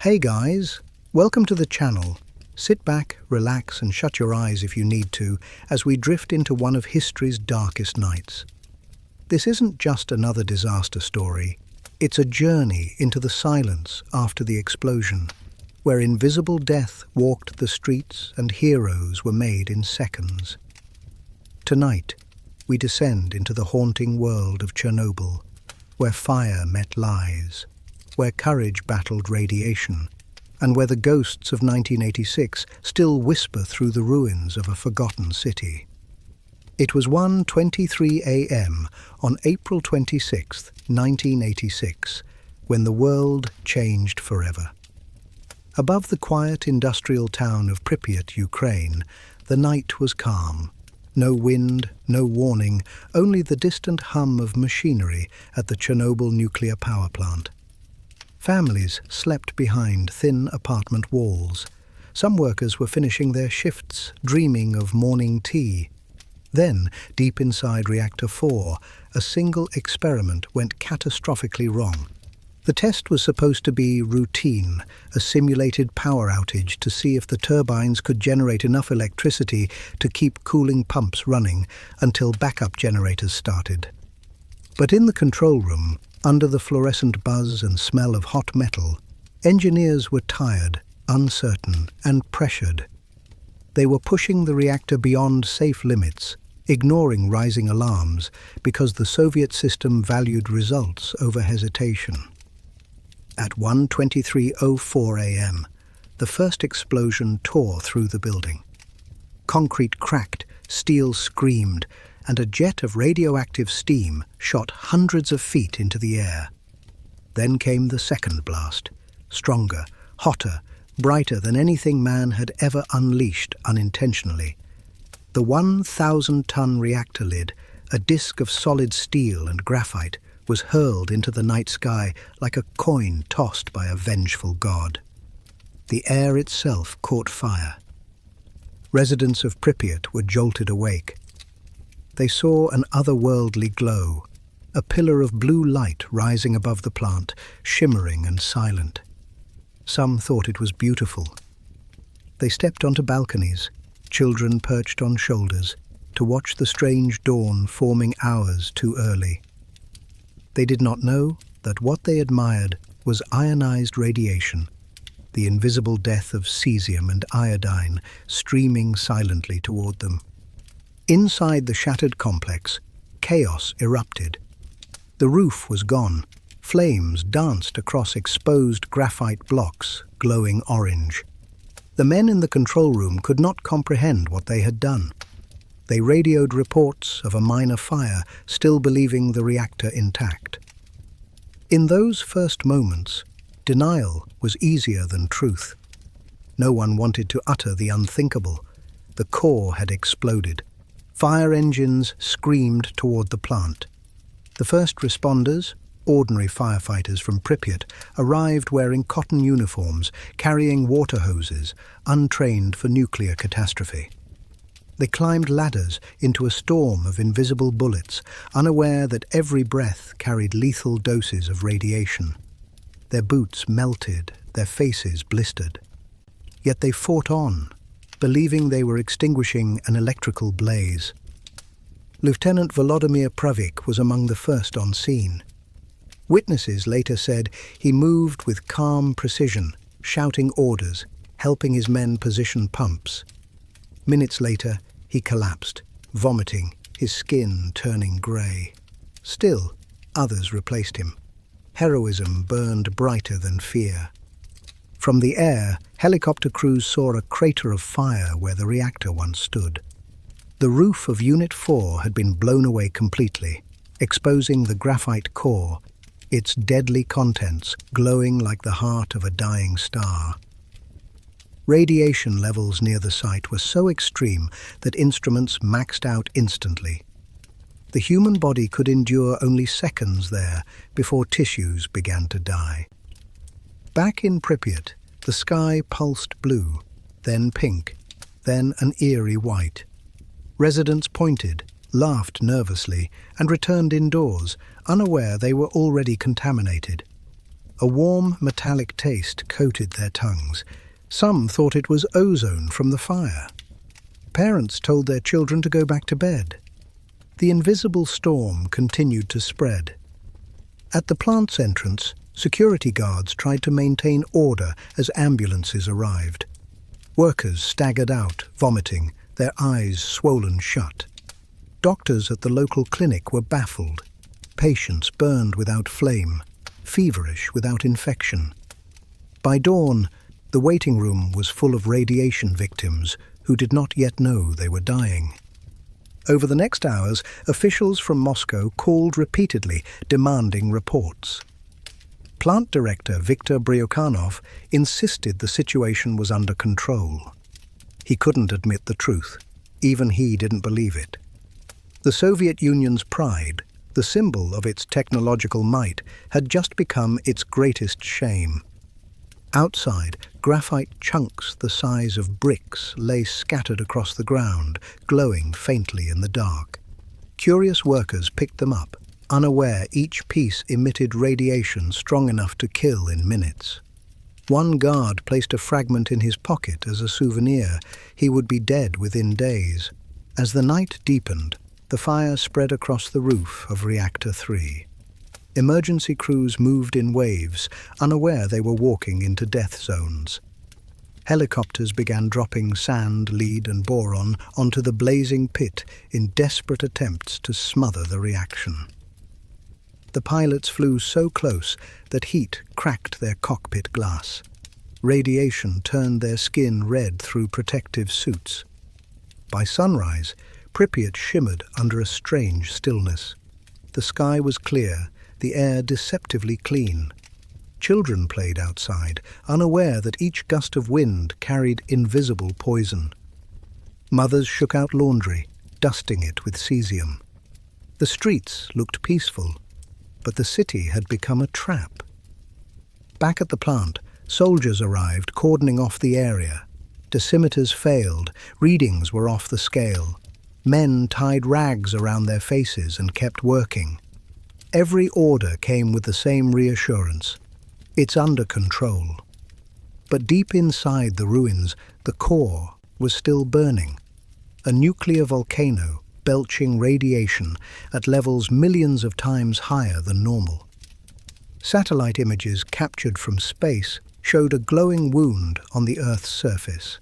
Hey guys, welcome to the channel. Sit back, relax and shut your eyes if you need to as we drift into one of history's darkest nights. This isn't just another disaster story. It's a journey into the silence after the explosion, where invisible death walked the streets and heroes were made in seconds. Tonight, we descend into the haunting world of Chernobyl, where fire met lies, where courage battled radiation, and where the ghosts of 1986 still whisper through the ruins of a forgotten city. It was 1:23 a.m. on April 26, 1986, when the world changed forever. Above the quiet industrial town of Pripyat, Ukraine, the night was calm. No wind, no warning, only the distant hum of machinery at the Chernobyl nuclear power plant. Families slept behind thin apartment walls. Some workers were finishing their shifts, dreaming of morning tea. Then, deep inside Reactor 4, a single experiment went catastrophically wrong. The test was supposed to be routine, a simulated power outage to see if the turbines could generate enough electricity to keep cooling pumps running until backup generators started. But in the control room, under the fluorescent buzz and smell of hot metal, engineers were tired, uncertain, and pressured. They were pushing the reactor beyond safe limits, ignoring rising alarms because the Soviet system valued results over hesitation. At 1:23:04 a.m., the first explosion tore through the building. Concrete cracked, steel screamed, and a jet of radioactive steam shot hundreds of feet into the air. Then came the second blast, stronger, hotter, brighter than anything man had ever unleashed unintentionally. The 1,000-ton reactor lid, a disk of solid steel and graphite, was hurled into the night sky like a coin tossed by a vengeful god. The air itself caught fire. Residents of Pripyat were jolted awake. They saw an otherworldly glow, a pillar of blue light rising above the plant, shimmering and silent. Some thought it was beautiful. They stepped onto balconies, children perched on shoulders, to watch the strange dawn forming hours too early. They did not know that what they admired was ionized radiation, the invisible death of cesium and iodine streaming silently toward them. Inside the shattered complex, chaos erupted. The roof was gone. Flames danced across exposed graphite blocks, glowing orange. The men in the control room could not comprehend what they had done. They radioed reports of a minor fire, still believing the reactor intact. In those first moments, denial was easier than truth. No one wanted to utter the unthinkable. The core had exploded. Fire engines screamed toward the plant. The first responders, ordinary firefighters from Pripyat, arrived wearing cotton uniforms, carrying water hoses, untrained for nuclear catastrophe. They climbed ladders into a storm of invisible bullets, unaware that every breath carried lethal doses of radiation. Their boots melted, their faces blistered. Yet they fought on, believing they were extinguishing an electrical blaze. Lieutenant Volodymyr Pravik was among the first on scene. Witnesses later said he moved with calm precision, shouting orders, helping his men position pumps. Minutes later, he collapsed, vomiting, his skin turning grey. Still, others replaced him. Heroism burned brighter than fear. From the air, helicopter crews saw a crater of fire where the reactor once stood. The roof of Unit 4 had been blown away completely, exposing the graphite core, its deadly contents glowing like the heart of a dying star. Radiation levels near the site were so extreme that instruments maxed out instantly. The human body could endure only seconds there before tissues began to die. Back in Pripyat, the sky pulsed blue, then pink, then an eerie white. Residents pointed, laughed nervously, and returned indoors, unaware they were already contaminated. A warm, metallic taste coated their tongues. Some thought it was ozone from the fire. Parents told their children to go back to bed. The invisible storm continued to spread. At the plant's entrance, security guards tried to maintain order as ambulances arrived. Workers staggered out, vomiting, their eyes swollen shut. Doctors at the local clinic were baffled. Patients burned without flame, feverish without infection. By dawn, the waiting room was full of radiation victims who did not yet know they were dying. Over the next hours, officials from Moscow called repeatedly, demanding reports. Plant director Viktor Bryukhanov insisted the situation was under control. He couldn't admit the truth. Even he didn't believe it. The Soviet Union's pride, the symbol of its technological might, had just become its greatest shame. Outside, graphite chunks the size of bricks lay scattered across the ground, glowing faintly in the dark. Curious workers picked them up, unaware each piece emitted radiation strong enough to kill in minutes. One guard placed a fragment in his pocket as a souvenir. He would be dead within days. As the night deepened, the fire spread across the roof of Reactor 3. Emergency crews moved in waves, unaware they were walking into death zones. Helicopters began dropping sand, lead and boron onto the blazing pit in desperate attempts to smother the reaction. The pilots flew so close that heat cracked their cockpit glass. Radiation turned their skin red through protective suits. By sunrise, Pripyat shimmered under a strange stillness. The sky was clear, the air deceptively clean. Children played outside, unaware that each gust of wind carried invisible poison. Mothers shook out laundry, dusting it with cesium. The streets looked peaceful, but the city had become a trap. Back at the plant, soldiers arrived, cordoning off the area. Dosimeters failed, readings were off the scale. Men tied rags around their faces and kept working. Every order came with the same reassurance. It's under control. But deep inside the ruins, the core was still burning. A nuclear volcano belching radiation at levels millions of times higher than normal. Satellite images captured from space showed a glowing wound on the Earth's surface.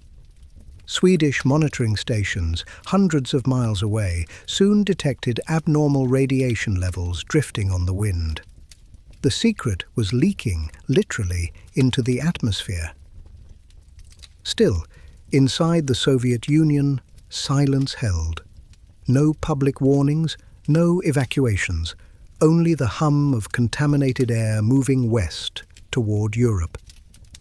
Swedish monitoring stations, hundreds of miles away, soon detected abnormal radiation levels drifting on the wind. The secret was leaking, literally, into the atmosphere. Still, inside the Soviet Union, silence held. No public warnings, no evacuations, only the hum of contaminated air moving west toward Europe.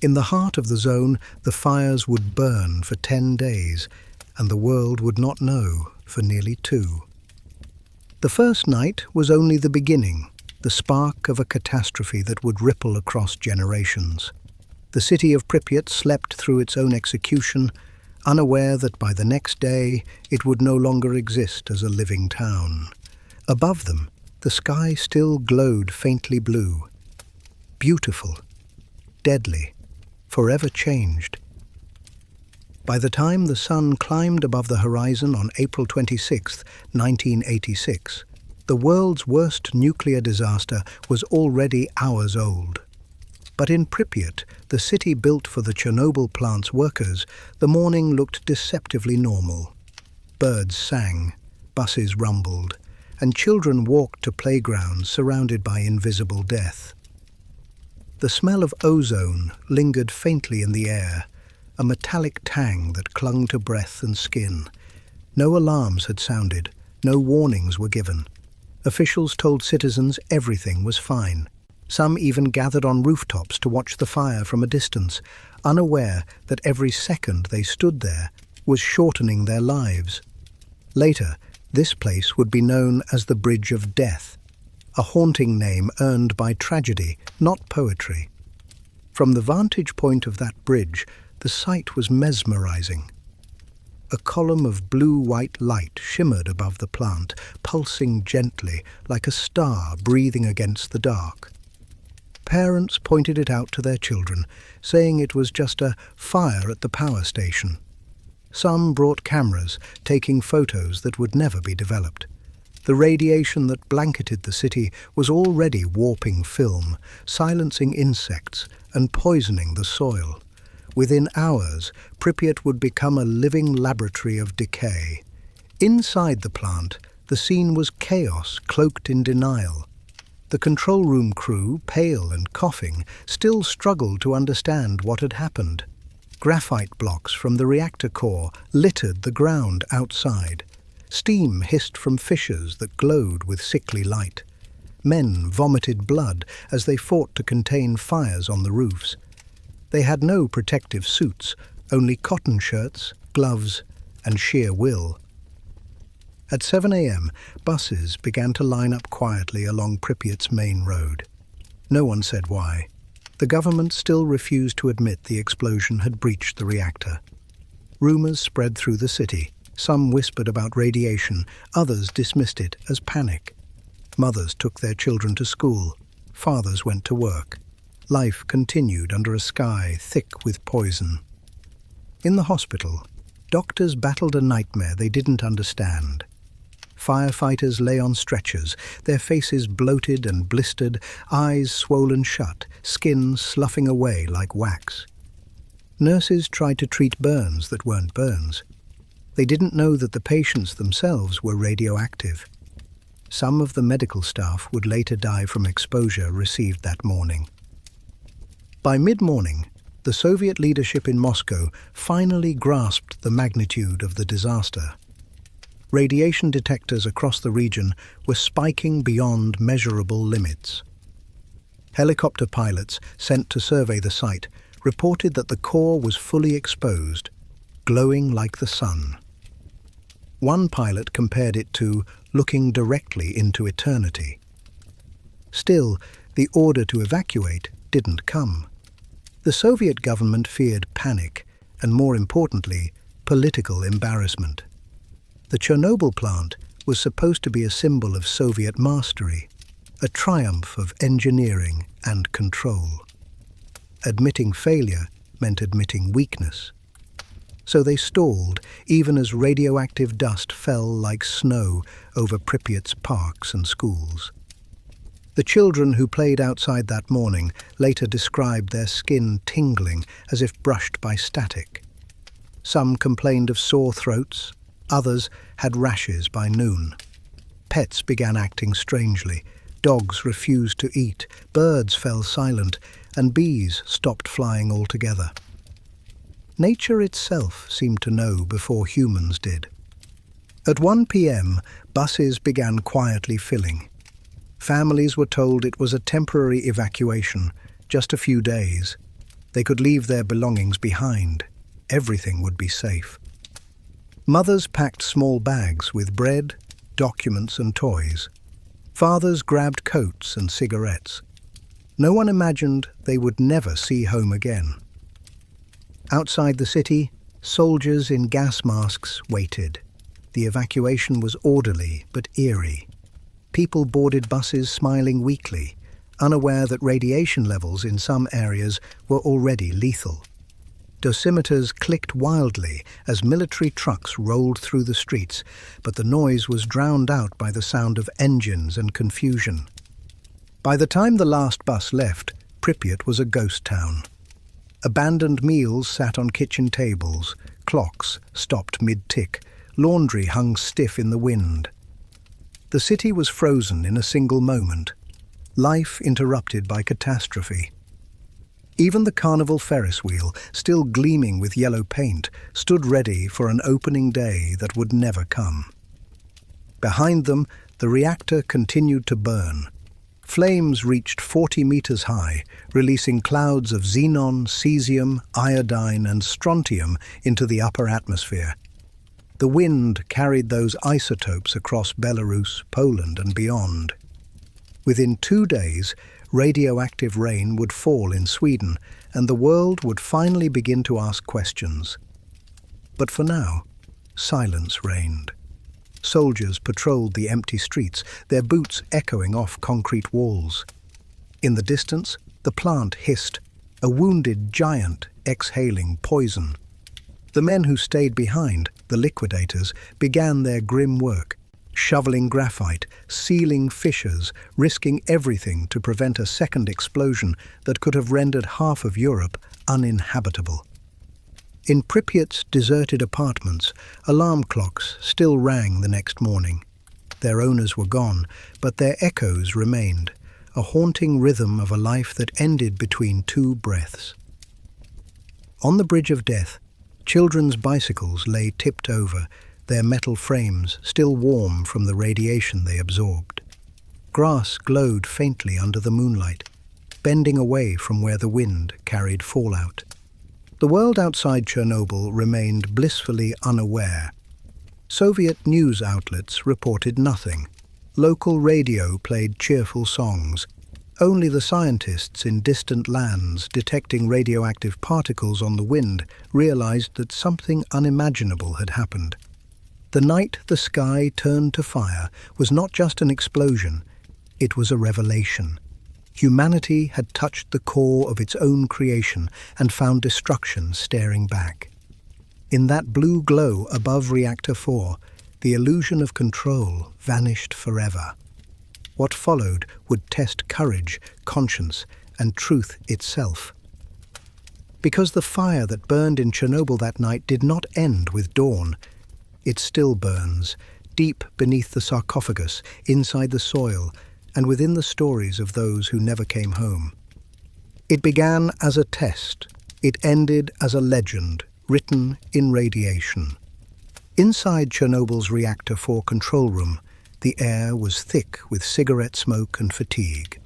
In the heart of the zone, the fires would burn for 10 days, and the world would not know for nearly 2. The first night was only the beginning, the spark of a catastrophe that would ripple across generations. The city of Pripyat slept through its own execution, unaware that by the next day it would no longer exist as a living town. Above them, the sky still glowed faintly blue. Beautiful, deadly, forever changed. By the time the sun climbed above the horizon on April 26, 1986, the world's worst nuclear disaster was already hours old. But in Pripyat, the city built for the Chernobyl plant's workers, the morning looked deceptively normal. Birds sang, buses rumbled, and children walked to playgrounds surrounded by invisible death. The smell of ozone lingered faintly in the air, a metallic tang that clung to breath and skin. No alarms had sounded, no warnings were given. Officials told citizens everything was fine. Some even gathered on rooftops to watch the fire from a distance, unaware that every second they stood there was shortening their lives. Later, this place would be known as the Bridge of Death, a haunting name earned by tragedy, not poetry. From the vantage point of that bridge, the sight was mesmerizing. A column of blue-white light shimmered above the plant, pulsing gently like a star breathing against the dark. Parents pointed it out to their children, saying it was just a fire at the power station. Some brought cameras, taking photos that would never be developed. The radiation that blanketed the city was already warping film, silencing insects, and poisoning the soil. Within hours, Pripyat would become a living laboratory of decay. Inside the plant, the scene was chaos cloaked in denial. The control room crew, pale and coughing, still struggled to understand what had happened. Graphite blocks from the reactor core littered the ground outside. Steam hissed from fissures that glowed with sickly light. Men vomited blood as they fought to contain fires on the roofs. They had no protective suits, only cotton shirts, gloves, and sheer will. At 7 a.m., buses began to line up quietly along Pripyat's main road. No one said why. The government still refused to admit the explosion had breached the reactor. Rumors spread through the city. Some whispered about radiation, others dismissed it as panic. Mothers took their children to school. Fathers went to work. Life continued under a sky thick with poison. In the hospital, doctors battled a nightmare they didn't understand. Firefighters lay on stretchers, their faces bloated and blistered, eyes swollen shut, skin sloughing away like wax. Nurses tried to treat burns that weren't burns. They didn't know that the patients themselves were radioactive. Some of the medical staff would later die from exposure received that morning. By mid-morning, the Soviet leadership in Moscow finally grasped the magnitude of the disaster. Radiation detectors across the region were spiking beyond measurable limits. Helicopter pilots sent to survey the site reported that the core was fully exposed, glowing like the sun. One pilot compared it to looking directly into eternity. Still, the order to evacuate didn't come. The Soviet government feared panic and, more importantly, political embarrassment. The Chernobyl plant was supposed to be a symbol of Soviet mastery, a triumph of engineering and control. Admitting failure meant admitting weakness. So they stalled, even as radioactive dust fell like snow over Pripyat's parks and schools. The children who played outside that morning later described their skin tingling as if brushed by static. Some complained of sore throats, others had rashes by noon. Pets began acting strangely, dogs refused to eat, birds fell silent, and bees stopped flying altogether. Nature itself seemed to know before humans did. At 1 p.m., buses began quietly filling. Families were told it was a temporary evacuation, just a few days. They could leave their belongings behind. Everything would be safe. Mothers packed small bags with bread, documents and toys. Fathers grabbed coats and cigarettes. No one imagined they would never see home again. Outside the city, soldiers in gas masks waited. The evacuation was orderly but eerie. People boarded buses smiling weakly, unaware that radiation levels in some areas were already lethal. Dosimeters clicked wildly as military trucks rolled through the streets, but the noise was drowned out by the sound of engines and confusion. By the time the last bus left, Pripyat was a ghost town. Abandoned meals sat on kitchen tables, clocks stopped mid-tick, laundry hung stiff in the wind. The city was frozen in a single moment, life interrupted by catastrophe. Even the carnival Ferris wheel, still gleaming with yellow paint, stood ready for an opening day that would never come. Behind them, the reactor continued to burn. Flames reached 40 meters high, releasing clouds of xenon, cesium, iodine, and strontium into the upper atmosphere. The wind carried those isotopes across Belarus, Poland, and beyond. Within 2 days, radioactive rain would fall in Sweden, and the world would finally begin to ask questions. But for now, silence reigned. Soldiers patrolled the empty streets, their boots echoing off concrete walls. In the distance, The plant hissed, a wounded giant exhaling poison. The men who stayed behind, the liquidators, began their grim work, shoveling graphite, sealing fissures, risking everything to prevent a second explosion that could have rendered half of Europe uninhabitable. In Pripyat's deserted apartments, alarm clocks still rang the next morning. Their owners were gone, but their echoes remained, a haunting rhythm of a life that ended between two breaths. On the bridge of death, children's bicycles lay tipped over, their metal frames still warm from the radiation they absorbed. Grass glowed faintly under the moonlight, bending away from where the wind carried fallout. The world outside Chernobyl remained blissfully unaware. Soviet news outlets reported nothing. Local radio played cheerful songs. Only the scientists in distant lands detecting radioactive particles on the wind realized that something unimaginable had happened. The night the sky turned to fire was not just an explosion, it was a revelation. Humanity had touched the core of its own creation and found destruction staring back. In that blue glow above Reactor 4, the illusion of control vanished forever. What followed would test courage, conscience, and truth itself. Because the fire that burned in Chernobyl that night did not end with dawn, it still burns, deep beneath the sarcophagus, inside the soil, and within the stories of those who never came home. It began as a test. It ended as a legend, written in radiation. Inside Chernobyl's Reactor 4 control room, the air was thick with cigarette smoke and fatigue.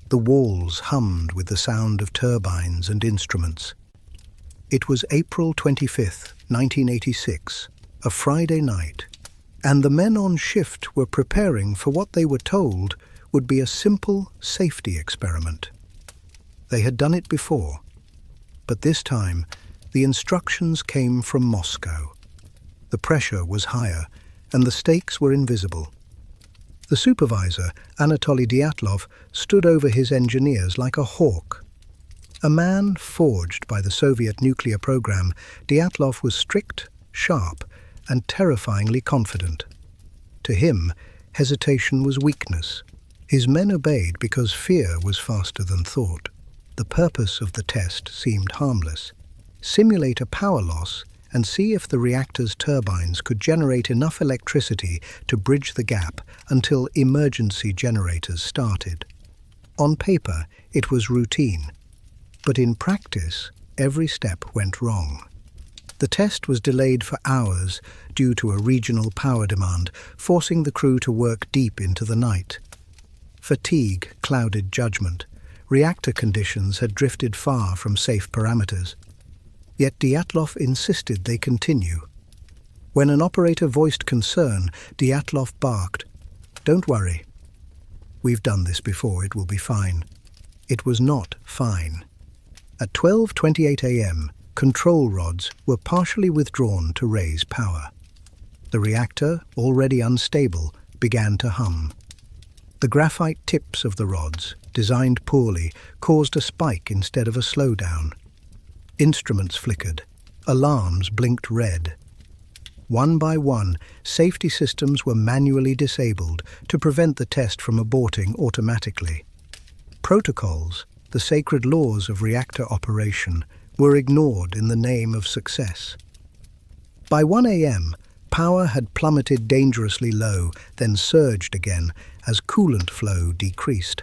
The walls hummed with the sound of turbines and instruments. It was April 25th, 1986, a Friday night, and the men on shift were preparing for what they were told would be a simple safety experiment. They had done it before, but this time the instructions came from Moscow. The pressure was higher, and the stakes were invisible. The supervisor, Anatoly Dyatlov, stood over his engineers like a hawk. A man forged by the Soviet nuclear program, Dyatlov was strict, sharp, and terrifyingly confident. To him, hesitation was weakness. His men obeyed because fear was faster than thought. The purpose of the test seemed harmless. Simulate a power loss and see if the reactor's turbines could generate enough electricity to bridge the gap until emergency generators started. On paper, it was routine, but in practice, every step went wrong. The test was delayed for hours due to a regional power demand, forcing the crew to work deep into the night. Fatigue clouded judgment. Reactor conditions had drifted far from safe parameters. Yet Dyatlov insisted they continue. When an operator voiced concern, Dyatlov barked, "Don't worry. We've done this before, it will be fine." It was not fine. At 12:28 a.m., control rods were partially withdrawn to raise power. The reactor, already unstable, began to hum. The graphite tips of the rods, designed poorly, caused a spike instead of a slowdown. Instruments flickered. Alarms blinked red. One by one, safety systems were manually disabled to prevent the test from aborting automatically. Protocols, the sacred laws of reactor operation, were ignored in the name of success. By 1 a.m., power had plummeted dangerously low, then surged again as coolant flow decreased.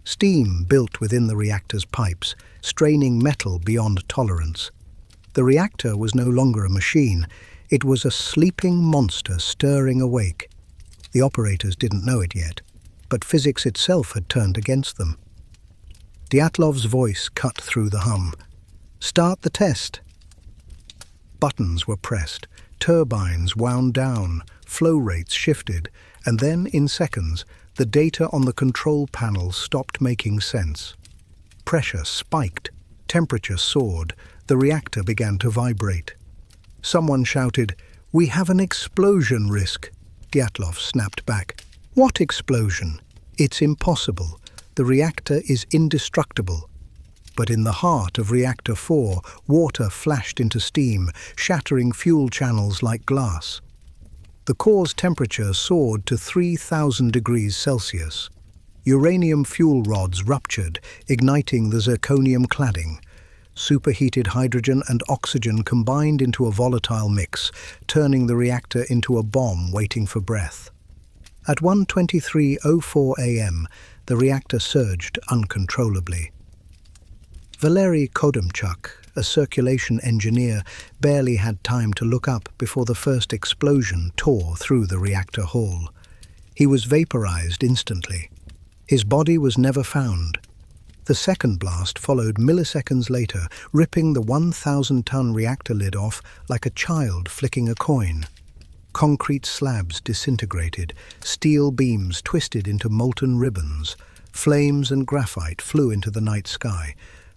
Steam built within the reactor's pipes, straining metal beyond tolerance. The reactor was no longer a machine. It was a sleeping monster stirring awake. The operators didn't know it yet, but physics itself had turned against them. Dyatlov's voice cut through the hum. "Start the test." Buttons were pressed, turbines wound down, flow rates shifted, and then, in seconds, the data on the control panel stopped making sense. Pressure spiked, temperature soared, the reactor began to vibrate. Someone shouted, "We have an explosion risk." Dyatlov snapped back. "What explosion? It's impossible. The reactor is indestructible." But in the heart of Reactor 4, water flashed into steam, shattering fuel channels like glass. The core's temperature soared to 3,000 degrees Celsius. Uranium fuel rods ruptured, igniting the zirconium cladding. Superheated hydrogen and oxygen combined into a volatile mix, turning the reactor into a bomb waiting for breath. At 1:23:04 a.m., the reactor surged uncontrollably. Valery Kodymchuk, a circulation engineer, barely had time to look up before the first explosion tore through the reactor hall. He was vaporized instantly. His body was never found. The second blast followed milliseconds later, ripping the 1,000-ton reactor lid off like a child flicking a coin. Concrete slabs disintegrated, steel beams twisted into molten ribbons. Flames and graphite flew into the night sky.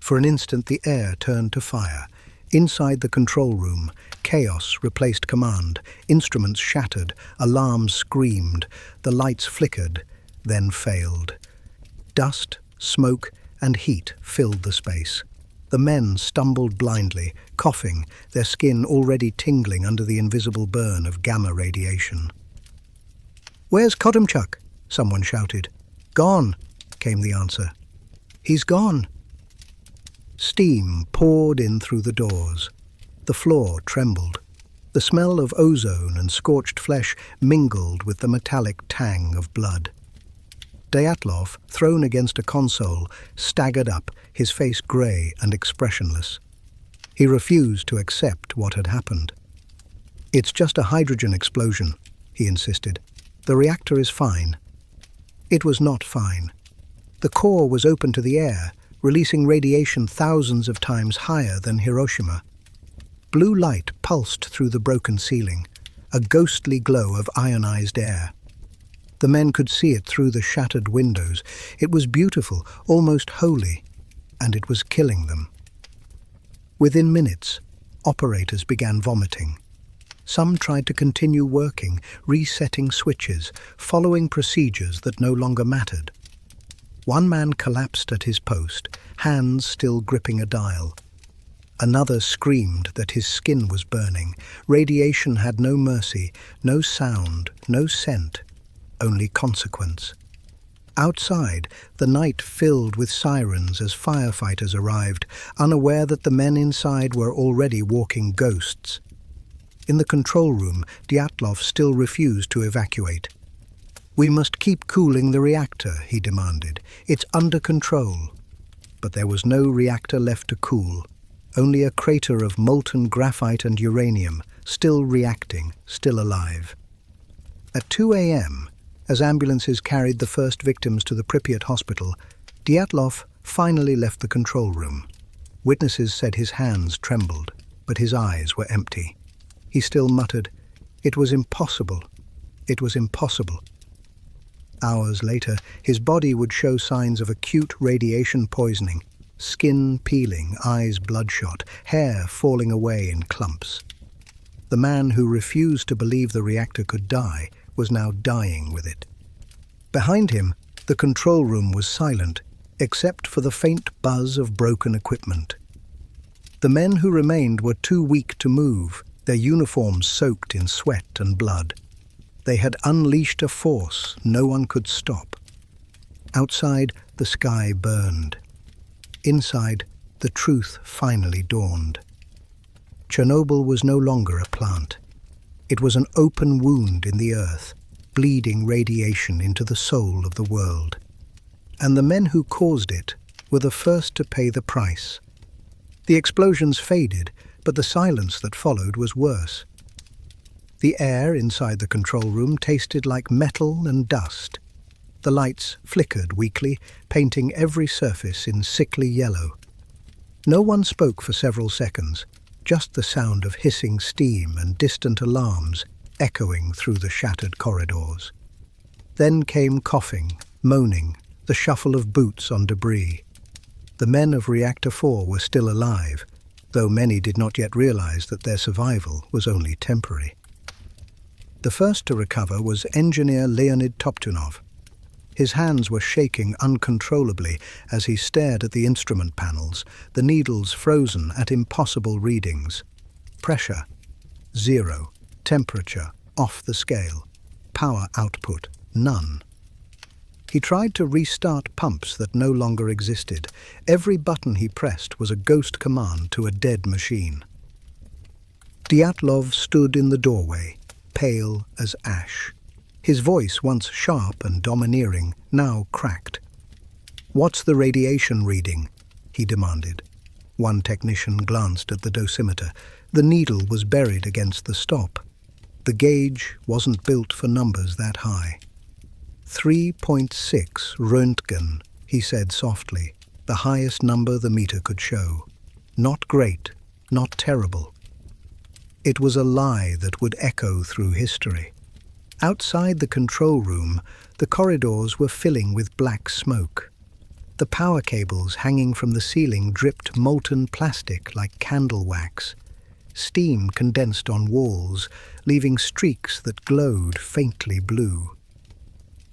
For an instant, the air turned to fire. Inside the control room, chaos replaced command. Instruments shattered, alarms screamed, the lights flickered, then failed. Dust, smoke, and heat filled the space. The men stumbled blindly, coughing, their skin already tingling under the invisible burn of gamma radiation. "Where's Kodymchuk?" someone shouted. "Gone," came the answer. "He's gone." Steam poured in through the doors. The floor trembled. The smell of ozone and scorched flesh mingled with the metallic tang of blood. Dyatlov, thrown against a console, staggered up, his face grey and expressionless. He refused to accept what had happened. "It's just a hydrogen explosion," he insisted. "The reactor is fine." It was not fine. The core was open to the air, releasing radiation thousands of times higher than Hiroshima. Blue light pulsed through the broken ceiling, a ghostly glow of ionized air. The men could see it through the shattered windows. It was beautiful, almost holy, and it was killing them. Within minutes, operators began vomiting. Some tried to continue working, resetting switches, following procedures that no longer mattered. One man collapsed at his post, hands still gripping a dial. Another screamed that his skin was burning. Radiation had no mercy, no sound, no scent, only consequence. Outside, the night filled with sirens as firefighters arrived, unaware that the men inside were already walking ghosts. In the control room, Dyatlov still refused to evacuate. "We must keep cooling the reactor," he demanded. "It's under control." But there was no reactor left to cool, only a crater of molten graphite and uranium, still reacting, still alive. At 2 a.m., as ambulances carried the first victims to the Pripyat hospital, Dyatlov finally left the control room. Witnesses said his hands trembled, but his eyes were empty. He still muttered, "It was impossible. It was impossible." Hours later, his body would show signs of acute radiation poisoning, skin peeling, eyes bloodshot, hair falling away in clumps. The man who refused to believe the reactor could die was now dying with it. Behind him, the control room was silent, except for the faint buzz of broken equipment. The men who remained were too weak to move, their uniforms soaked in sweat and blood. They had unleashed a force no one could stop. Outside, the sky burned. Inside, the truth finally dawned. Chernobyl was no longer a plant. It was an open wound in the earth, bleeding radiation into the soul of the world. And the men who caused it were the first to pay the price. The explosions faded, but the silence that followed was worse. The air inside the control room tasted like metal and dust. The lights flickered weakly, painting every surface in sickly yellow. No one spoke for several seconds, just the sound of hissing steam and distant alarms echoing through the shattered corridors. Then came coughing, moaning, the shuffle of boots on debris. The men of Reactor 4 were still alive, though many did not yet realize that their survival was only temporary. The first to recover was engineer Leonid Toptunov. His hands were shaking uncontrollably as he stared at the instrument panels, the needles frozen at impossible readings. Pressure, 0. Temperature, off the scale. Power output, none. He tried to restart pumps that no longer existed. Every button he pressed was a ghost command to a dead machine. Dyatlov stood in the doorway, pale as ash. His voice, once sharp and domineering, now cracked. "What's the radiation reading?" he demanded. One technician glanced at the dosimeter. The needle was buried against the stop. The gauge wasn't built for numbers that high. 3.6 Röntgen, he said softly, the highest number the meter could show. Not great, not terrible. It was a lie that would echo through history. Outside the control room, the corridors were filling with black smoke. The power cables hanging from the ceiling dripped molten plastic like candle wax. Steam condensed on walls, leaving streaks that glowed faintly blue.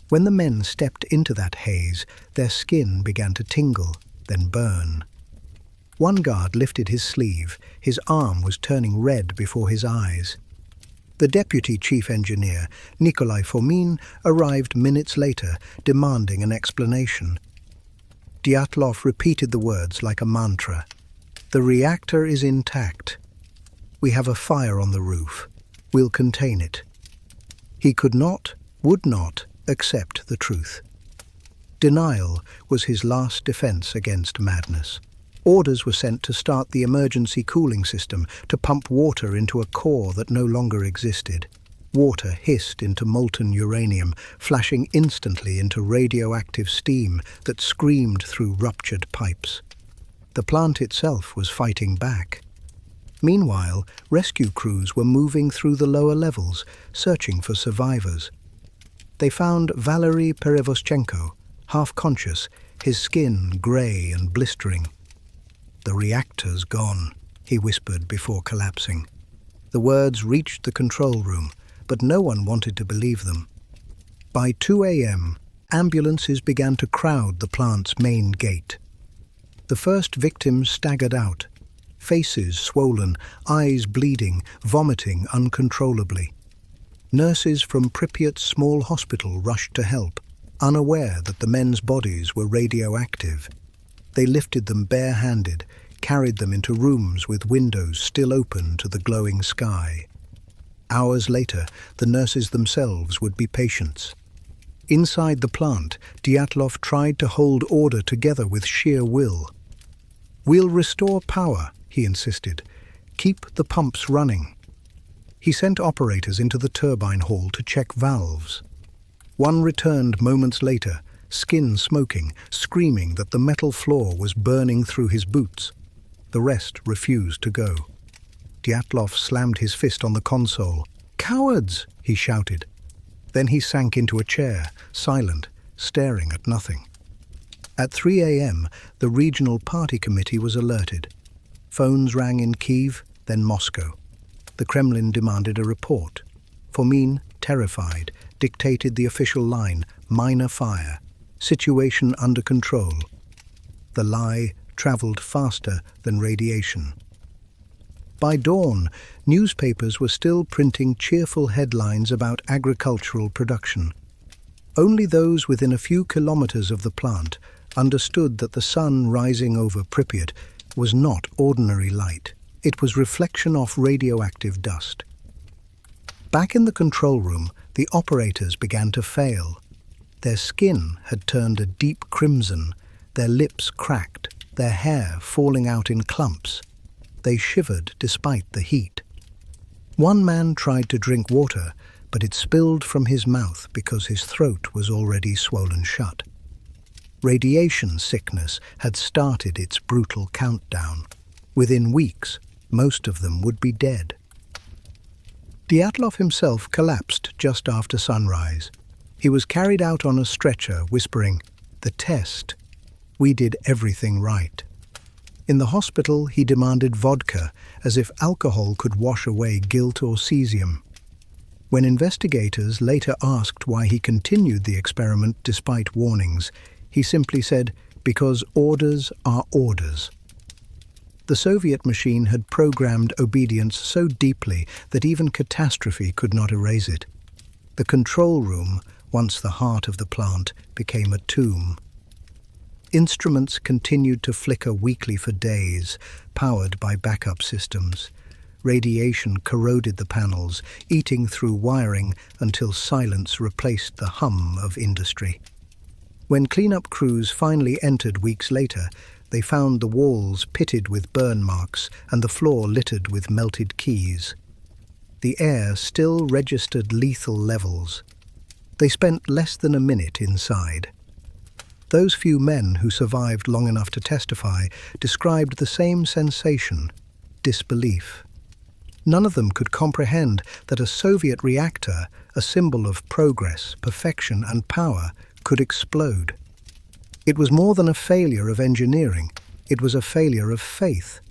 When the men stepped into that haze, their skin began to tingle, then burn. One guard lifted his sleeve. His arm was turning red before his eyes. The deputy chief engineer, Nikolai Fomin, arrived minutes later, demanding an explanation. Dyatlov repeated the words like a mantra. "The reactor is intact. We have a fire on the roof. We'll contain it." He could not, would not, accept the truth. Denial was his last defense against madness. Orders were sent to start the emergency cooling system, to pump water into a core that no longer existed. Water hissed into molten uranium, flashing instantly into radioactive steam that screamed through ruptured pipes. The plant itself was fighting back. Meanwhile, rescue crews were moving through the lower levels, searching for survivors. They found Valery Perevoschenko, half-conscious, his skin grey and blistering. "The reactor's gone," he whispered before collapsing. The words reached the control room, but no one wanted to believe them. By 2 a.m., ambulances began to crowd the plant's main gate. The first victims staggered out, faces swollen, eyes bleeding, vomiting uncontrollably. Nurses from Pripyat's small hospital rushed to help, unaware that the men's bodies were radioactive. They lifted them bare-handed, carried them into rooms with windows still open to the glowing sky. Hours later, the nurses themselves would be patients. Inside the plant, Dyatlov tried to hold order together with sheer will. "We'll restore power," he insisted. "Keep the pumps running." He sent operators into the turbine hall to check valves. One returned moments later, skin smoking, screaming that the metal floor was burning through his boots. The rest refused to go. Dyatlov slammed his fist on the console. "Cowards!" he shouted. Then he sank into a chair, silent, staring at nothing. At 3 a.m., the regional party committee was alerted. Phones rang in Kiev, then Moscow. The Kremlin demanded a report. Fomin, terrified, dictated the official line, "Minor fire. Situation under control." The lie traveled faster than radiation. By dawn, newspapers were still printing cheerful headlines about agricultural production. Only those within a few kilometers of the plant understood that the sun rising over Pripyat was not ordinary light. It was reflection off radioactive dust. Back in the control room, the operators began to fail. Their skin had turned a deep crimson, their lips cracked, their hair falling out in clumps. They shivered despite the heat. One man tried to drink water, but it spilled from his mouth because his throat was already swollen shut. Radiation sickness had started its brutal countdown. Within weeks, most of them would be dead. Dyatlov himself collapsed just after sunrise. He was carried out on a stretcher, whispering, "The test. We did everything right." In the hospital, he demanded vodka, as if alcohol could wash away guilt or cesium. When investigators later asked why he continued the experiment despite warnings, he simply said, "Because orders are orders." The Soviet machine had programmed obedience so deeply that even catastrophe could not erase it. The control room, once the heart of the plant, became a tomb. Instruments continued to flicker weakly for days, powered by backup systems. Radiation corroded the panels, eating through wiring until silence replaced the hum of industry. When cleanup crews finally entered weeks later, they found the walls pitted with burn marks and the floor littered with melted keys. The air still registered lethal levels. They spent less than a minute inside. Those few men who survived long enough to testify described the same sensation: disbelief. None of them could comprehend that a Soviet reactor, a symbol of progress, perfection, and power, could explode. It was more than a failure of engineering, it was a failure of faith.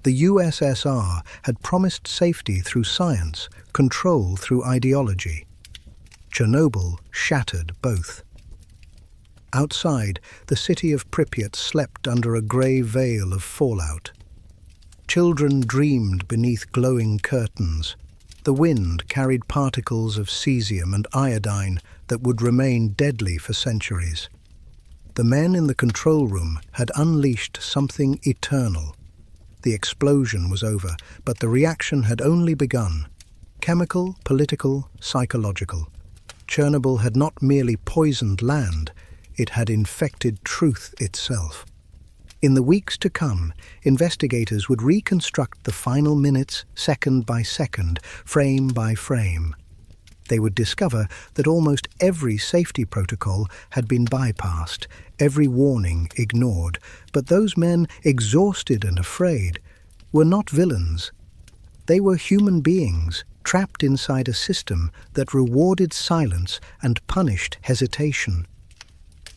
The USSR had promised safety through science, control through ideology. Chernobyl shattered both. Outside, the city of Pripyat slept under a grey veil of fallout. Children dreamed beneath glowing curtains. The wind carried particles of cesium and iodine that would remain deadly for centuries. The men in the control room had unleashed something eternal. The explosion was over, but the reaction had only begun. Chemical, political, psychological. Chernobyl had not merely poisoned land, it had infected truth itself. In the weeks to come, investigators would reconstruct the final minutes, second by second, frame by frame. They would discover that almost every safety protocol had been bypassed, every warning ignored, but those men, exhausted and afraid, were not villains. They were human beings, trapped inside a system that rewarded silence and punished hesitation.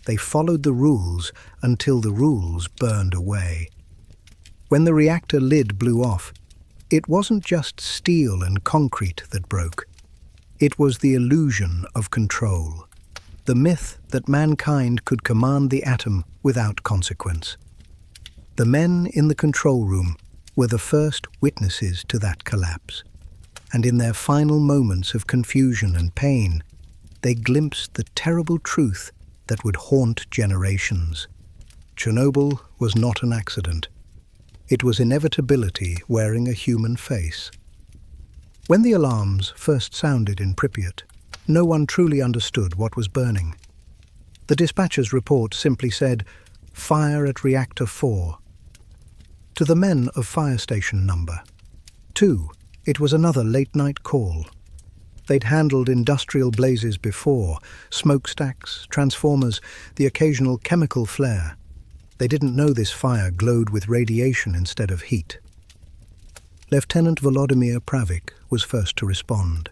They followed the rules until the rules burned away. When the reactor lid blew off, it wasn't just steel and concrete that broke. It was the illusion of control, the myth that mankind could command the atom without consequence. The men in the control room were the first witnesses to that collapse, and in their final moments of confusion and pain, they glimpsed the terrible truth that would haunt generations. Chernobyl was not an accident. It was inevitability wearing a human face. When the alarms first sounded in Pripyat, no one truly understood what was burning. The dispatcher's report simply said, "Fire at Reactor 4." To the men of Fire Station Number 2, it was another late-night call. They'd handled industrial blazes before, smokestacks, transformers, the occasional chemical flare. They didn't know this fire glowed with radiation instead of heat. Lieutenant Volodymyr Pravik was first to respond.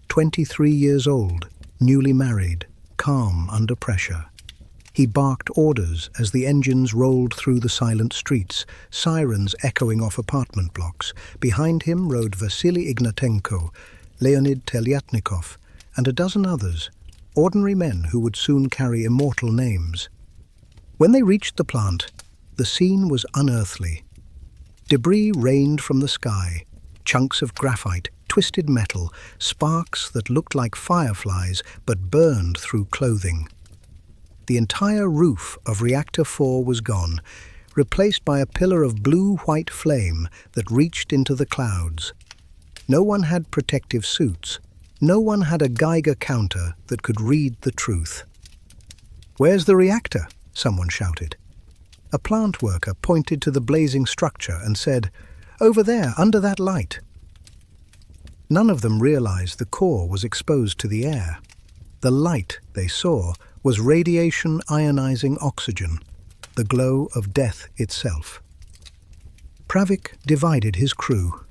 23 years old, newly married, calm under pressure. He barked orders as the engines rolled through the silent streets, sirens echoing off apartment blocks. Behind him rode Vasily Ignatenko, Leonid Telyatnikov, and a dozen others, ordinary men who would soon carry immortal names. When they reached the plant, the scene was unearthly. Debris rained from the sky, chunks of graphite, twisted metal, sparks that looked like fireflies but burned through clothing. The entire roof of Reactor 4 was gone, replaced by a pillar of blue-white flame that reached into the clouds. No one had protective suits. No one had a Geiger counter that could read the truth. "Where's the reactor?" someone shouted. A plant worker pointed to the blazing structure and said, "Over there, under that light." None of them realized the core was exposed to the air. The light they saw was radiation ionizing oxygen, the glow of death itself. Pravik divided his crew.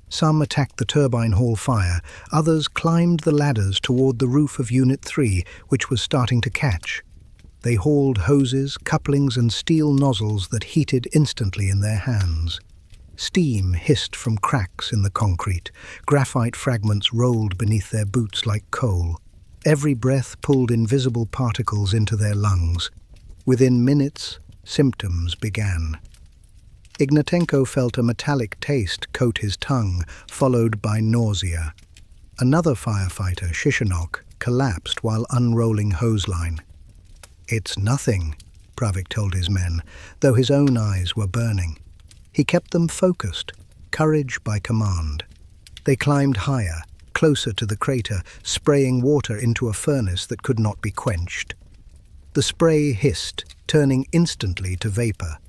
Some attacked the turbine hall fire, others climbed the ladders toward the roof of Unit 3, which was starting to catch. They hauled hoses, couplings, and steel nozzles that heated instantly in their hands. Steam hissed from cracks in the concrete. Graphite fragments rolled beneath their boots like coal. Every breath pulled invisible particles into their lungs. Within minutes, symptoms began. Ignatenko felt a metallic taste coat his tongue, followed by nausea. Another firefighter, Shishanok, collapsed while unrolling hose line. "It's nothing," Pravik told his men, though his own eyes were burning. He kept them focused, courage by command. They climbed higher, closer to the crater, spraying water into a furnace that could not be quenched. The spray hissed, turning instantly to vapor.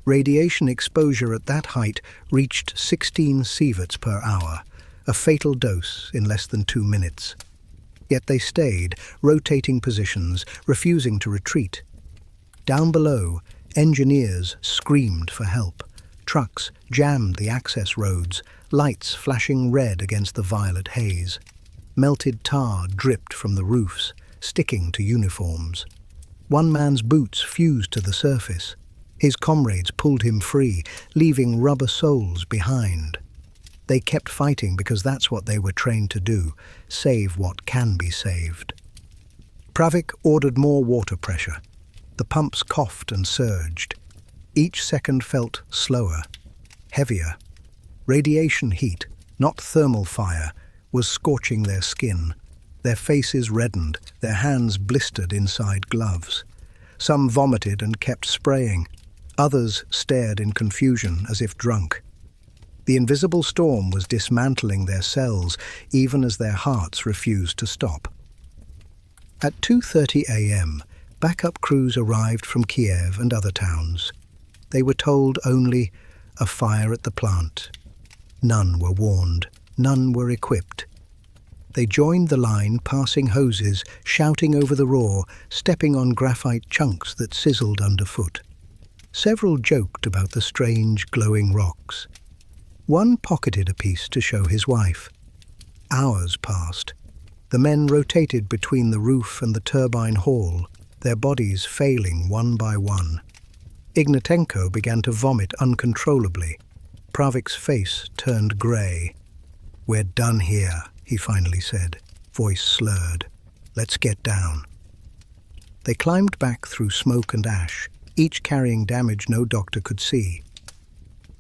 Radiation exposure at that height reached 16 sieverts per hour, a fatal dose in less than 2 minutes. Yet they stayed, rotating positions, refusing to retreat. Down below, engineers screamed for help. Trucks jammed the access roads, lights flashing red against the violet haze. Melted tar dripped from the roofs, sticking to uniforms. One man's boots fused to the surface. His comrades pulled him free, leaving rubber soles behind. They kept fighting because that's what they were trained to do, save what can be saved. Pravik ordered more water pressure. The pumps coughed and surged. Each second felt slower, heavier. Radiation heat, not thermal fire, was scorching their skin. Their faces reddened, their hands blistered inside gloves. Some vomited and kept spraying. Others stared in confusion as if drunk. The invisible storm was dismantling their cells, even as their hearts refused to stop. At 2:30 a.m., backup crews arrived from Kiev and other towns. They were told only a fire at the plant. None were warned, none were equipped. They joined the line, passing hoses, shouting over the roar, stepping on graphite chunks that sizzled underfoot. Several joked about the strange glowing rocks. One pocketed a piece to show his wife. Hours passed. The men rotated between the roof and the turbine hall, their bodies failing one by one. Ignatenko began to vomit uncontrollably. Pravik's face turned grey. "We're done here," he finally said, voice slurred. "Let's get down." They climbed back through smoke and ash, each carrying damage no doctor could see.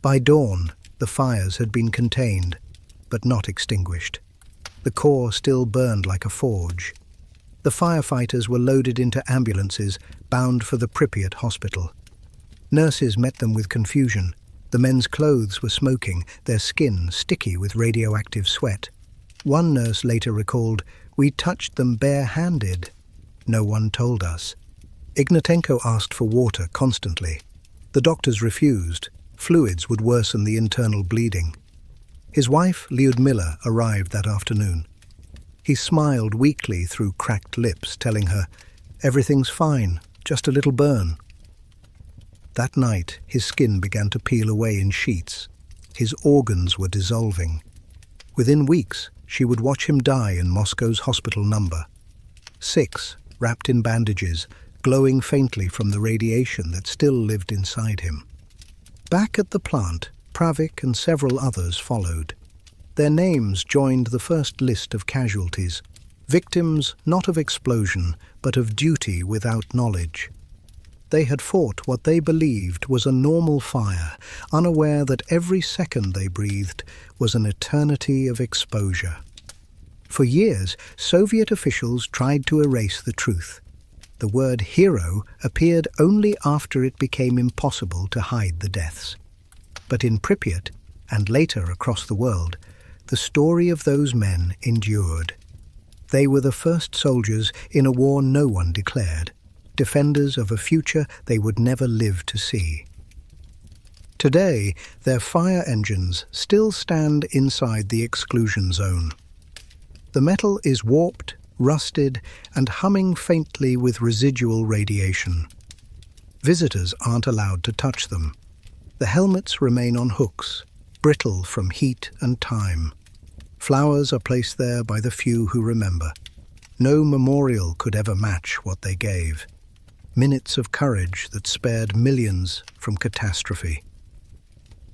By dawn, the fires had been contained, but not extinguished. The core still burned like a forge. The firefighters were loaded into ambulances, bound for the Pripyat hospital. Nurses met them with confusion. The men's clothes were smoking, their skin sticky with radioactive sweat. One nurse later recalled, "We touched them bare-handed. No one told us." Ignatenko asked for water constantly. The doctors refused. Fluids would worsen the internal bleeding. His wife, Lyudmila, arrived that afternoon. He smiled weakly through cracked lips, telling her, "Everything's fine, just a little burn." That night, his skin began to peel away in sheets. His organs were dissolving. Within weeks, she would watch him die in Moscow's hospital number 6, wrapped in bandages, glowing faintly from the radiation that still lived inside him. Back at the plant, Pravik and several others followed. Their names joined the first list of casualties, victims not of explosion, but of duty without knowledge. They had fought what they believed was a normal fire, unaware that every second they breathed was an eternity of exposure. For years, Soviet officials tried to erase the truth. The word hero appeared only after it became impossible to hide the deaths. But in Pripyat, and later across the world, the story of those men endured. They were the first soldiers in a war no one declared, defenders of a future they would never live to see. Today, their fire engines still stand inside the exclusion zone. The metal is warped, rusted, and humming faintly with residual radiation. Visitors aren't allowed to touch them. The helmets remain on hooks, brittle from heat and time. Flowers are placed there by the few who remember. No memorial could ever match what they gave. Minutes of courage that spared millions from catastrophe.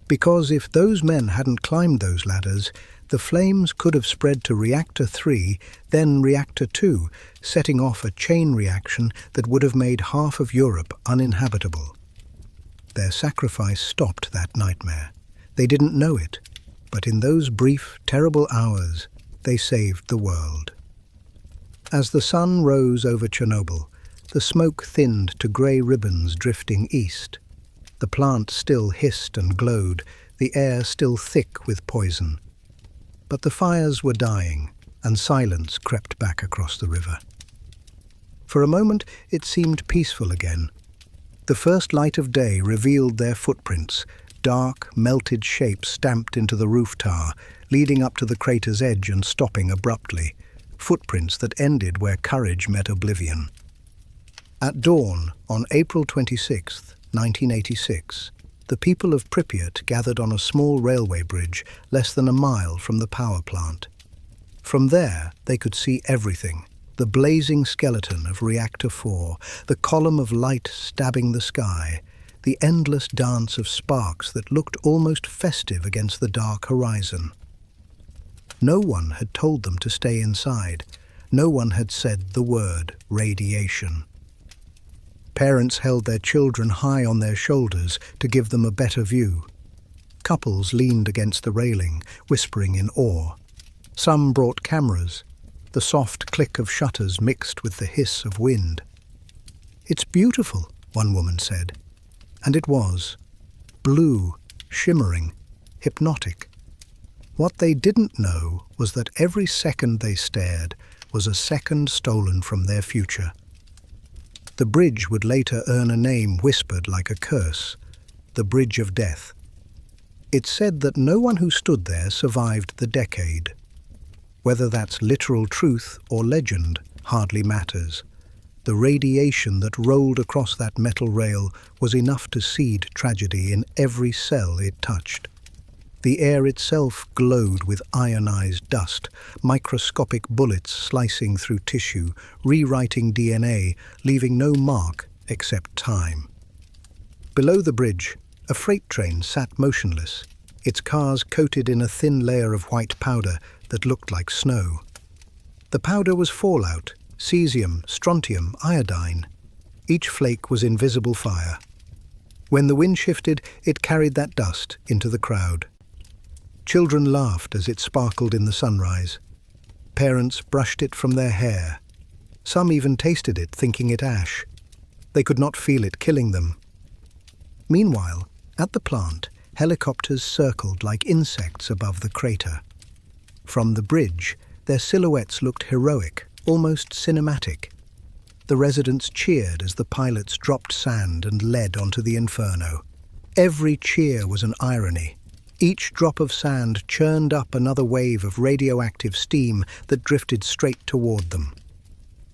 Because if those men hadn't climbed those ladders, the flames could have spread to Reactor 3, then Reactor 2, setting off a chain reaction that would have made half of Europe uninhabitable. Their sacrifice stopped that nightmare. They didn't know it, but in those brief, terrible hours, they saved the world. As the sun rose over Chernobyl, the smoke thinned to grey ribbons drifting east. The plant still hissed and glowed, the air still thick with poison. But the fires were dying, and silence crept back across the river. For a moment, it seemed peaceful again. The first light of day revealed their footprints, dark, melted shapes stamped into the roof tar, leading up to the crater's edge and stopping abruptly, footprints that ended where courage met oblivion. At dawn, on April 26, 1986, the people of Pripyat gathered on a small railway bridge less than a mile from the power plant. From there, they could see everything: the blazing skeleton of Reactor 4, the column of light stabbing the sky, the endless dance of sparks that looked almost festive against the dark horizon. No one had told them to stay inside. No one had said the word radiation. Parents held their children high on their shoulders to give them a better view. Couples leaned against the railing, whispering in awe. Some brought cameras, the soft click of shutters mixed with the hiss of wind. "It's beautiful," one woman said. And it was. Blue, shimmering, hypnotic. What they didn't know was that every second they stared was a second stolen from their future. The bridge would later earn a name whispered like a curse: the Bridge of Death. It's said that no one who stood there survived the decade. Whether that's literal truth or legend hardly matters. The radiation that rolled across that metal rail was enough to seed tragedy in every cell it touched. The air itself glowed with ionized dust, microscopic bullets slicing through tissue, rewriting DNA, leaving no mark except time. Below the bridge, a freight train sat motionless, its cars coated in a thin layer of white powder that looked like snow. The powder was fallout: cesium, strontium, iodine. Each flake was invisible fire. When the wind shifted, it carried that dust into the crowd. Children laughed as it sparkled in the sunrise. Parents brushed it from their hair. Some even tasted it, thinking it ash. They could not feel it killing them. Meanwhile, at the plant, helicopters circled like insects above the crater. From the bridge, their silhouettes looked heroic, almost cinematic. The residents cheered as the pilots dropped sand and lead onto the inferno. Every cheer was an irony. Each drop of sand churned up another wave of radioactive steam that drifted straight toward them.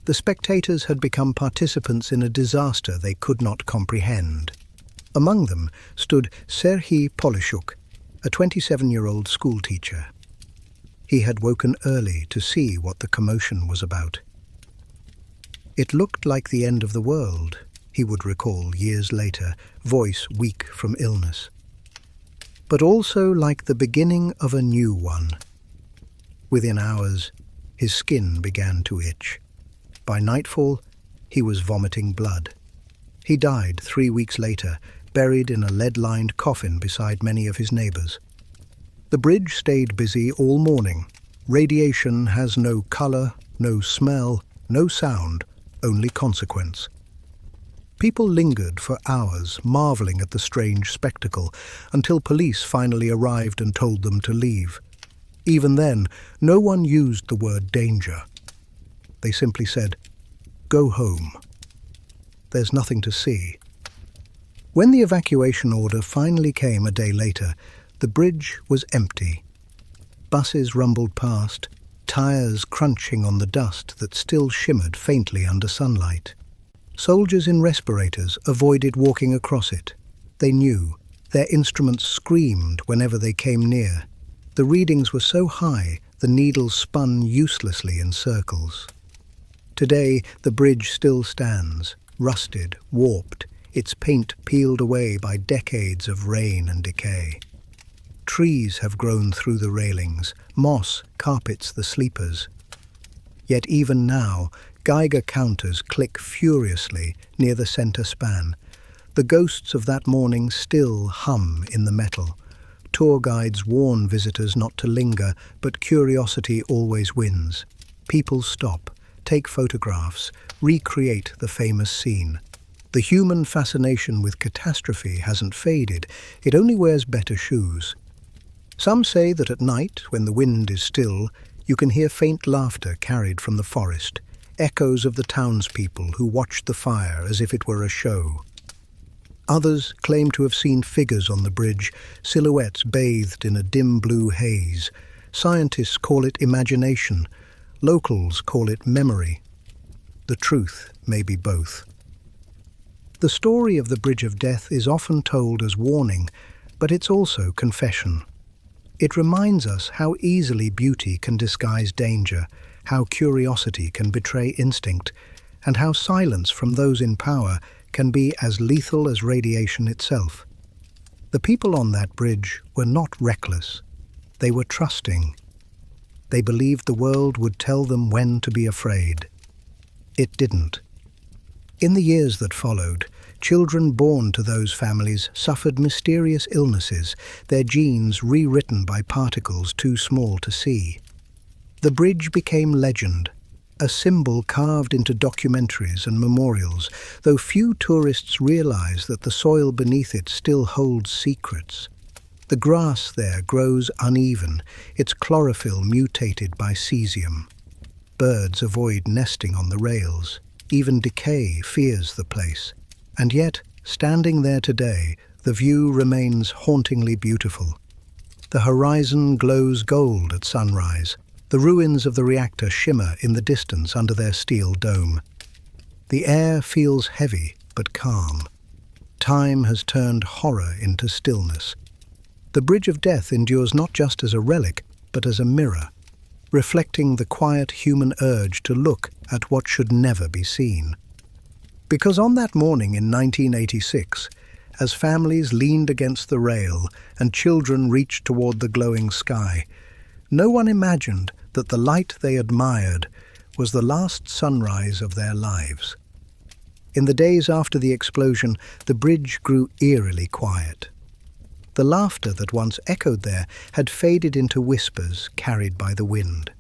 The spectators had become participants in a disaster they could not comprehend. Among them stood Serhiy Polishuk, a 27-year-old schoolteacher. He had woken early to see what the commotion was about. "It looked like the end of the world," he would recall years later, voice weak from illness. "But also like the beginning of a new one." Within hours, his skin began to itch. By nightfall, he was vomiting blood. He died 3 weeks later, buried in a lead-lined coffin beside many of his neighbors. The bridge stayed busy all morning. Radiation has no color, no smell, no sound, only consequence. People lingered for hours, marveling at the strange spectacle, until police finally arrived and told them to leave. Even then, no one used the word danger. They simply said, "Go home. There's nothing to see." When the evacuation order finally came a day later, the bridge was empty. Buses rumbled past, tires crunching on the dust that still shimmered faintly under sunlight. Soldiers in respirators avoided walking across it. They knew. Their instruments screamed whenever they came near. The readings were so high, the needles spun uselessly in circles. Today, the bridge still stands, rusted, warped, its paint peeled away by decades of rain and decay. Trees have grown through the railings, moss carpets the sleepers. Yet even now, Geiger counters click furiously near the center span. The ghosts of that morning still hum in the metal. Tour guides warn visitors not to linger, but curiosity always wins. People stop, take photographs, recreate the famous scene. The human fascination with catastrophe hasn't faded, it only wears better shoes. Some say that at night, when the wind is still, you can hear faint laughter carried from the forest, echoes of the townspeople who watched the fire as if it were a show. Others claim to have seen figures on the bridge, silhouettes bathed in a dim blue haze. Scientists call it imagination, locals call it memory. The truth may be both. The story of the Bridge of Death is often told as warning, but it's also confession. It reminds us how easily beauty can disguise danger, how curiosity can betray instinct, and how silence from those in power can be as lethal as radiation itself. The people on that bridge were not reckless. They were trusting. They believed the world would tell them when to be afraid. It didn't. In the years that followed, children born to those families suffered mysterious illnesses, their genes rewritten by particles too small to see. The bridge became legend, a symbol carved into documentaries and memorials, though few tourists realize that the soil beneath it still holds secrets. The grass there grows uneven, its chlorophyll mutated by cesium. Birds avoid nesting on the rails. Even decay fears the place. And yet, standing there today, the view remains hauntingly beautiful. The horizon glows gold at sunrise. The ruins of the reactor shimmer in the distance under their steel dome. The air feels heavy but calm. Time has turned horror into stillness. The Bridge of Death endures not just as a relic, but as a mirror, reflecting the quiet human urge to look at what should never be seen. Because on that morning in 1986, as families leaned against the rail and children reached toward the glowing sky, no one imagined that the light they admired was the last sunrise of their lives. In the days after the explosion, the bridge grew eerily quiet. The laughter that once echoed there had faded into whispers carried by the wind.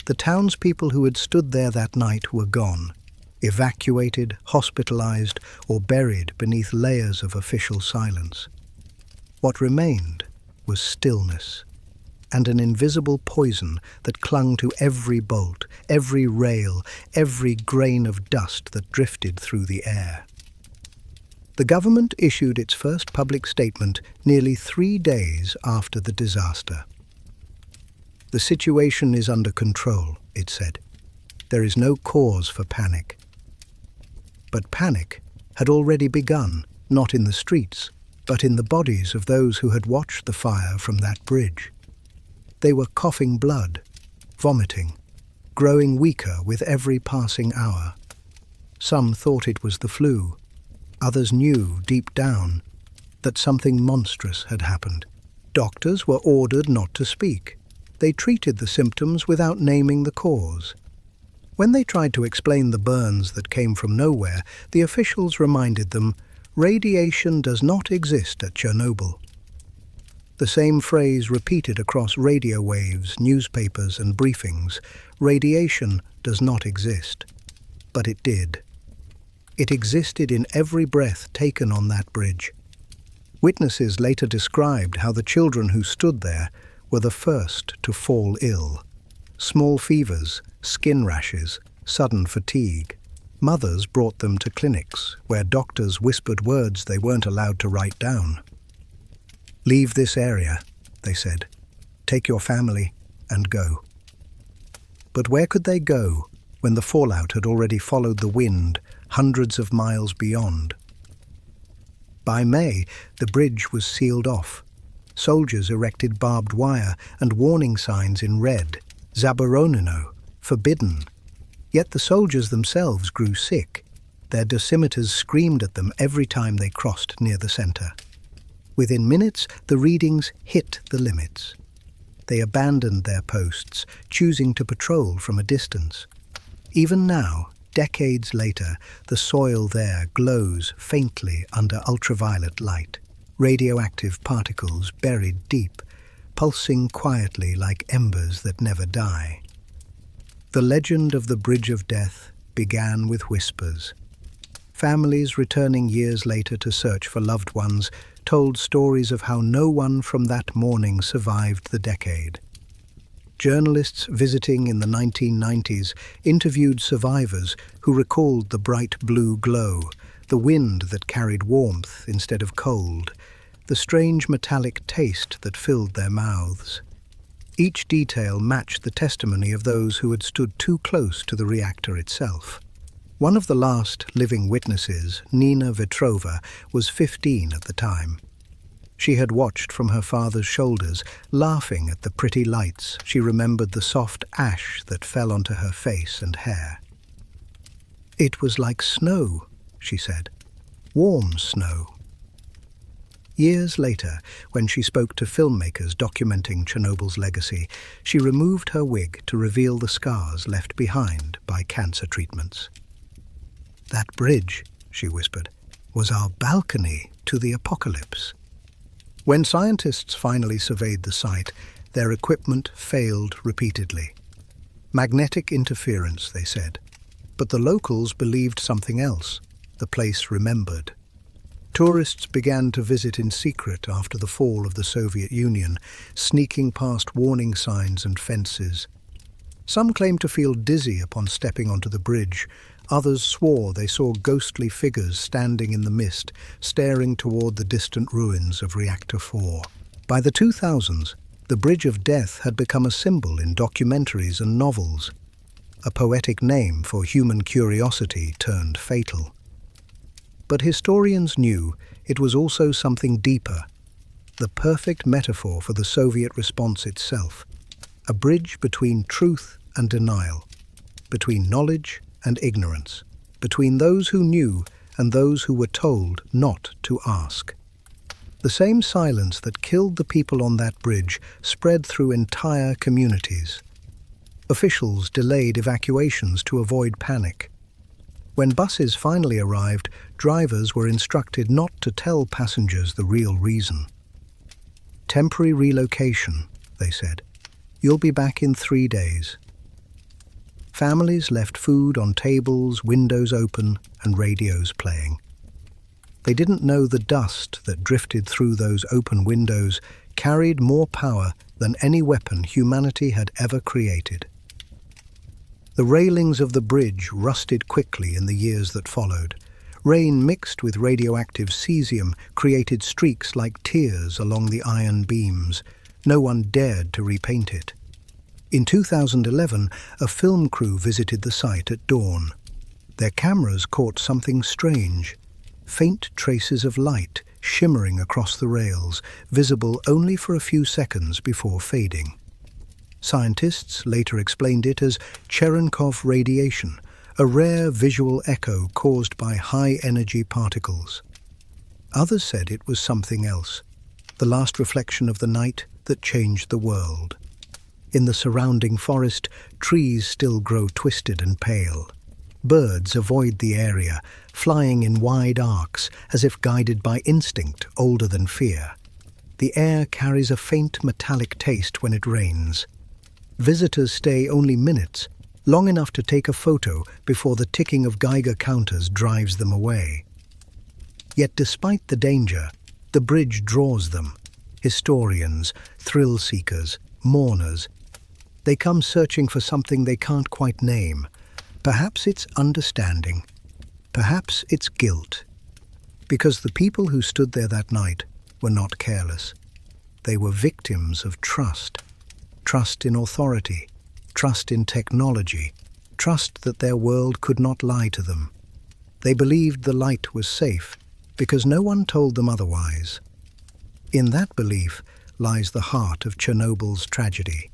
The townspeople who had stood there that night were gone, evacuated, hospitalized, or buried beneath layers of official silence. What remained was stillness, and an invisible poison that clung to every bolt, every rail, every grain of dust that drifted through the air. The government issued its first public statement nearly 3 days after the disaster. "The situation is under control," it said. "There is no cause for panic." But panic had already begun, not in the streets, but in the bodies of those who had watched the fire from that bridge. They were coughing blood, vomiting, growing weaker with every passing hour. Some thought it was the flu. Others knew, deep down, that something monstrous had happened. Doctors were ordered not to speak. They treated the symptoms without naming the cause. When they tried to explain the burns that came from nowhere, the officials reminded them, "Radiation does not exist at Chernobyl." The same phrase repeated across radio waves, newspapers, and briefings. Radiation does not exist. But it did. It existed in every breath taken on that bridge. Witnesses later described how the children who stood there were the first to fall ill. Small fevers, skin rashes, sudden fatigue. Mothers brought them to clinics where doctors whispered words they weren't allowed to write down. "Leave this area," they said. "Take your family and go." But where could they go when the fallout had already followed the wind hundreds of miles beyond? By May, the bridge was sealed off. Soldiers erected barbed wire and warning signs in red, "Zaboroneno," forbidden. Yet the soldiers themselves grew sick. Their dosimeters screamed at them every time they crossed near the center. Within minutes, the readings hit the limits. They abandoned their posts, choosing to patrol from a distance. Even now, decades later, the soil there glows faintly under ultraviolet light, radioactive particles buried deep, pulsing quietly like embers that never die. The legend of the Bridge of Death began with whispers. Families returning years later to search for loved ones told stories of how no one from that morning survived the decade. Journalists visiting in the 1990s interviewed survivors who recalled the bright blue glow, the wind that carried warmth instead of cold, the strange metallic taste that filled their mouths. Each detail matched the testimony of those who had stood too close to the reactor itself. One of the last living witnesses, Nina Vetrova, was 15 at the time. She had watched from her father's shoulders, laughing at the pretty lights. She remembered the soft ash that fell onto her face and hair. "It was like snow," she said. "Warm snow." Years later, when she spoke to filmmakers documenting Chernobyl's legacy, she removed her wig to reveal the scars left behind by cancer treatments. "That bridge," she whispered, "was our balcony to the apocalypse." When scientists finally surveyed the site, their equipment failed repeatedly. Magnetic interference, they said. But the locals believed something else. The place remembered. Tourists began to visit in secret after the fall of the Soviet Union, sneaking past warning signs and fences. Some claimed to feel dizzy upon stepping onto the bridge. Others swore they saw ghostly figures standing in the mist, staring toward the distant ruins of Reactor 4. By the 2000s, the Bridge of Death had become a symbol in documentaries and novels, a poetic name for human curiosity turned fatal. But historians knew it was also something deeper, the perfect metaphor for the Soviet response itself, a bridge between truth and denial, between knowledge and ignorance, between those who knew and those who were told not to ask. The same silence that killed the people on that bridge spread through entire communities. Officials delayed evacuations to avoid panic. When buses finally arrived, drivers were instructed not to tell passengers the real reason. "Temporary relocation," they said. "You'll be back in 3 days." Families left food on tables, windows open, and radios playing. They didn't know the dust that drifted through those open windows carried more power than any weapon humanity had ever created. The railings of the bridge rusted quickly in the years that followed. Rain mixed with radioactive cesium created streaks like tears along the iron beams. No one dared to repaint it. In 2011, a film crew visited the site at dawn. Their cameras caught something strange, faint traces of light shimmering across the rails, visible only for a few seconds before fading. Scientists later explained it as Cherenkov radiation, a rare visual echo caused by high-energy particles. Others said it was something else, the last reflection of the night that changed the world. In the surrounding forest, trees still grow twisted and pale. Birds avoid the area, flying in wide arcs, as if guided by instinct older than fear. The air carries a faint metallic taste when it rains. Visitors stay only minutes, long enough to take a photo before the ticking of Geiger counters drives them away. Yet despite the danger, the bridge draws them. Historians, thrill-seekers, mourners. They come searching for something they can't quite name. Perhaps it's understanding. Perhaps it's guilt. Because the people who stood there that night were not careless. They were victims of trust. Trust in authority. Trust in technology. Trust that their world could not lie to them. They believed the light was safe because no one told them otherwise. In that belief lies the heart of Chernobyl's tragedy.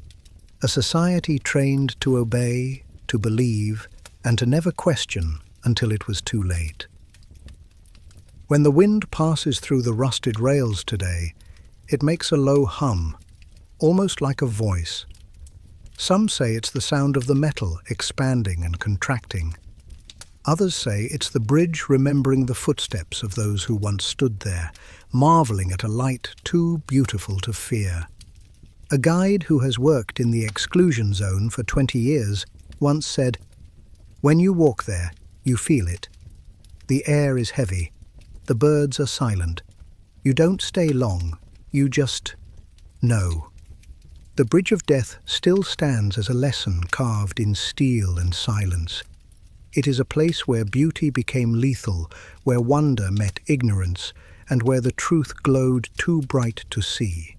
A society trained to obey, to believe, and to never question until it was too late. When the wind passes through the rusted rails today, it makes a low hum, almost like a voice. Some say it's the sound of the metal expanding and contracting. Others say it's the bridge remembering the footsteps of those who once stood there, marveling at a light too beautiful to fear. A guide who has worked in the exclusion zone for 20 years once said, "When you walk there, you feel it. The air is heavy. The birds are silent. You don't stay long. You just know." The Bridge of Death still stands as a lesson carved in steel and silence. It is a place where beauty became lethal, where wonder met ignorance, and where the truth glowed too bright to see.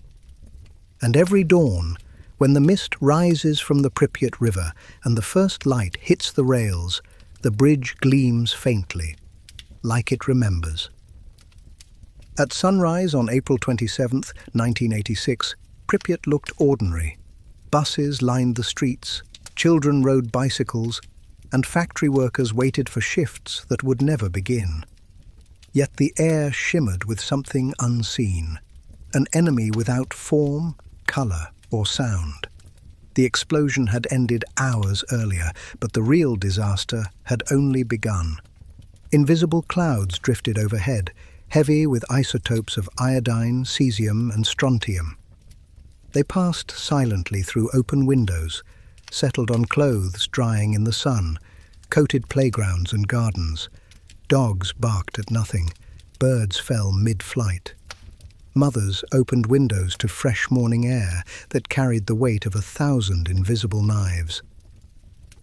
And every dawn, when the mist rises from the Pripyat River and the first light hits the rails, the bridge gleams faintly, like it remembers. At sunrise on April 27, 1986, Pripyat looked ordinary. Buses lined the streets, children rode bicycles, and factory workers waited for shifts that would never begin. Yet the air shimmered with something unseen, an enemy without form, color, or sound. The explosion had ended hours earlier, but the real disaster had only begun. Invisible clouds drifted overhead, heavy with isotopes of iodine, cesium, and strontium. They passed silently through open windows, settled on clothes drying in the sun, coated playgrounds and gardens. Dogs barked at nothing. Birds fell mid-flight. Mothers opened windows to fresh morning air that carried the weight of 1,000 invisible knives.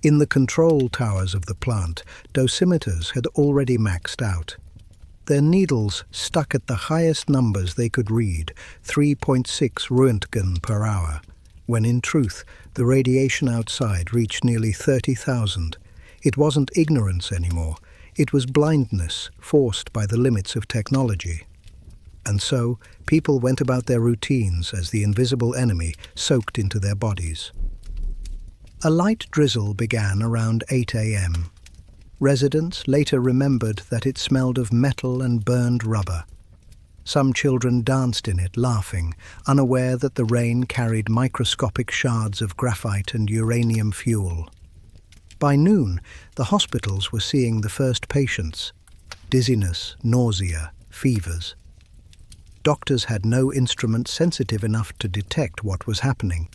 In the control towers of the plant, dosimeters had already maxed out. Their needles stuck at the highest numbers they could read, 3.6 Röntgen per hour, when in truth the radiation outside reached nearly 30,000. It wasn't ignorance anymore. It was blindness forced by the limits of technology. And so, people went about their routines as the invisible enemy soaked into their bodies. A light drizzle began around 8 a.m. Residents later remembered that it smelled of metal and burned rubber. Some children danced in it, laughing, unaware that the rain carried microscopic shards of graphite and uranium fuel. By noon, the hospitals were seeing the first patients. Dizziness, nausea, fevers. Doctors had no instrument sensitive enough to detect what was happening.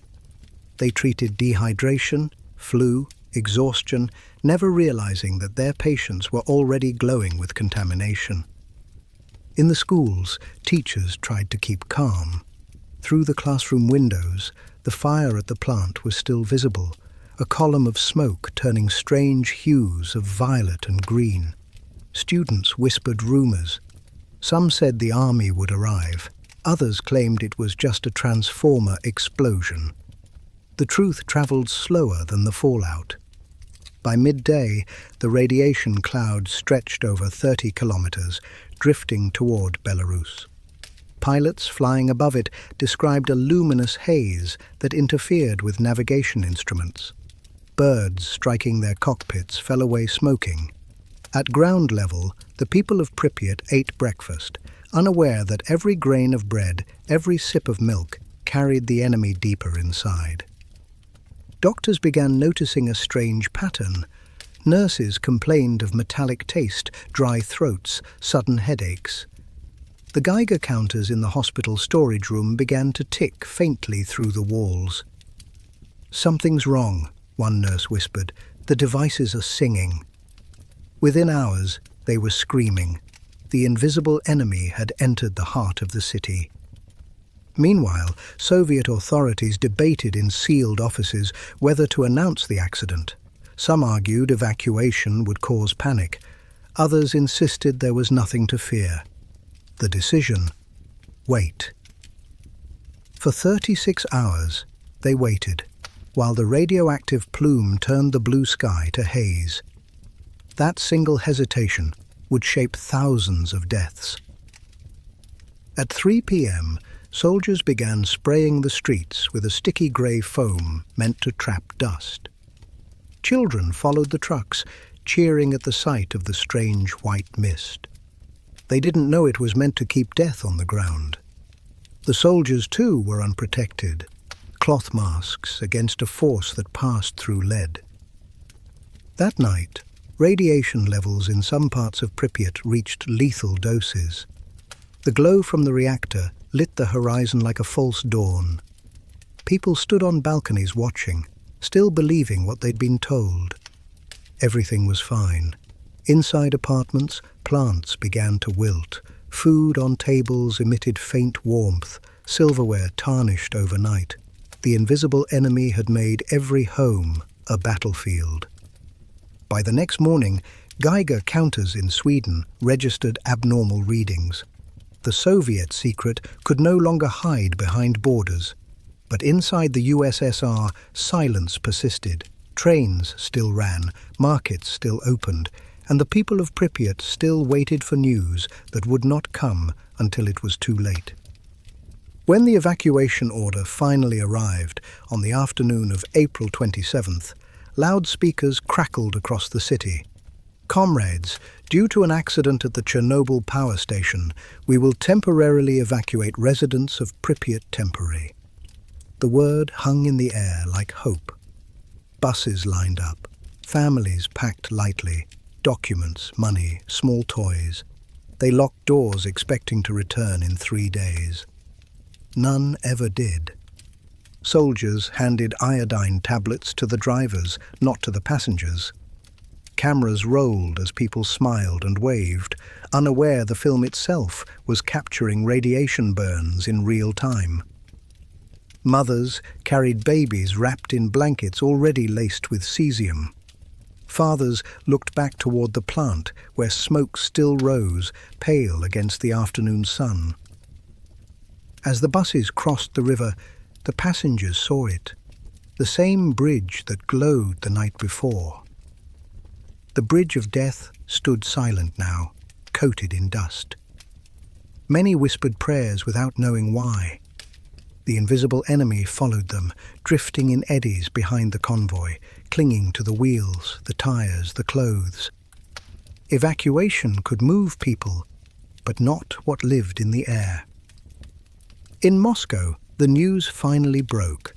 They treated dehydration, flu, exhaustion, never realizing that their patients were already glowing with contamination. In the schools, teachers tried to keep calm. Through the classroom windows, the fire at the plant was still visible, a column of smoke turning strange hues of violet and green. Students whispered rumors. Some said the army would arrive. Others claimed it was just a transformer explosion. The truth traveled slower than the fallout. By midday, the radiation cloud stretched over 30 kilometers, drifting toward Belarus. Pilots flying above it described a luminous haze that interfered with navigation instruments. Birds striking their cockpits fell away smoking. At ground level, the people of Pripyat ate breakfast, unaware that every grain of bread, every sip of milk, carried the enemy deeper inside. Doctors began noticing a strange pattern. Nurses complained of metallic taste, dry throats, sudden headaches. The Geiger counters in the hospital storage room began to tick faintly through the walls. "Something's wrong," one nurse whispered. "The devices are singing." Within hours, they were screaming. The invisible enemy had entered the heart of the city. Meanwhile, Soviet authorities debated in sealed offices whether to announce the accident. Some argued evacuation would cause panic. Others insisted there was nothing to fear. The decision: wait. For 36 hours, they waited, while the radioactive plume turned the blue sky to haze. That single hesitation would shape thousands of deaths. At 3 p.m., soldiers began spraying the streets with a sticky grey foam meant to trap dust. Children followed the trucks, cheering at the sight of the strange white mist. They didn't know it was meant to keep death on the ground. The soldiers, too, were unprotected, cloth masks against a force that passed through lead. That night, radiation levels in some parts of Pripyat reached lethal doses. The glow from the reactor lit the horizon like a false dawn. People stood on balconies watching, still believing what they'd been told. Everything was fine. Inside apartments, plants began to wilt. Food on tables emitted faint warmth, silverware tarnished overnight. The invisible enemy had made every home a battlefield. By the next morning, Geiger counters in Sweden registered abnormal readings. The Soviet secret could no longer hide behind borders. But inside the USSR, silence persisted. Trains still ran, markets still opened, and the people of Pripyat still waited for news that would not come until it was too late. When the evacuation order finally arrived on the afternoon of April 27th, loudspeakers crackled across the city. "Comrades, due to an accident at the Chernobyl power station, we will temporarily evacuate residents of Pripyat temporary." The word hung in the air like hope. Buses lined up, families packed lightly, documents, money, small toys. They locked doors expecting to return in 3 days. None ever did. Soldiers handed iodine tablets to the drivers, not to the passengers. Cameras rolled as people smiled and waved, unaware the film itself was capturing radiation burns in real time. Mothers carried babies wrapped in blankets already laced with cesium. Fathers looked back toward the plant, where smoke still rose, pale against the afternoon sun. As the buses crossed the river, the passengers saw it, the same bridge that glowed the night before. The bridge of death stood silent now, coated in dust. Many whispered prayers without knowing why. The invisible enemy followed them, drifting in eddies behind the convoy, clinging to the wheels, the tires, the clothes. Evacuation could move people, but not what lived in the air. In Moscow, the news finally broke.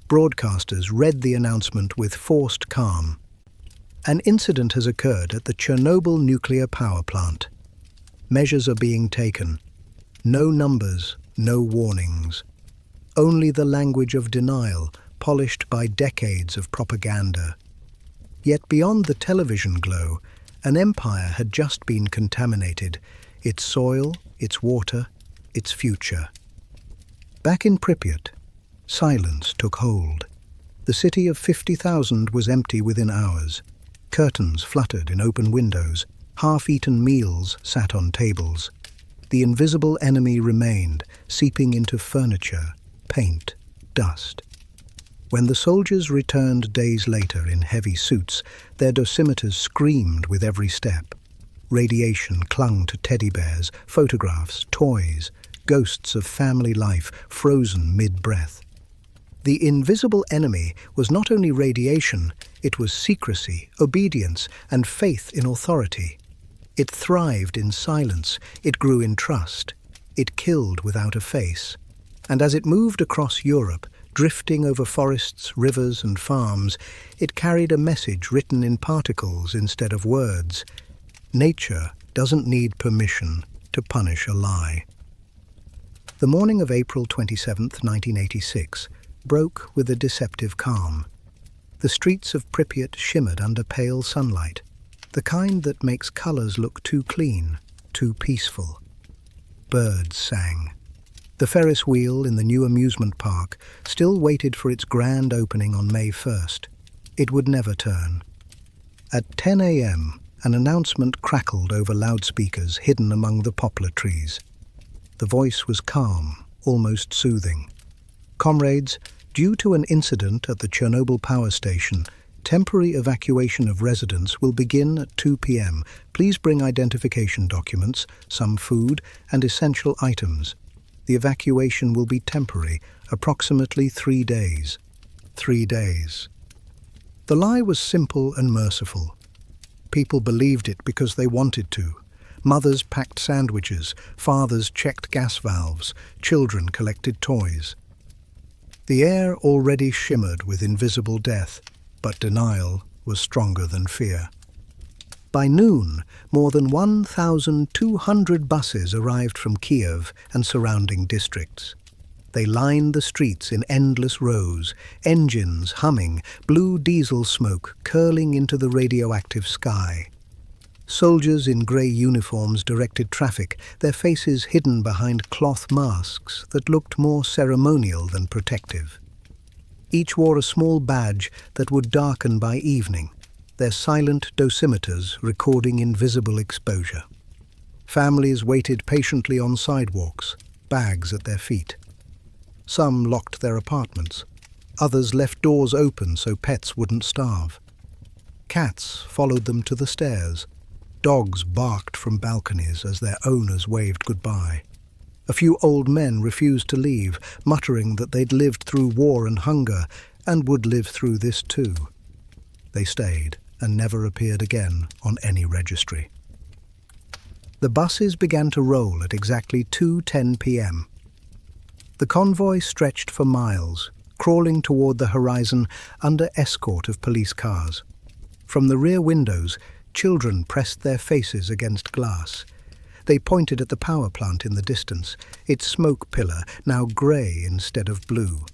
Broadcasters read the announcement with forced calm. An incident has occurred at the Chernobyl nuclear power plant. Measures are being taken. No numbers, no warnings. Only the language of denial, polished by decades of propaganda. Yet beyond the television glow, an empire had just been contaminated, its soil, its water, its future. Back in Pripyat, silence took hold. The city of 50,000 was empty within hours. Curtains fluttered in open windows. Half-eaten meals sat on tables. The invisible enemy remained, seeping into furniture, paint, dust. When the soldiers returned days later in heavy suits, their dosimeters screamed with every step. Radiation clung to teddy bears, photographs, toys, ghosts of family life frozen mid-breath. The invisible enemy was not only radiation, it was secrecy, obedience, and faith in authority. It thrived in silence, it grew in trust, it killed without a face. And as it moved across Europe, drifting over forests, rivers, and farms, it carried a message written in particles instead of words. Nature doesn't need permission to punish a lie. The morning of April 27, 1986, broke with a deceptive calm. The streets of Pripyat shimmered under pale sunlight, the kind that makes colors look too clean, too peaceful. Birds sang. The Ferris wheel in the new amusement park still waited for its grand opening on May 1st. It would never turn. At 10 a.m., an announcement crackled over loudspeakers hidden among the poplar trees. The voice was calm, almost soothing. "Comrades, due to an incident at the Chernobyl power station, temporary evacuation of residents will begin at 2 p.m. Please bring identification documents, some food, and essential items. The evacuation will be temporary, approximately 3 days." 3 days. The lie was simple and merciful. People believed it because they wanted to. Mothers packed sandwiches, fathers checked gas valves, children collected toys. The air already shimmered with invisible death, but denial was stronger than fear. By noon, more than 1,200 buses arrived from Kiev and surrounding districts. They lined the streets in endless rows, engines humming, blue diesel smoke curling into the radioactive sky. Soldiers in grey uniforms directed traffic, their faces hidden behind cloth masks that looked more ceremonial than protective. Each wore a small badge that would darken by evening, their silent dosimeters recording invisible exposure. Families waited patiently on sidewalks, bags at their feet. Some locked their apartments. Others left doors open so pets wouldn't starve. Cats followed them to the stairs. Dogs barked from balconies as their owners waved goodbye. A few old men refused to leave, muttering that they'd lived through war and hunger and would live through this too. They stayed and never appeared again on any registry. The buses began to roll at exactly 2:10 p.m. The convoy stretched for miles, crawling toward the horizon under escort of police cars. From the rear windows, children pressed their faces against glass. They pointed at the power plant in the distance, its smoke pillar now grey instead of blue.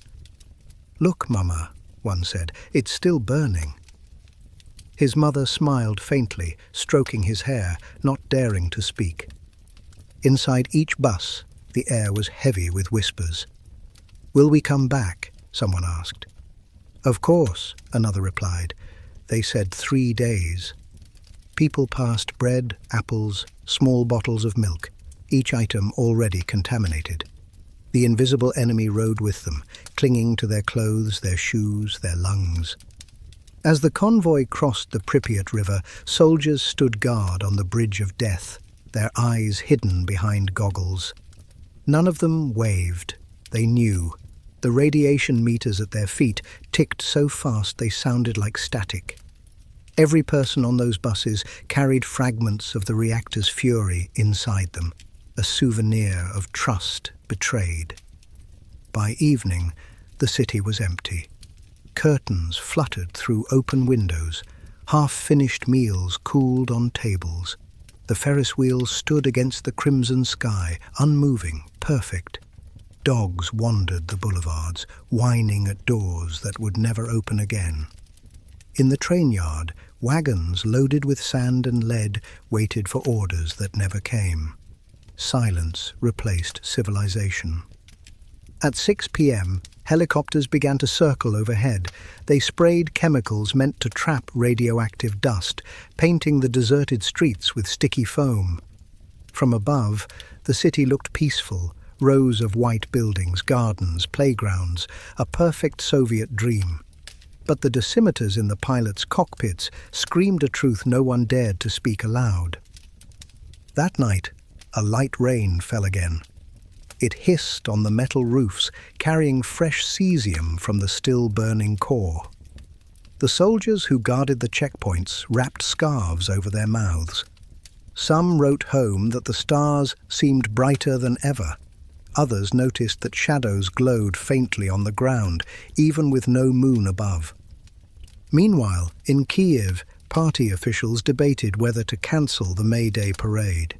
"Look, Mama," one said, "it's still burning." His mother smiled faintly, stroking his hair, not daring to speak. Inside each bus, the air was heavy with whispers. "Will we come back?" someone asked. "Of course," another replied. They said 3 days. People passed bread, apples, small bottles of milk, each item already contaminated. The invisible enemy rode with them, clinging to their clothes, their shoes, their lungs. As the convoy crossed the Pripyat River, soldiers stood guard on the bridge of death, their eyes hidden behind goggles. None of them waved. They knew. The radiation meters at their feet ticked so fast they sounded like static. Every person on those buses carried fragments of the reactor's fury inside them, a souvenir of trust betrayed. By evening, the city was empty. Curtains fluttered through open windows. Half-finished meals cooled on tables. The Ferris wheels stood against the crimson sky, unmoving, perfect. Dogs wandered the boulevards, whining at doors that would never open again. In the train yard, wagons loaded with sand and lead waited for orders that never came. Silence replaced civilization. At 6 p.m., helicopters began to circle overhead. They sprayed chemicals meant to trap radioactive dust, painting the deserted streets with sticky foam. From above, the city looked peaceful, rows of white buildings, gardens, playgrounds, a perfect Soviet dream. But the dosimeters in the pilots' cockpits screamed a truth no one dared to speak aloud. That night, a light rain fell again. It hissed on the metal roofs, carrying fresh cesium from the still-burning core. The soldiers who guarded the checkpoints wrapped scarves over their mouths. Some wrote home that the stars seemed brighter than ever. Others noticed that shadows glowed faintly on the ground, even with no moon above. Meanwhile, in Kiev, party officials debated whether to cancel the May Day parade.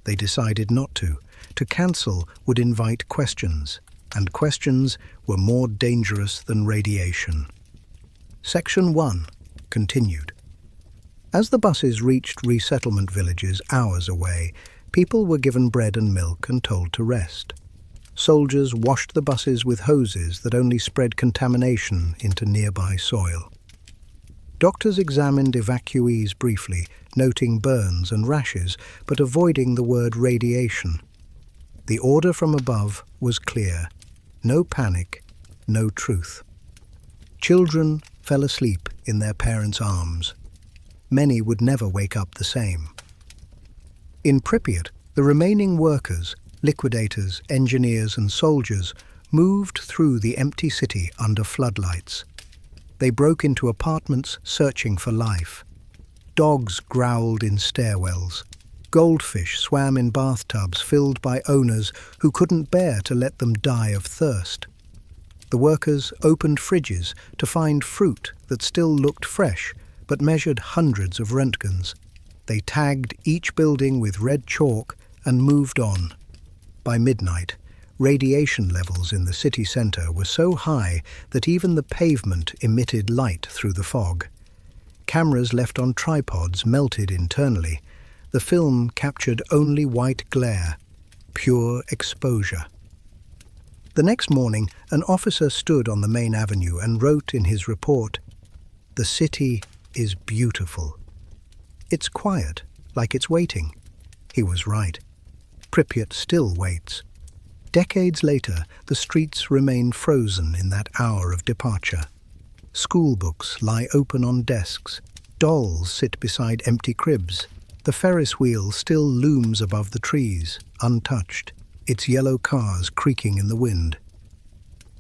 They decided not to. To cancel would invite questions, and questions were more dangerous than radiation. Section 1 continued. As the buses reached resettlement villages hours away, people were given bread and milk and told to rest. Soldiers washed the buses with hoses that only spread contamination into nearby soil. Doctors examined evacuees briefly, noting burns and rashes, but avoiding the word radiation. The order from above was clear. No panic, no truth. Children fell asleep in their parents' arms. Many would never wake up the same. In Pripyat, the remaining workers, liquidators, engineers and soldiers moved through the empty city under floodlights. They broke into apartments searching for life. Dogs growled in stairwells. Goldfish swam in bathtubs filled by owners who couldn't bear to let them die of thirst. The workers opened fridges to find fruit that still looked fresh but measured hundreds of roentgens. They tagged each building with red chalk and moved on. By midnight, radiation levels in the city centre were so high that even the pavement emitted light through the fog. Cameras left on tripods melted internally. The film captured only white glare, pure exposure. The next morning, an officer stood on the main avenue and wrote in his report, "The city is beautiful. It's quiet, like it's waiting." He was right. Pripyat still waits. Decades later, the streets remain frozen in that hour of departure. School books lie open on desks. Dolls sit beside empty cribs. The Ferris wheel still looms above the trees, untouched, its yellow cars creaking in the wind.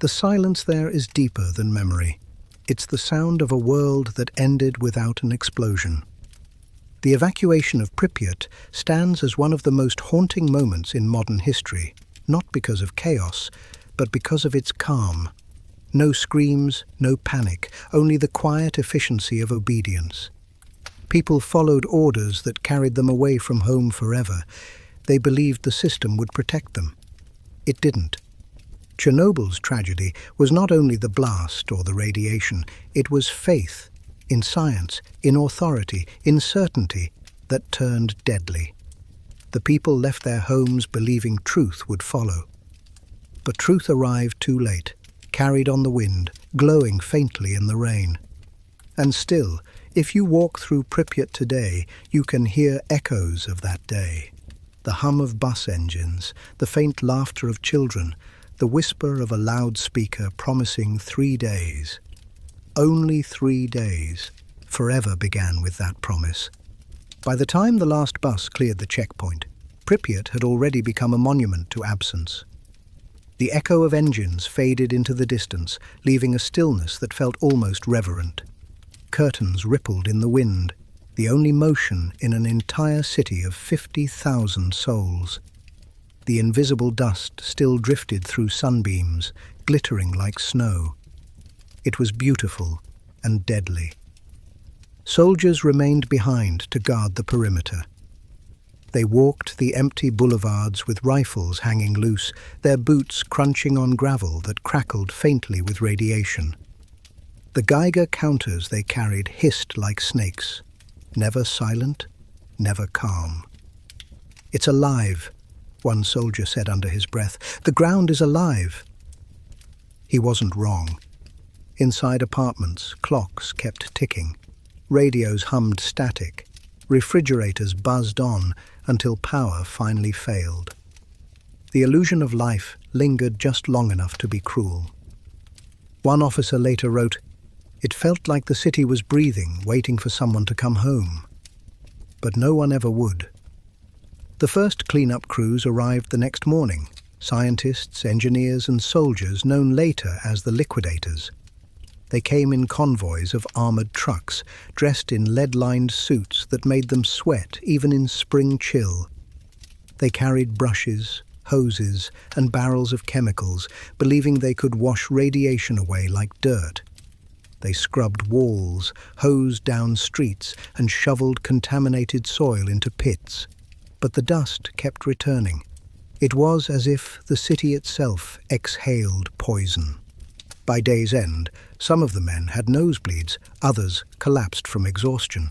The silence there is deeper than memory. It's the sound of a world that ended without an explosion. The evacuation of Pripyat stands as one of the most haunting moments in modern history, not because of chaos, but because of its calm. No screams, no panic, only the quiet efficiency of obedience. People followed orders that carried them away from home forever. They believed the system would protect them. It didn't. Chernobyl's tragedy was not only the blast or the radiation, it was faith in science, in authority, in certainty that turned deadly. The people left their homes believing truth would follow. But truth arrived too late, carried on the wind, glowing faintly in the rain. And still, if you walk through Pripyat today, you can hear echoes of that day. The hum of bus engines, the faint laughter of children, the whisper of a loudspeaker promising 3 days. Only 3 days. Forever began with that promise. By the time the last bus cleared the checkpoint, Pripyat had already become a monument to absence. The echo of engines faded into the distance, leaving a stillness that felt almost reverent. Curtains rippled in the wind, the only motion in an entire city of 50,000 souls. The invisible dust still drifted through sunbeams, glittering like snow. It was beautiful and deadly. Soldiers remained behind to guard the perimeter. They walked the empty boulevards with rifles hanging loose, their boots crunching on gravel that crackled faintly with radiation. The Geiger counters they carried hissed like snakes, never silent, never calm. "It's alive," one soldier said under his breath. "The ground is alive." He wasn't wrong. Inside apartments, clocks kept ticking. Radios hummed static. Refrigerators buzzed on until power finally failed. The illusion of life lingered just long enough to be cruel. One officer later wrote, "It felt like the city was breathing, waiting for someone to come home." But no one ever would. The first cleanup crews arrived the next morning, scientists, engineers and soldiers known later as the liquidators. They came in convoys of armored trucks, dressed in lead-lined suits that made them sweat even in spring chill. They carried brushes, hoses and barrels of chemicals, believing they could wash radiation away like dirt. They scrubbed walls, hosed down streets and shoveled contaminated soil into pits. But the dust kept returning. It was as if the city itself exhaled poison. By day's end, some of the men had nosebleeds, others collapsed from exhaustion.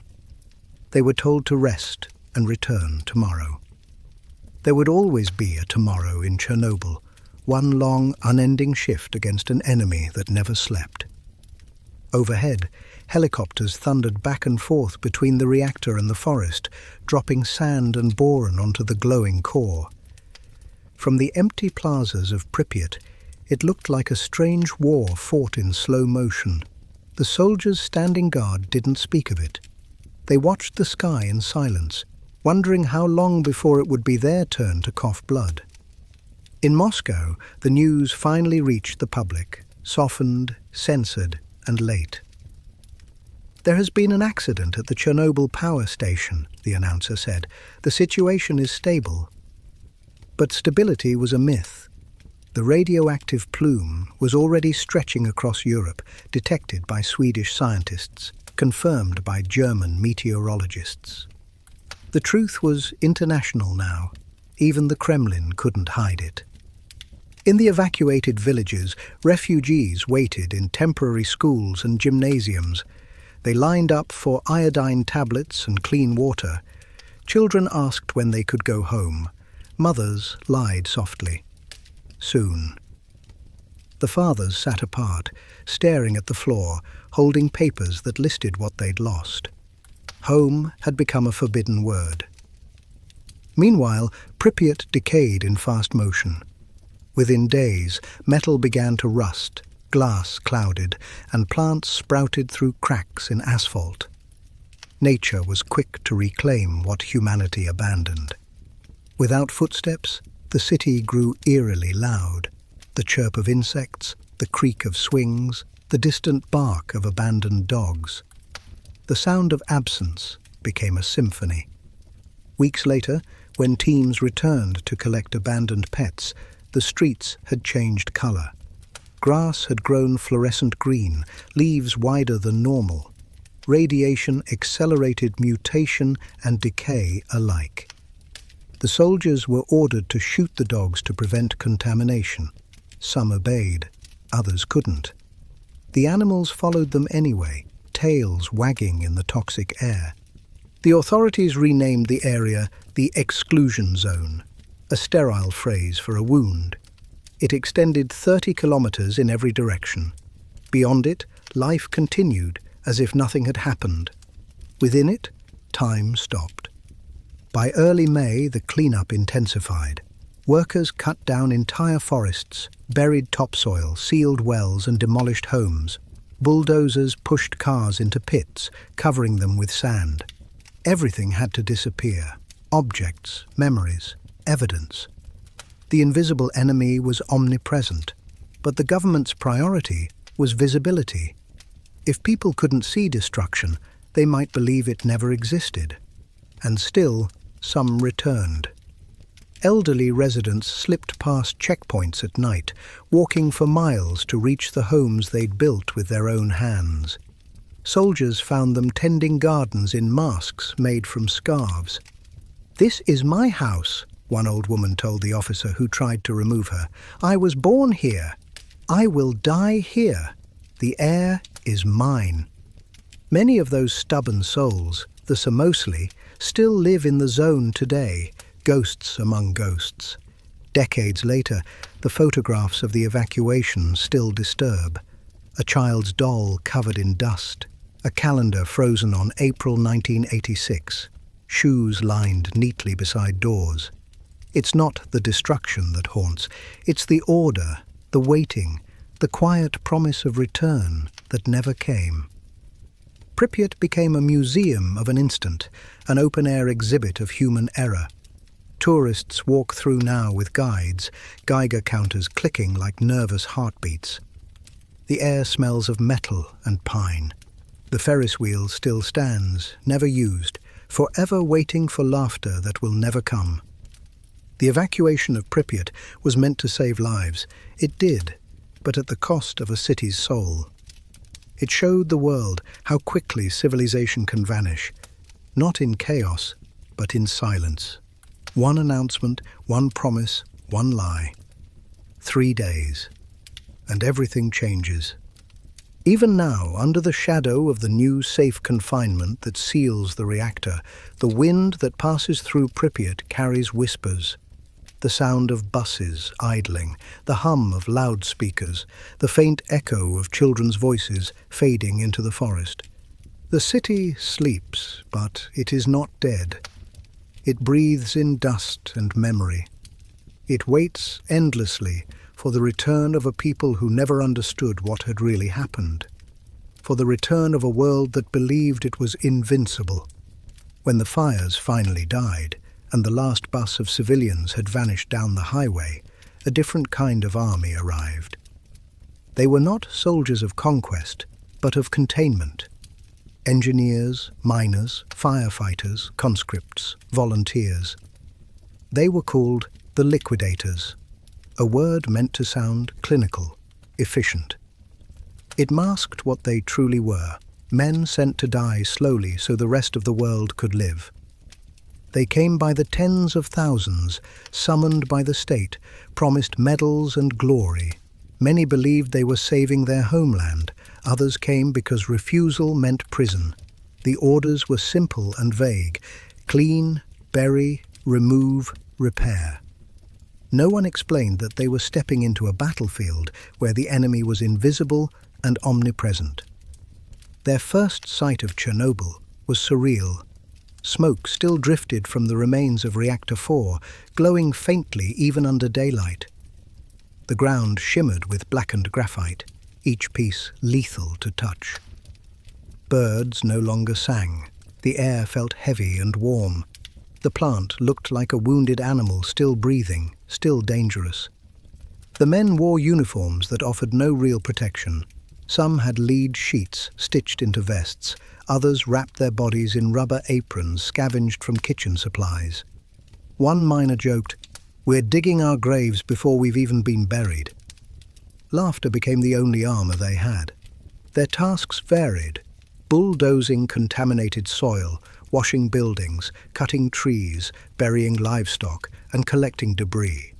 They were told to rest and return tomorrow. There would always be a tomorrow in Chernobyl, one long, unending shift against an enemy that never slept. Overhead, helicopters thundered back and forth between the reactor and the forest, dropping sand and boron onto the glowing core. From the empty plazas of Pripyat, it looked like a strange war fought in slow motion. The soldiers standing guard didn't speak of it. They watched the sky in silence, wondering how long before it would be their turn to cough blood. In Moscow, the news finally reached the public, softened, censored, and late. "There has been an accident at the Chernobyl power station," the announcer said. "The situation is stable." But stability was a myth. The radioactive plume was already stretching across Europe, detected by Swedish scientists, confirmed by German meteorologists. The truth was international now. Even the Kremlin couldn't hide it. In the evacuated villages, refugees waited in temporary schools and gymnasiums. They lined up for iodine tablets and clean water. Children asked when they could go home. Mothers lied softly. Soon. The fathers sat apart, staring at the floor, holding papers that listed what they'd lost. Home had become a forbidden word. Meanwhile, Pripyat decayed in fast motion. Within days, metal began to rust, glass clouded, and plants sprouted through cracks in asphalt. Nature was quick to reclaim what humanity abandoned. Without footsteps, the city grew eerily loud. The chirp of insects, the creak of swings, the distant bark of abandoned dogs. The sound of absence became a symphony. Weeks later, when teams returned to collect abandoned pets, the streets had changed color. Grass had grown fluorescent green, leaves wider than normal. Radiation accelerated mutation and decay alike. The soldiers were ordered to shoot the dogs to prevent contamination. Some obeyed, others couldn't. The animals followed them anyway, tails wagging in the toxic air. The authorities renamed the area the exclusion zone, a sterile phrase for a wound. It extended 30 kilometers in every direction. Beyond it, life continued as if nothing had happened. Within it, time stopped. By early May, the cleanup intensified. Workers cut down entire forests, buried topsoil, sealed wells, and demolished homes. Bulldozers pushed cars into pits, covering them with sand. Everything had to disappear. Objects, memories, evidence. The invisible enemy was omnipresent, but the government's priority was visibility. If people couldn't see destruction, they might believe it never existed. And still, some returned. Elderly residents slipped past checkpoints at night, walking for miles to reach the homes they'd built with their own hands. Soldiers found them tending gardens in masks made from scarves. "This is my house," one old woman told the officer who tried to remove her. "I was born here. I will die here. The air is mine." Many of those stubborn souls, the Samosli, still live in the zone today, ghosts among ghosts. Decades later, the photographs of the evacuation still disturb. A child's doll covered in dust, a calendar frozen on April 1986, shoes lined neatly beside doors. It's not the destruction that haunts, it's the order, the waiting, the quiet promise of return that never came. Pripyat became a museum of an instant, an open-air exhibit of human error. Tourists walk through now with guides, Geiger counters clicking like nervous heartbeats. The air smells of metal and pine. The Ferris wheel still stands, never used, forever waiting for laughter that will never come. The evacuation of Pripyat was meant to save lives. It did, but at the cost of a city's soul. It showed the world how quickly civilization can vanish, not in chaos, but in silence. One announcement, one promise, one lie. 3 days, and everything changes. Even now, under the shadow of the new safe confinement that seals the reactor, the wind that passes through Pripyat carries whispers. The sound of buses idling, the hum of loudspeakers, the faint echo of children's voices fading into the forest. The city sleeps, but it is not dead. It breathes in dust and memory. It waits endlessly for the return of a people who never understood what had really happened, for the return of a world that believed it was invincible. When the fires finally died, and the last bus of civilians had vanished down the highway, a different kind of army arrived. They were not soldiers of conquest, but of containment. Engineers, miners, firefighters, conscripts, volunteers. They were called the liquidators, a word meant to sound clinical, efficient. It masked what they truly were, men sent to die slowly so the rest of the world could live. They came by the tens of thousands, summoned by the state, promised medals and glory. Many believed they were saving their homeland. Others came because refusal meant prison. The orders were simple and vague: clean, bury, remove, repair. No one explained that they were stepping into a battlefield where the enemy was invisible and omnipresent. Their first sight of Chernobyl was surreal. Smoke still drifted from the remains of Reactor 4, glowing faintly even under daylight. The ground shimmered with blackened graphite, each piece lethal to touch. Birds no longer sang. The air felt heavy and warm. The plant looked like a wounded animal, still breathing, still dangerous. The men wore uniforms that offered no real protection. Some had lead sheets stitched into vests. Others wrapped their bodies in rubber aprons scavenged from kitchen supplies. One miner joked, "We're digging our graves before we've even been buried." Laughter became the only armor they had. Their tasks varied: bulldozing contaminated soil, washing buildings, cutting trees, burying livestock, and collecting debris.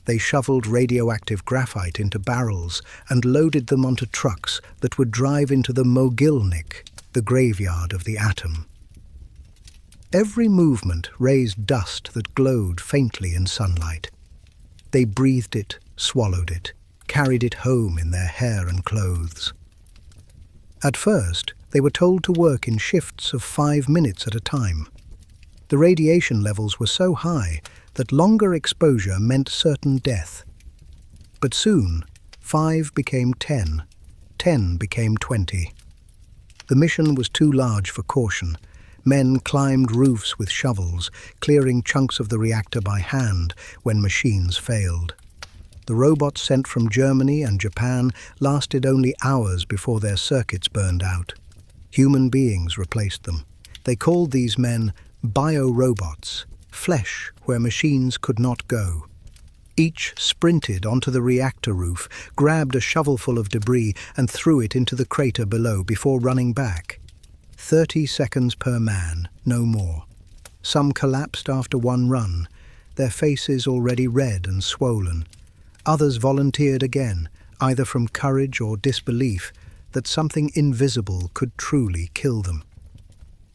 They shoveled radioactive graphite into barrels and loaded them onto trucks that would drive into the mogilnik, the graveyard of the atom. Every movement raised dust that glowed faintly in sunlight. They breathed it, swallowed it, carried it home in their hair and clothes. At first, they were told to work in shifts of 5 minutes at a time. The radiation levels were so high that longer exposure meant certain death. But soon, 5 became 10, 10 became 20. The mission was too large for caution. Men climbed roofs with shovels, clearing chunks of the reactor by hand when machines failed. The robots sent from Germany and Japan lasted only hours before their circuits burned out. Human beings replaced them. They called these men bio-robots, flesh where machines could not go. Each sprinted onto the reactor roof, grabbed a shovelful of debris and threw it into the crater below before running back. 30 seconds per man, no more. Some collapsed after one run, their faces already red and swollen. Others volunteered again, either from courage or disbelief that something invisible could truly kill them.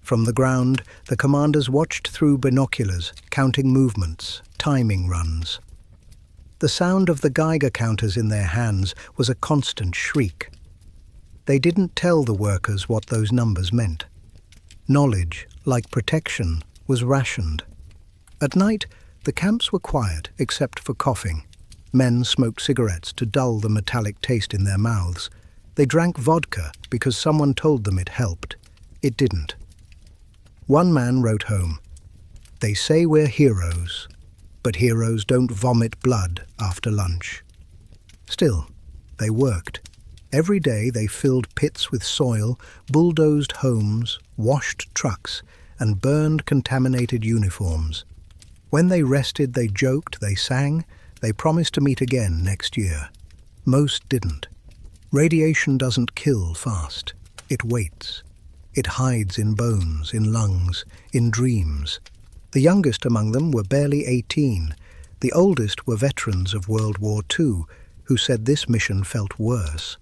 From the ground, the commanders watched through binoculars, counting movements, timing runs. The sound of the Geiger counters in their hands was a constant shriek. They didn't tell the workers what those numbers meant. Knowledge, like protection, was rationed. At night, the camps were quiet except for coughing. Men smoked cigarettes to dull the metallic taste in their mouths. They drank vodka because someone told them it helped. It didn't. One man wrote home, "They say we're heroes, but heroes don't vomit blood after lunch." Still, they worked. Every day they filled pits with soil, bulldozed homes, washed trucks, and burned contaminated uniforms. When they rested, they joked, they sang, they promised to meet again next year. Most didn't. Radiation doesn't kill fast. It waits. It hides in bones, in lungs, in dreams. The youngest among them were barely 18. The oldest were veterans of World War II, who said this mission felt worse.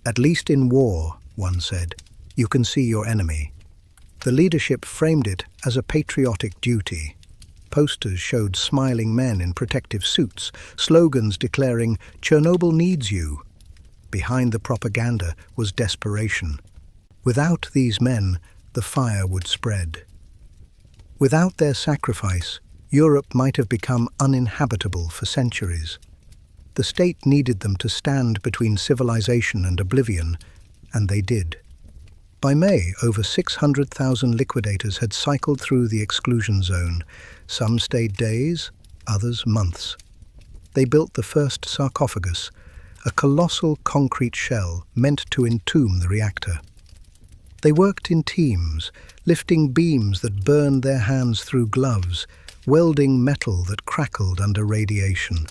"At least in war," one said, "you can see your enemy." The leadership framed it as a patriotic duty. Posters showed smiling men in protective suits, slogans declaring, "Chernobyl needs you." Behind the propaganda was desperation. Without these men, the fire would spread. Without their sacrifice, Europe might have become uninhabitable for centuries. The state needed them to stand between civilization and oblivion, and they did. By May, over 600,000 liquidators had cycled through the exclusion zone. Some stayed days, others months. They built the first sarcophagus, a colossal concrete shell meant to entomb the reactor. They worked in teams, lifting beams that burned their hands through gloves, welding metal that crackled under radiation.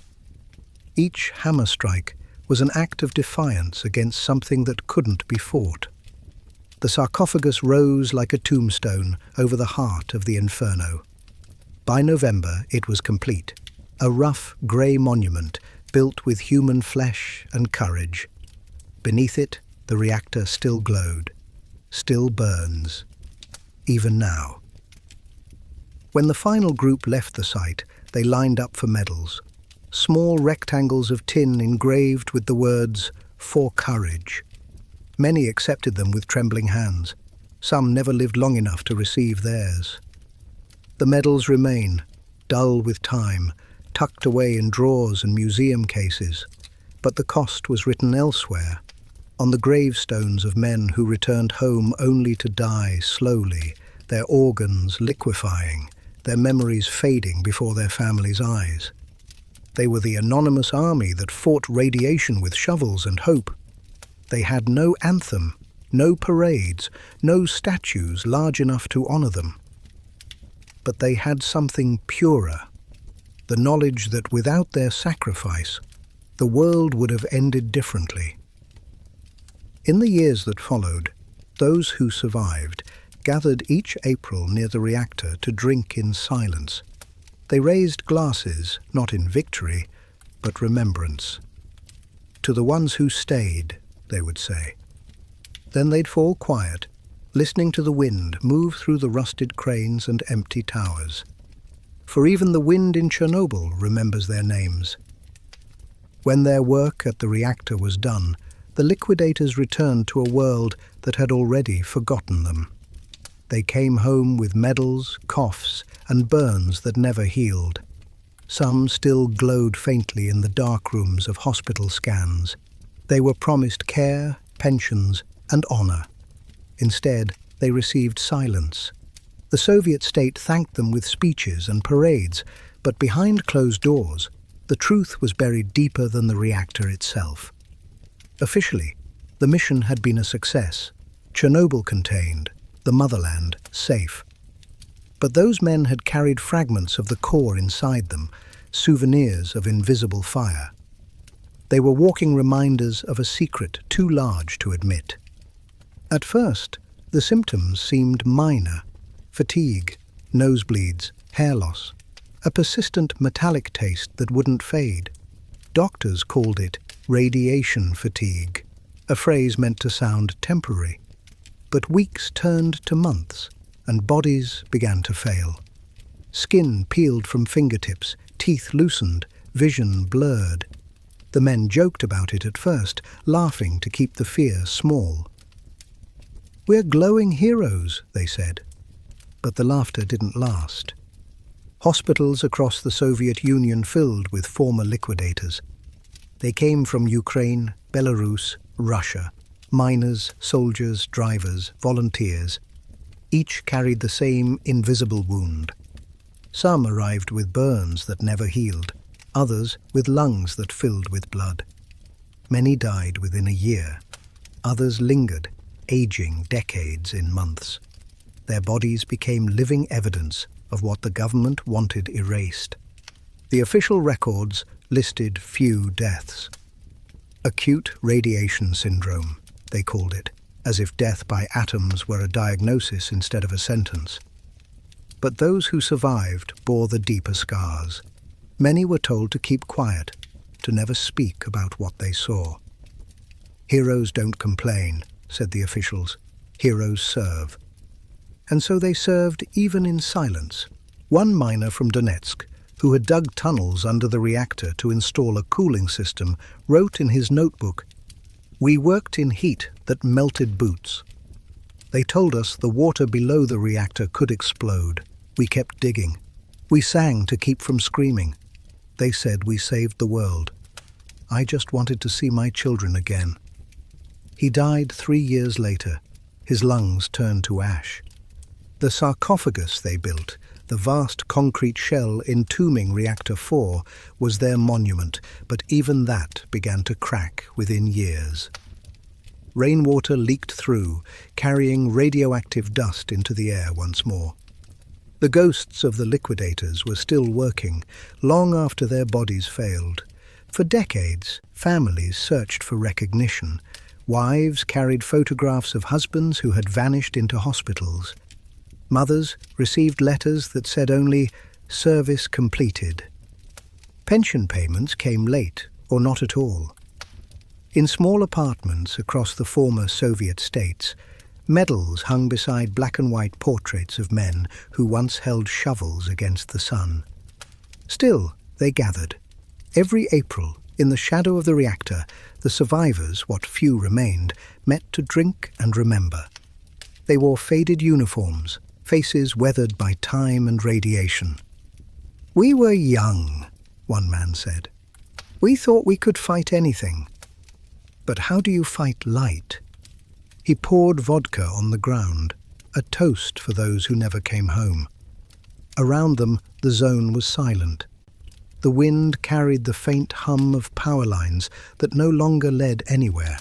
Each hammer strike was an act of defiance against something that couldn't be fought. The sarcophagus rose like a tombstone over the heart of the inferno. By November, it was complete, a rough, grey monument built with human flesh and courage. Beneath it, the reactor still glowed, still burns, even now. When the final group left the site, they lined up for medals. Small rectangles of tin engraved with the words, "For Courage." Many accepted them with trembling hands. Some never lived long enough to receive theirs. The medals remain, dull with time, tucked away in drawers and museum cases. But the cost was written elsewhere, on the gravestones of men who returned home only to die slowly, their organs liquefying, their memories fading before their families' eyes. They were the anonymous army that fought radiation with shovels and hope. They had no anthem, no parades, no statues large enough to honor them. But they had something purer, the knowledge that without their sacrifice, the world would have ended differently. In the years that followed, those who survived gathered each April near the reactor to drink in silence. They raised glasses, not in victory, but remembrance. To the ones who stayed, they would say. Then they'd fall quiet, listening to the wind move through the rusted cranes and empty towers. For even the wind in Chernobyl remembers their names. When their work at the reactor was done, the liquidators returned to a world that had already forgotten them. They came home with medals, coughs, and burns that never healed. Some still glowed faintly in the dark rooms of hospital scans. They were promised care, pensions, and honor. Instead, they received silence. The Soviet state thanked them with speeches and parades, but behind closed doors, the truth was buried deeper than the reactor itself. Officially, the mission had been a success. Chernobyl contained, the motherland safe. But those men had carried fragments of the core inside them, souvenirs of invisible fire. They were walking reminders of a secret too large to admit. At first, the symptoms seemed minor: fatigue, nosebleeds, hair loss, a persistent metallic taste that wouldn't fade. Doctors called it radiation fatigue, a phrase meant to sound temporary. But weeks turned to months, and bodies began to fail. Skin peeled from fingertips, teeth loosened, vision blurred. The men joked about it at first, laughing to keep the fear small. "We're glowing heroes," they said. But the laughter didn't last. Hospitals across the Soviet Union filled with former liquidators. They came from Ukraine, Belarus, Russia. Miners, soldiers, drivers, volunteers. Each carried the same invisible wound. Some arrived with burns that never healed, others with lungs that filled with blood. Many died within a year. Others lingered, aging decades in months. Their bodies became living evidence of what the government wanted erased. The official records listed few deaths. Acute radiation syndrome, they called it, as if death by atoms were a diagnosis instead of a sentence. But those who survived bore the deeper scars. Many were told to keep quiet, to never speak about what they saw. "Heroes don't complain," said the officials. "Heroes serve." And so they served even in silence. One miner from Donetsk, who had dug tunnels under the reactor to install a cooling system, wrote in his notebook, "We worked in heat that melted boots. They told us the water below the reactor could explode. We kept digging. We sang to keep from screaming. They said we saved the world. I just wanted to see my children again." He died 3 years later. His lungs turned to ash. The sarcophagus they built, the vast concrete shell entombing Reactor 4, was their monument, but even that began to crack within years. Rainwater leaked through, carrying radioactive dust into the air once more. The ghosts of the liquidators were still working, long after their bodies failed. For decades, families searched for recognition. Wives carried photographs of husbands who had vanished into hospitals. Mothers received letters that said only, "Service completed." Pension payments came late, or not at all. In small apartments across the former Soviet states, medals hung beside black and white portraits of men who once held shovels against the sun. Still, they gathered. Every April, in the shadow of the reactor, the survivors, what few remained, met to drink and remember. They wore faded uniforms, faces weathered by time and radiation. "We were young," one man said. "We thought we could fight anything. But how do you fight light?" He poured vodka on the ground, a toast for those who never came home. Around them, the zone was silent. The wind carried the faint hum of power lines that no longer led anywhere.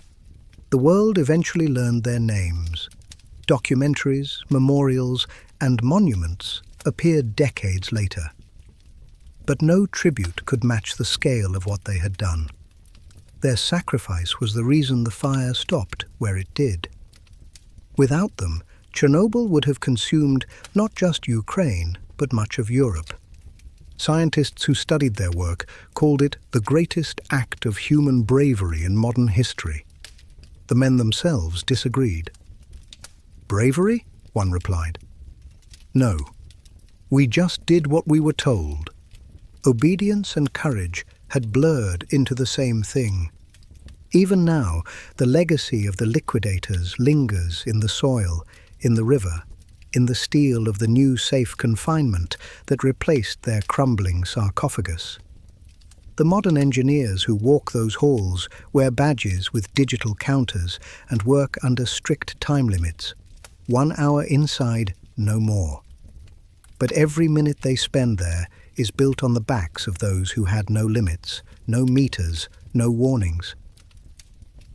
The world eventually learned their names. Documentaries, memorials, and monuments appeared decades later. But no tribute could match the scale of what they had done. Their sacrifice was the reason the fire stopped where it did. Without them, Chernobyl would have consumed not just Ukraine, but much of Europe. Scientists who studied their work called it the greatest act of human bravery in modern history. The men themselves disagreed. "Bravery?" one replied. "No. We just did what we were told." Obedience and courage had blurred into the same thing. Even now, the legacy of the liquidators lingers in the soil, in the river, in the steel of the new safe confinement that replaced their crumbling sarcophagus. The modern engineers who walk those halls wear badges with digital counters and work under strict time limits. 1 hour inside, no more. But every minute they spend there is built on the backs of those who had no limits, no meters, no warnings.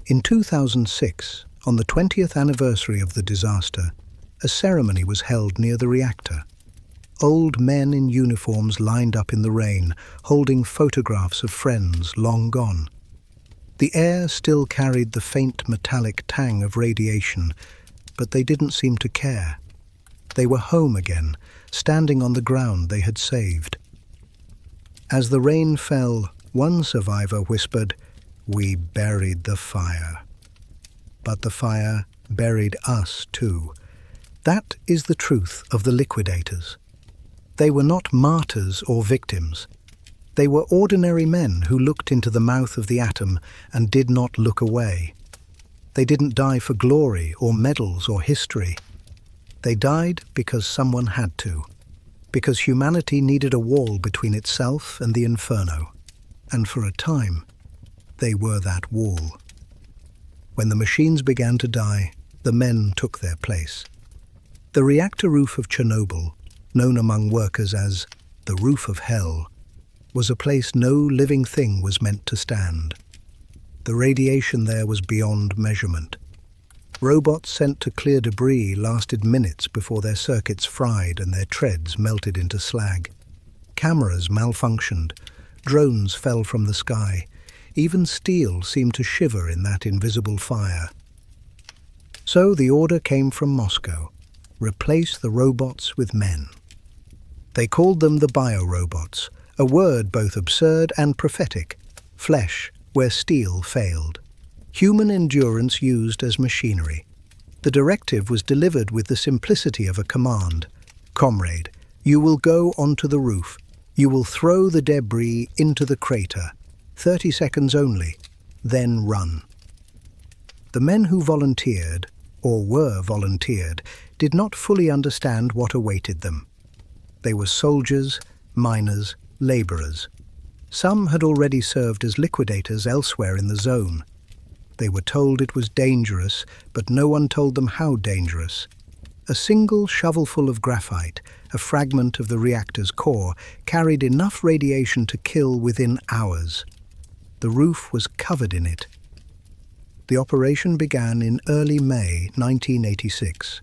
In 2006, on the 20th anniversary of the disaster, a ceremony was held near the reactor. Old men in uniforms lined up in the rain, holding photographs of friends long gone. The air still carried the faint metallic tang of radiation, but they didn't seem to care. They were home again, standing on the ground they had saved. As the rain fell, one survivor whispered, "We buried the fire." But the fire buried us too. That is the truth of the liquidators. They were not martyrs or victims. They were ordinary men who looked into the mouth of the atom and did not look away. They didn't die for glory or medals or history. They died because someone had to, because humanity needed a wall between itself and the inferno. And for a time, they were that wall. When the machines began to die, the men took their place. The reactor roof of Chernobyl, known among workers as the roof of hell, was a place no living thing was meant to stand. The radiation there was beyond measurement. Robots sent to clear debris lasted minutes before their circuits fried and their treads melted into slag. Cameras malfunctioned, drones fell from the sky, even steel seemed to shiver in that invisible fire. So the order came from Moscow: replace the robots with men. They called them the biorobots, a word both absurd and prophetic, flesh where steel failed. Human endurance used as machinery. The directive was delivered with the simplicity of a command. "Comrade, you will go onto the roof. You will throw the debris into the crater. 30 seconds only, then run." The men who volunteered, or were volunteered, did not fully understand what awaited them. They were soldiers, miners, laborers. Some had already served as liquidators elsewhere in the zone. They were told it was dangerous, but no one told them how dangerous. A single shovelful of graphite, a fragment of the reactor's core, carried enough radiation to kill within hours. The roof was covered in it. The operation began in early May 1986.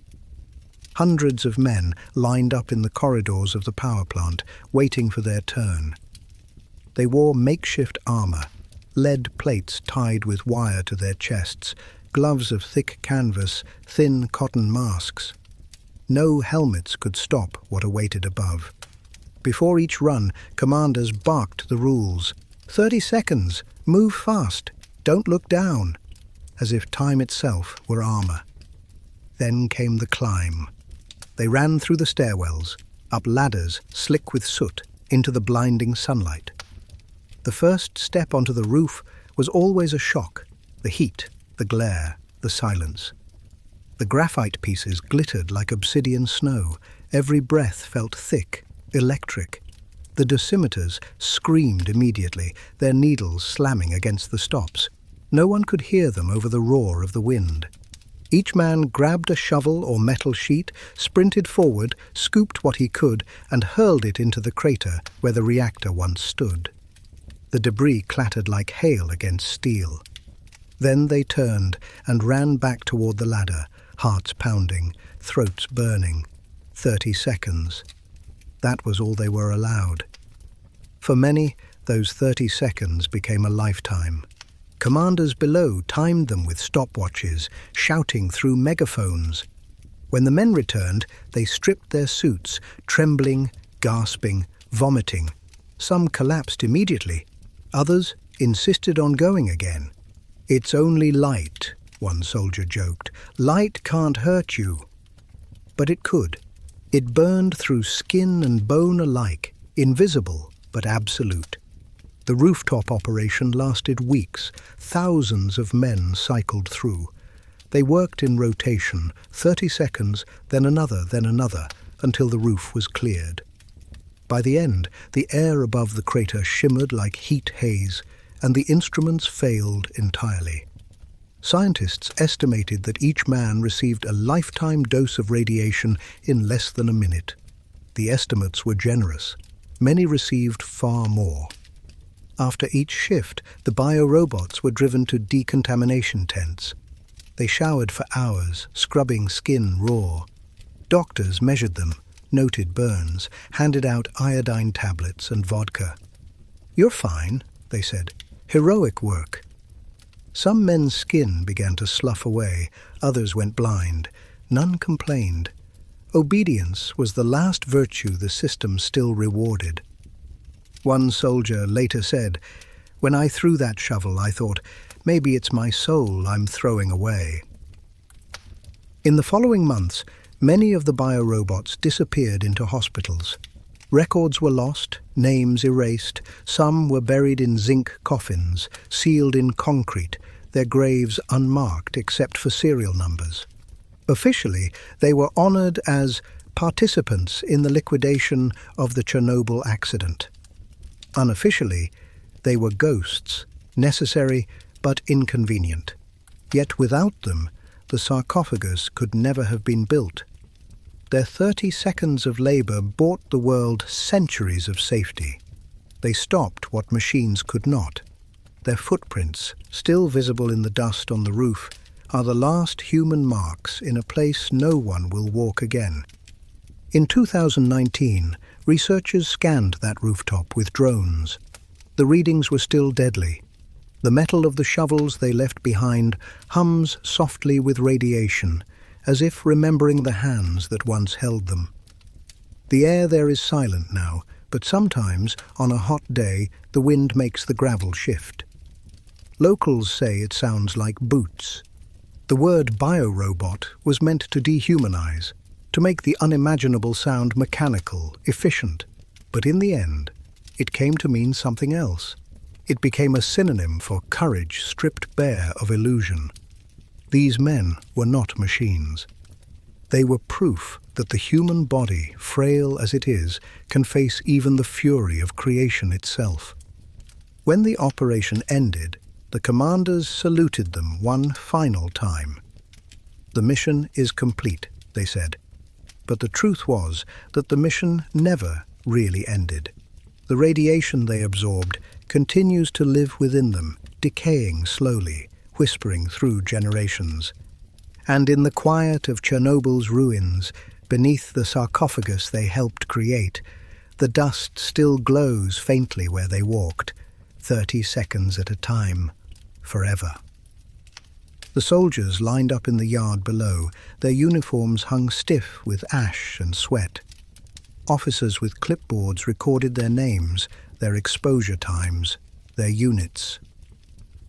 Hundreds of men lined up in the corridors of the power plant, waiting for their turn. They wore makeshift armor, lead plates tied with wire to their chests, gloves of thick canvas, thin cotton masks. No helmets could stop what awaited above. Before each run, commanders barked the rules. 30 seconds, move fast, don't look down, as if time itself were armor. Then came the climb. They ran through the stairwells, up ladders slick with soot, into the blinding sunlight. The first step onto the roof was always a shock, the heat, the glare, the silence. The graphite pieces glittered like obsidian snow. Every breath felt thick, electric. The dosimeters screamed immediately, their needles slamming against the stops. No one could hear them over the roar of the wind. Each man grabbed a shovel or metal sheet, sprinted forward, scooped what he could, and hurled it into the crater where the reactor once stood. The debris clattered like hail against steel. Then they turned and ran back toward the ladder, hearts pounding, throats burning. 30 seconds. That was all they were allowed. For many, those 30 seconds became a lifetime. Commanders below timed them with stopwatches, shouting through megaphones. When the men returned, they stripped their suits, trembling, gasping, vomiting. Some collapsed immediately. Others insisted on going again. "It's only light," one soldier joked. "Light can't hurt you." But it could. It burned through skin and bone alike, invisible but absolute. The rooftop operation lasted weeks. Thousands of men cycled through. They worked in rotation, 30 seconds, then another, until the roof was cleared. By the end, the air above the crater shimmered like heat haze, and the instruments failed entirely. Scientists estimated that each man received a lifetime dose of radiation in less than a minute. The estimates were generous. Many received far more. After each shift, the biorobots were driven to decontamination tents. They showered for hours, scrubbing skin raw. Doctors measured them, noted burns, handed out iodine tablets and vodka. "You're fine," they said. "Heroic work." Some men's skin began to slough away, others went blind. None complained. Obedience was the last virtue the system still rewarded. One soldier later said, "When I threw that shovel, I thought, maybe it's my soul I'm throwing away." In the following months, many of the biorobots disappeared into hospitals. Records were lost, names erased, some were buried in zinc coffins, sealed in concrete, their graves unmarked except for serial numbers. Officially, they were honored as participants in the liquidation of the Chernobyl accident. Unofficially, they were ghosts, necessary but inconvenient. Yet without them, the sarcophagus could never have been built. Their 30 seconds of labor bought the world centuries of safety. They stopped what machines could not. Their footprints, still visible in the dust on the roof, are the last human marks in a place no one will walk again. In 2019, researchers scanned that rooftop with drones. The readings were still deadly. The metal of the shovels they left behind hums softly with radiation, as if remembering the hands that once held them. The air there is silent now, but sometimes, on a hot day, the wind makes the gravel shift. Locals say it sounds like boots. The word biorobot was meant to dehumanize, to make the unimaginable sound mechanical, efficient. But in the end, it came to mean something else. It became a synonym for courage stripped bare of illusion. These men were not machines. They were proof that the human body, frail as it is, can face even the fury of creation itself. When the operation ended, the commanders saluted them one final time. "The mission is complete," they said. But the truth was that the mission never really ended. The radiation they absorbed continues to live within them, decaying slowly, whispering through generations. And in the quiet of Chernobyl's ruins, beneath the sarcophagus they helped create, the dust still glows faintly where they walked, 30 seconds at a time, forever. The soldiers lined up in the yard below, their uniforms hung stiff with ash and sweat. Officers with clipboards recorded their names, their exposure times, their units.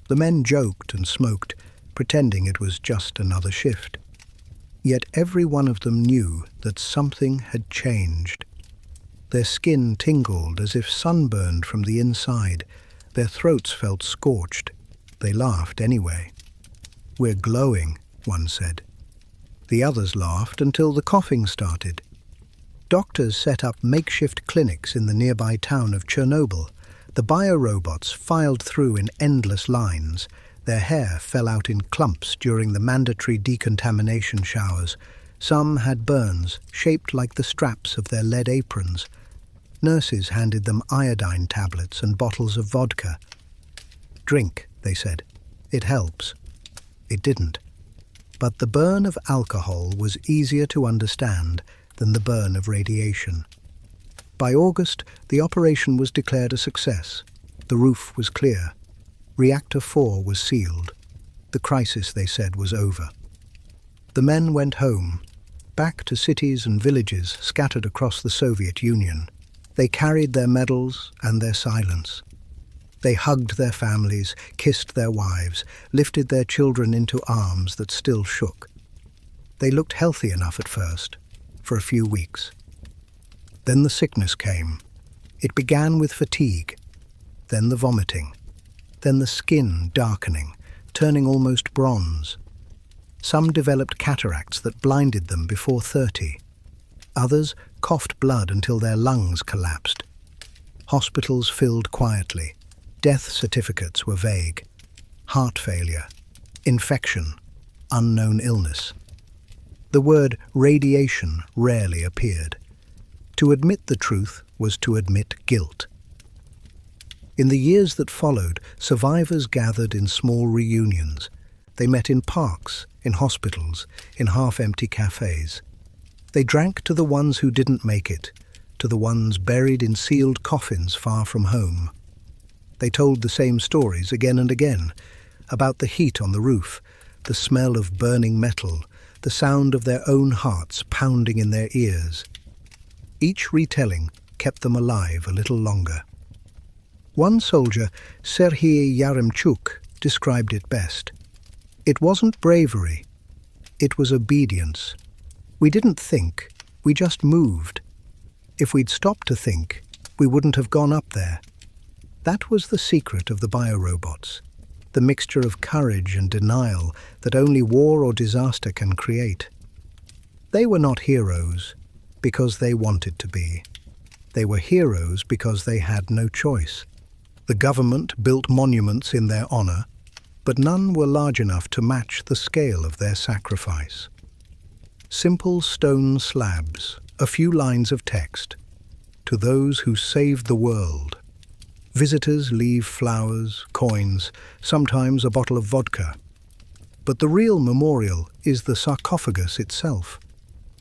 The men joked and smoked, pretending it was just another shift. Yet every one of them knew that something had changed. Their skin tingled as if sunburned from the inside. Their throats felt scorched. They laughed anyway. "We're glowing," one said. The others laughed until the coughing started. Doctors set up makeshift clinics in the nearby town of Chernobyl. The biorobots filed through in endless lines. Their hair fell out in clumps during the mandatory decontamination showers. Some had burns, shaped like the straps of their lead aprons. Nurses handed them iodine tablets and bottles of vodka. "Drink," they said. "It helps." It didn't. But the burn of alcohol was easier to understand than the burn of radiation. By August, the operation was declared a success. The roof was clear. Reactor 4 was sealed. The crisis, they said, was over. The men went home, back to cities and villages scattered across the Soviet Union. They carried their medals and their silence. They hugged their families, kissed their wives, lifted their children into arms that still shook. They looked healthy enough at first, for a few weeks. Then the sickness came. It began with fatigue, then the vomiting, then the skin darkening, turning almost bronze. Some developed cataracts that blinded them before 30. Others coughed blood until their lungs collapsed. Hospitals filled quietly. Death certificates were vague. Heart failure, infection, unknown illness. The word radiation rarely appeared. To admit the truth was to admit guilt. In the years that followed, survivors gathered in small reunions. They met in parks, in hospitals, in half-empty cafes. They drank to the ones who didn't make it, to the ones buried in sealed coffins far from home. They told the same stories again and again, about the heat on the roof, the smell of burning metal, the sound of their own hearts pounding in their ears. Each retelling kept them alive a little longer. One soldier, Serhiy Yaremchuk, described it best. "It wasn't bravery. It was obedience. We didn't think, we just moved. If we'd stopped to think, we wouldn't have gone up there." That was the secret of the biorobots, the mixture of courage and denial that only war or disaster can create. They were not heroes because they wanted to be. They were heroes because they had no choice. The government built monuments in their honor, but none were large enough to match the scale of their sacrifice. Simple stone slabs, a few lines of text. To those who saved the world. Visitors leave flowers, coins, sometimes a bottle of vodka. But the real memorial is the sarcophagus itself,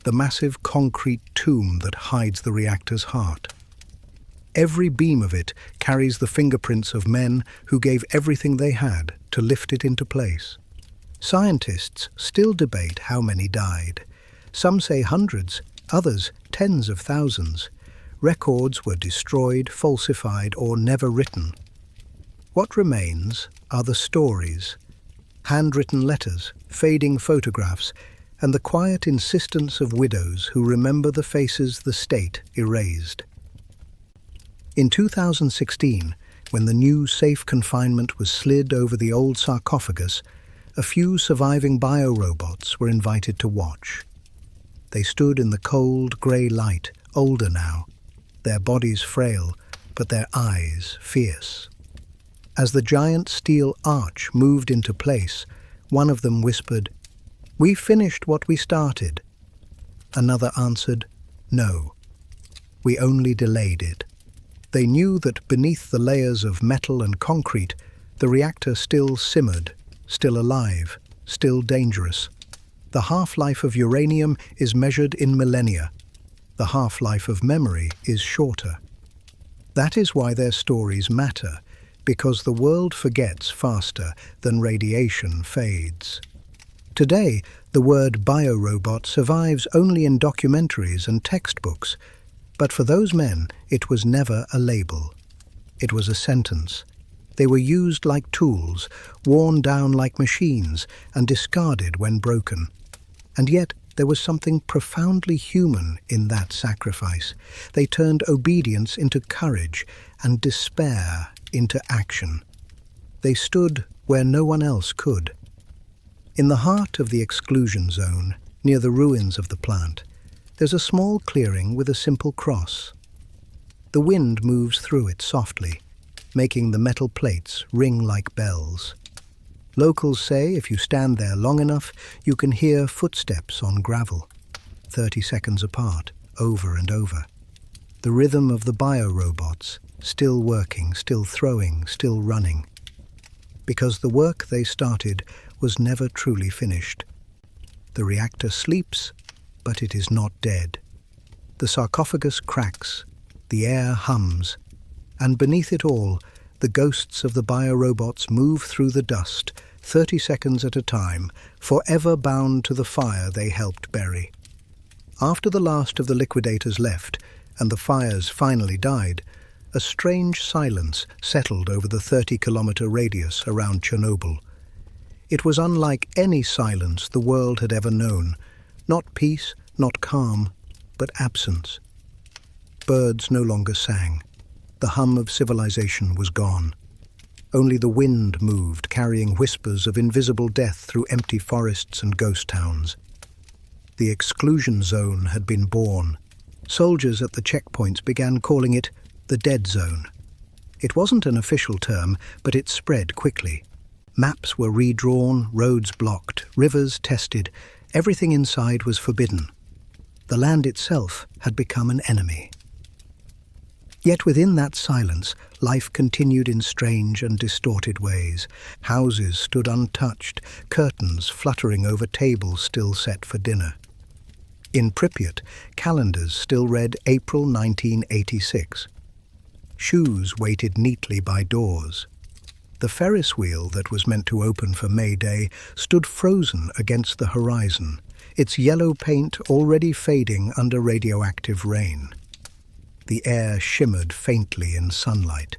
the massive concrete tomb that hides the reactor's heart. Every beam of it carries the fingerprints of men who gave everything they had to lift it into place. Scientists still debate how many died. Some say hundreds, others tens of thousands. Records were destroyed, falsified, or never written. What remains are the stories, handwritten letters, fading photographs, and the quiet insistence of widows who remember the faces the state erased. In 2016, when the new safe confinement was slid over the old sarcophagus, a few surviving biorobots were invited to watch. They stood in the cold, grey light, older now, their bodies frail, but their eyes fierce. As the giant steel arch moved into place, one of them whispered, "We finished what we started." Another answered, "No, we only delayed it." They knew that beneath the layers of metal and concrete, the reactor still simmered, still alive, still dangerous. The half-life of uranium is measured in millennia. The half-life of memory is shorter. That is why their stories matter, because the world forgets faster than radiation fades. Today, the word biorobot survives only in documentaries and textbooks, but for those men, it was never a label. It was a sentence. They were used like tools, worn down like machines, and discarded when broken. And yet, there was something profoundly human in that sacrifice. They turned obedience into courage and despair into action. They stood where no one else could. In the heart of the exclusion zone, near the ruins of the plant, there's a small clearing with a simple cross. The wind moves through it softly, making the metal plates ring like bells. Locals say if you stand there long enough, you can hear footsteps on gravel, 30 seconds apart, over and over. The rhythm of the biorobots, still working, still throwing, still running. Because the work they started was never truly finished. The reactor sleeps, but it is not dead. The sarcophagus cracks, the air hums, and beneath it all, the ghosts of the biorobots move through the dust, 30 seconds at a time, forever bound to the fire they helped bury. After the last of the liquidators left, and the fires finally died, a strange silence settled over the 30-kilometer radius around Chernobyl. It was unlike any silence the world had ever known. Not peace, not calm, but absence. Birds no longer sang. The hum of civilization was gone. Only the wind moved, carrying whispers of invisible death through empty forests and ghost towns. The exclusion zone had been born. Soldiers at the checkpoints began calling it the dead zone. It wasn't an official term, but it spread quickly. Maps were redrawn, roads blocked, rivers tested. Everything inside was forbidden. The land itself had become an enemy. Yet within that silence, life continued in strange and distorted ways. Houses stood untouched, curtains fluttering over tables still set for dinner. In Pripyat, calendars still read April 1986. Shoes waited neatly by doors. The Ferris wheel that was meant to open for May Day stood frozen against the horizon, its yellow paint already fading under radioactive rain. The air shimmered faintly in sunlight,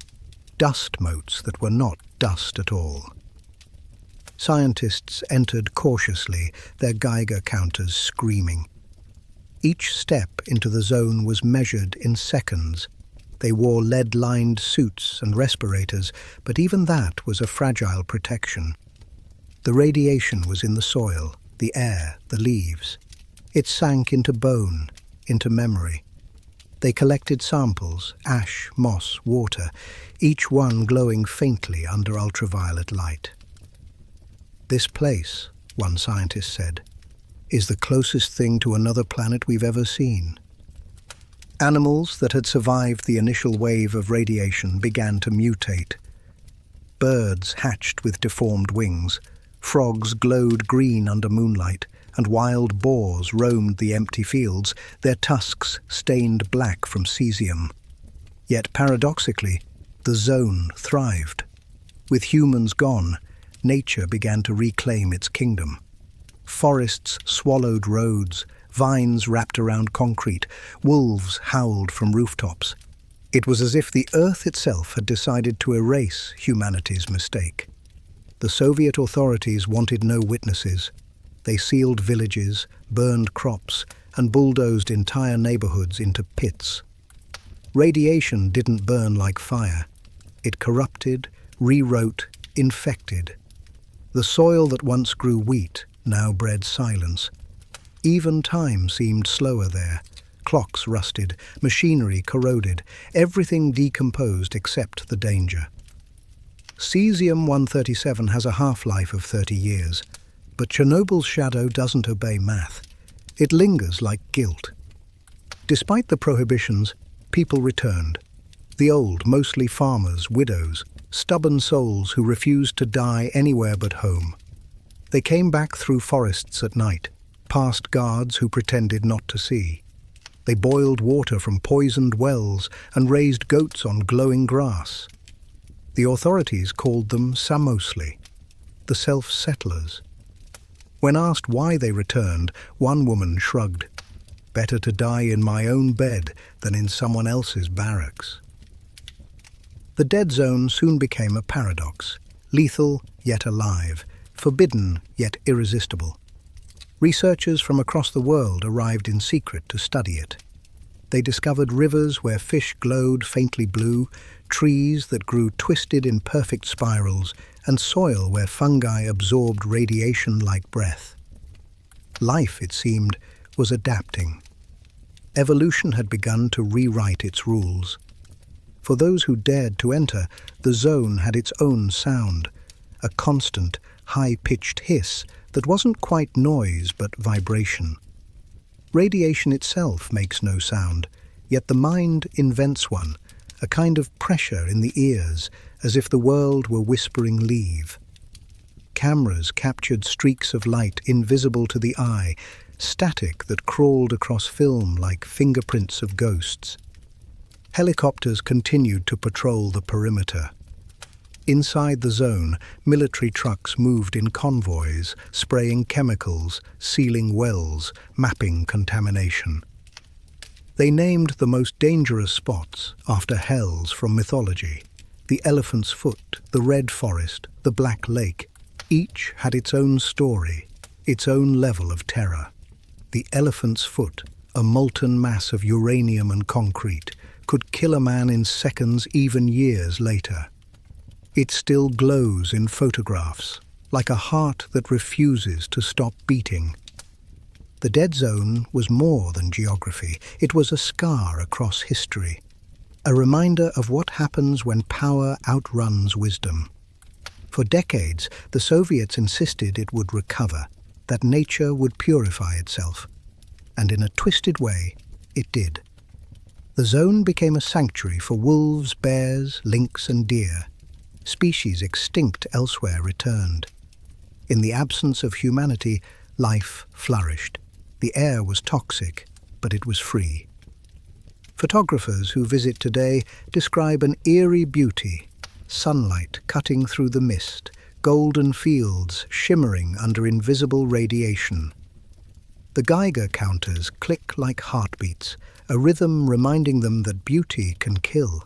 dust motes that were not dust at all. Scientists entered cautiously, their Geiger counters screaming. Each step into the zone was measured in seconds. They wore lead-lined suits and respirators, but even that was a fragile protection. The radiation was in the soil, the air, the leaves. It sank into bone, into memory. They collected samples, ash, moss, water, each one glowing faintly under ultraviolet light. "This place," one scientist said, "is the closest thing to another planet we've ever seen." Animals that had survived the initial wave of radiation began to mutate. Birds hatched with deformed wings, frogs glowed green under moonlight, and wild boars roamed the empty fields, their tusks stained black from cesium. Yet paradoxically, the zone thrived. With humans gone, nature began to reclaim its kingdom. Forests swallowed roads, vines wrapped around concrete, wolves howled from rooftops. It was as if the earth itself had decided to erase humanity's mistake. The Soviet authorities wanted no witnesses. They sealed villages, burned crops, and bulldozed entire neighborhoods into pits. Radiation didn't burn like fire. It corrupted, rewrote, infected. The soil that once grew wheat now bred silence. Even time seemed slower there. Clocks rusted, machinery corroded, everything decomposed except the danger. Cesium-137 has a half-life of 30 years, but Chernobyl's shadow doesn't obey math. It lingers like guilt. Despite the prohibitions, people returned. The old, mostly farmers, widows, stubborn souls who refused to die anywhere but home. They came back through forests at night, past guards who pretended not to see. They boiled water from poisoned wells and raised goats on glowing grass. The authorities called them Samosli, the self-settlers. When asked why they returned, one woman shrugged, "Better to die in my own bed than in someone else's barracks." The dead zone soon became a paradox, lethal yet alive, forbidden yet irresistible. Researchers from across the world arrived in secret to study it. They discovered rivers where fish glowed faintly blue, trees that grew twisted in perfect spirals, and soil where fungi absorbed radiation like breath. Life, it seemed, was adapting. Evolution had begun to rewrite its rules. For those who dared to enter, the zone had its own sound, a constant, high-pitched hiss that wasn't quite noise but vibration. Radiation itself makes no sound, yet the mind invents one, a kind of pressure in the ears, as if the world were whispering leave. Cameras captured streaks of light invisible to the eye, static that crawled across film like fingerprints of ghosts. Helicopters continued to patrol the perimeter. Inside the zone, military trucks moved in convoys, spraying chemicals, sealing wells, mapping contamination. They named the most dangerous spots after hells from mythology: the Elephant's Foot, the Red Forest, the Black Lake. Each had its own story, its own level of terror. The Elephant's Foot, a molten mass of uranium and concrete, could kill a man in seconds, even years later. It still glows in photographs, like a heart that refuses to stop beating. The dead zone was more than geography. It was a scar across history, a reminder of what happens when power outruns wisdom. For decades, the Soviets insisted it would recover, that nature would purify itself. And in a twisted way, it did. The zone became a sanctuary for wolves, bears, lynx and deer. Species extinct elsewhere returned. In the absence of humanity, life flourished. The air was toxic, but it was free. Photographers who visit today describe an eerie beauty, sunlight cutting through the mist, golden fields shimmering under invisible radiation. The Geiger counters click like heartbeats, a rhythm reminding them that beauty can kill.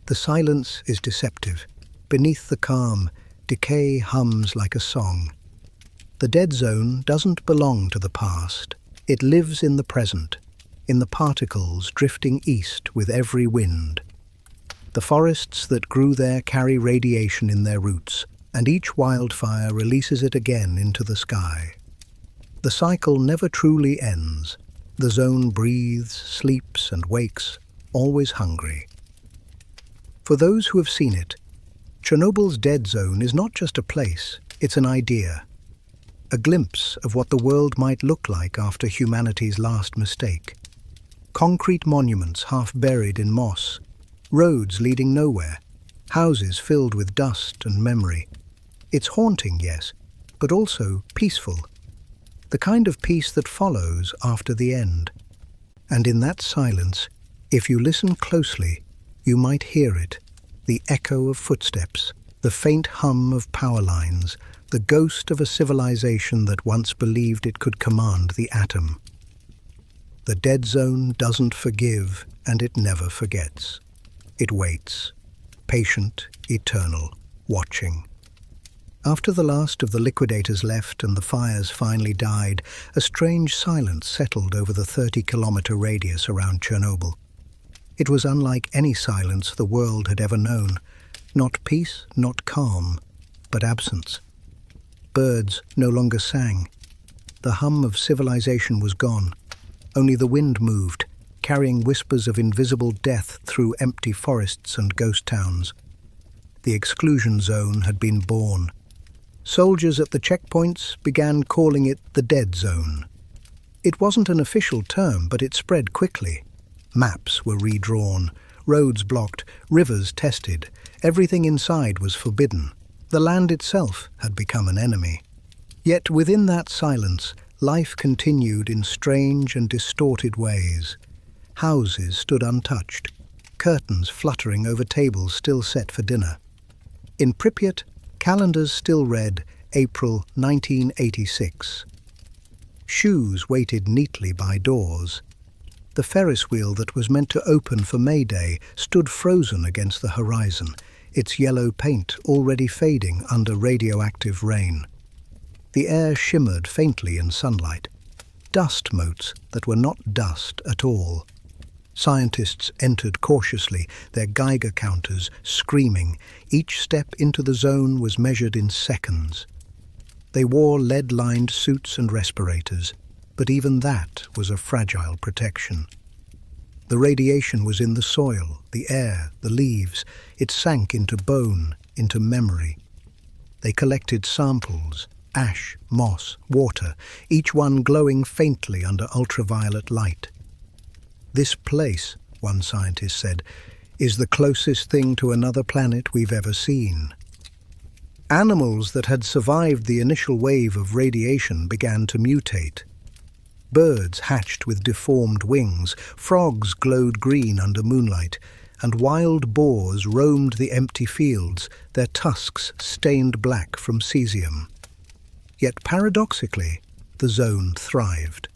The silence is deceptive. Beneath the calm, decay hums like a song. The dead zone doesn't belong to the past. It lives in the present, in the particles drifting east with every wind. The forests that grew there carry radiation in their roots, and each wildfire releases it again into the sky. The cycle never truly ends. The zone breathes, sleeps, and wakes, always hungry. For those who have seen it, Chernobyl's dead zone is not just a place, it's an idea. A glimpse of what the world might look like after humanity's last mistake. Concrete monuments half buried in moss, roads leading nowhere, houses filled with dust and memory. It's haunting, yes, but also peaceful. The kind of peace that follows after the end. And in that silence, if you listen closely, you might hear it. The echo of footsteps, the faint hum of power lines, the ghost of a civilization that once believed it could command the atom. The dead zone doesn't forgive, and it never forgets. It waits, patient, eternal, watching. After the last of the liquidators left and the fires finally died, a strange silence settled over the 30-kilometer radius around Chernobyl. It was unlike any silence the world had ever known. Not peace, not calm, but absence. Birds no longer sang. The hum of civilization was gone. Only the wind moved, carrying whispers of invisible death through empty forests and ghost towns. The exclusion zone had been born. Soldiers at the checkpoints began calling it the dead zone. It wasn't an official term, but it spread quickly. Maps were redrawn, roads blocked, rivers tested. Everything inside was forbidden. The land itself had become an enemy. Yet within that silence, life continued in strange and distorted ways. Houses stood untouched, curtains fluttering over tables still set for dinner. In Pripyat, calendars still read April 1986. Shoes waited neatly by doors. The Ferris wheel that was meant to open for May Day stood frozen against the horizon, its yellow paint already fading under radioactive rain. The air shimmered faintly in sunlight, dust motes that were not dust at all. Scientists entered cautiously, their Geiger counters screaming. Each step into the zone was measured in seconds. They wore lead-lined suits and respirators, but even that was a fragile protection. The radiation was in the soil, the air, the leaves. It sank into bone, into memory. They collected samples, ash, moss, water, each one glowing faintly under ultraviolet light. "This place," one scientist said, "is the closest thing to another planet we've ever seen." Animals that had survived the initial wave of radiation began to mutate. Birds hatched with deformed wings, frogs glowed green under moonlight, and wild boars roamed the empty fields, their tusks stained black from cesium. Yet paradoxically, the zone thrived.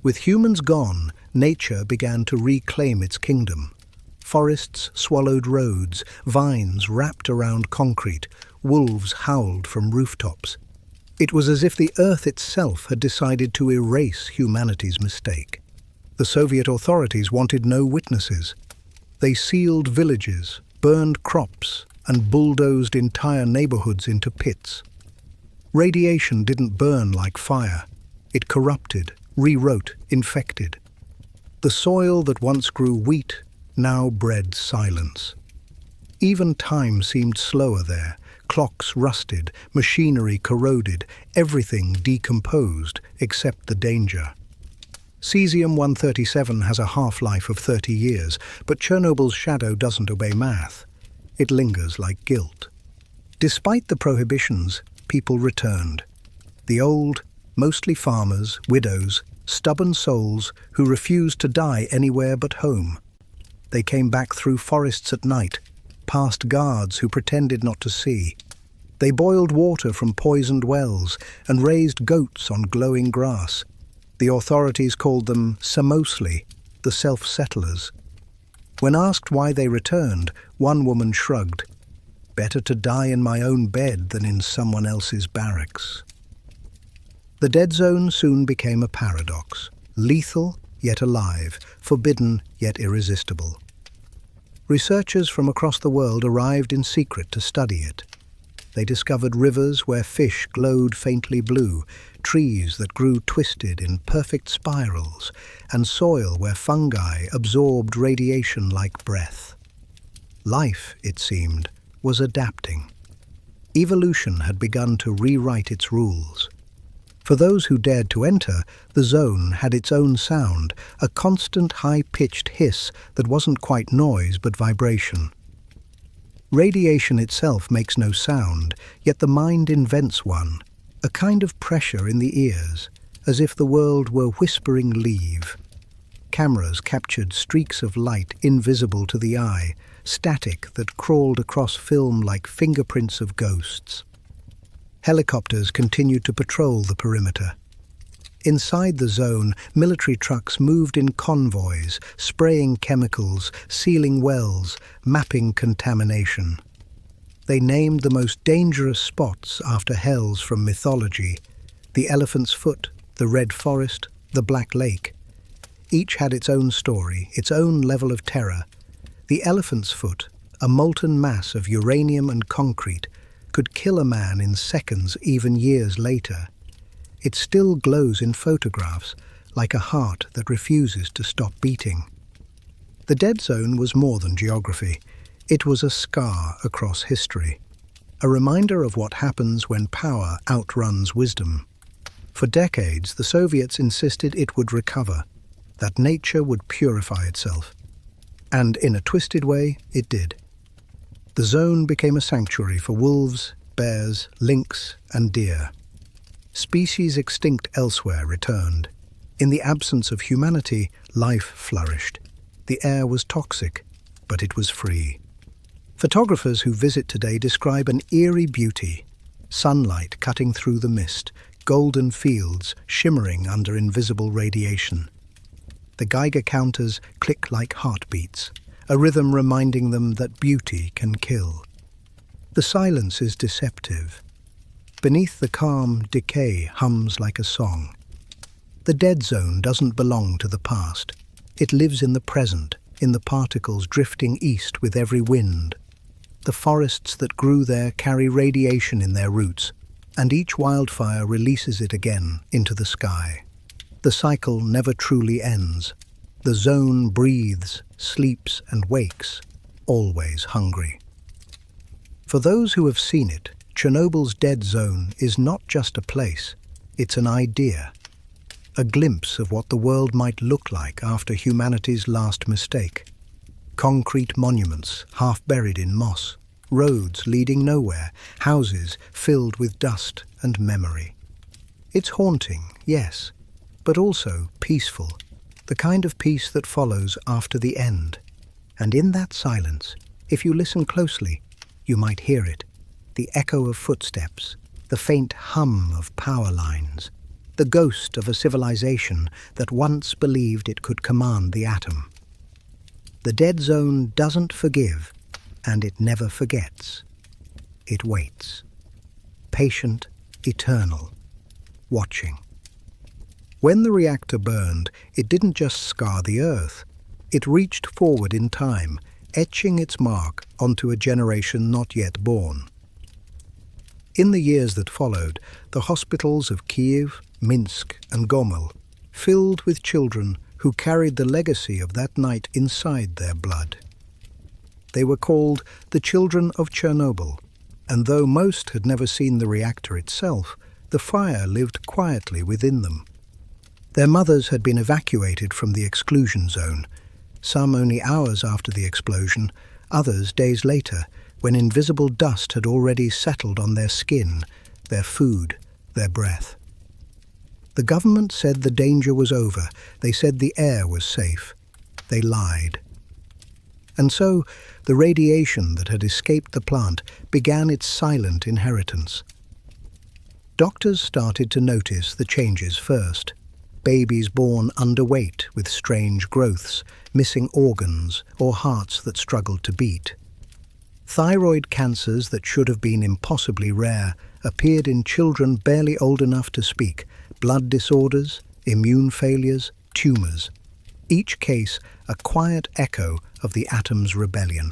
With humans gone, nature began to reclaim its kingdom. Forests swallowed roads, vines wrapped around concrete, wolves howled from rooftops. It was as if the earth itself had decided to erase humanity's mistake. The Soviet authorities wanted no witnesses. They sealed villages, burned crops, and bulldozed entire neighborhoods into pits. Radiation didn't burn like fire. It corrupted, rewrote, infected. The soil that once grew wheat now bred silence. Even time seemed slower there. Clocks rusted, machinery corroded, everything decomposed except the danger. Cesium-137 has a half-life of 30 years, but Chernobyl's shadow doesn't obey math. It lingers like guilt. Despite the prohibitions, people returned. The old, mostly farmers, widows, stubborn souls who refused to die anywhere but home. They came back through forests at night, past guards who pretended not to see. They boiled water from poisoned wells and raised goats on glowing grass. The authorities called them Samosli, the self-settlers. When asked why they returned, one woman shrugged. "Better to die in my own bed than in someone else's barracks." The dead zone soon became a paradox, lethal yet alive, forbidden yet irresistible. Researchers from across the world arrived in secret to study it. They discovered rivers where fish glowed faintly blue, trees that grew twisted in perfect spirals, and soil where fungi absorbed radiation like breath. Life, it seemed, was adapting. Evolution had begun to rewrite its rules. For those who dared to enter, the zone had its own sound, a constant high-pitched hiss that wasn't quite noise but vibration. Radiation itself makes no sound, yet the mind invents one, a kind of pressure in the ears, as if the world were whispering leave. Cameras captured streaks of light invisible to the eye, static that crawled across film like fingerprints of ghosts. Helicopters continued to patrol the perimeter. Inside the zone, military trucks moved in convoys, spraying chemicals, sealing wells, mapping contamination. They named the most dangerous spots after hells from mythology: the Elephant's Foot, the Red Forest, the Black Lake. Each had its own story, its own level of terror. The Elephant's Foot, a molten mass of uranium and concrete, could kill a man in seconds, even years later. It still glows in photographs, like a heart that refuses to stop beating. The dead zone was more than geography. It was a scar across history, a reminder of what happens when power outruns wisdom. For decades, the Soviets insisted it would recover, that nature would purify itself. And in a twisted way, it did. The zone became a sanctuary for wolves, bears, lynx, and deer. Species extinct elsewhere returned. In the absence of humanity, life flourished. The air was toxic, but it was free. Photographers who visit today describe an eerie beauty: sunlight cutting through the mist, golden fields shimmering under invisible radiation. The Geiger counters click like heartbeats, a rhythm reminding them that beauty can kill. The silence is deceptive. Beneath the calm, decay hums like a song. The dead zone doesn't belong to the past. It lives in the present, in the particles drifting east with every wind. The forests that grew there carry radiation in their roots, and each wildfire releases it again into the sky. The cycle never truly ends. The zone breathes, sleeps, and wakes, always hungry. For those who have seen it, Chernobyl's dead zone is not just a place, it's an idea. A glimpse of what the world might look like after humanity's last mistake. Concrete monuments half buried in moss, roads leading nowhere, houses filled with dust and memory. It's haunting, yes, but also peaceful, the kind of peace that follows after the end. And in that silence, if you listen closely, you might hear it. The echo of footsteps, the faint hum of power lines, the ghost of a civilization that once believed it could command the atom. The dead zone doesn't forgive, and it never forgets. It waits. Patient, eternal, watching. When the reactor burned, it didn't just scar the Earth. It reached forward in time, etching its mark onto a generation not yet born. In the years that followed, the hospitals of Kiev, Minsk, and Gomel filled with children who carried the legacy of that night inside their blood. They were called the Children of Chernobyl, and though most had never seen the reactor itself, the fire lived quietly within them. Their mothers had been evacuated from the exclusion zone, some only hours after the explosion, others days later, when invisible dust had already settled on their skin, their food, their breath. The government said the danger was over. They said the air was safe. They lied. And so, the radiation that had escaped the plant began its silent inheritance. Doctors started to notice the changes first. Babies born underweight with strange growths, missing organs, or hearts that struggled to beat. Thyroid cancers that should have been impossibly rare appeared in children barely old enough to speak, blood disorders, immune failures, tumors. Each case a quiet echo of the atom's rebellion.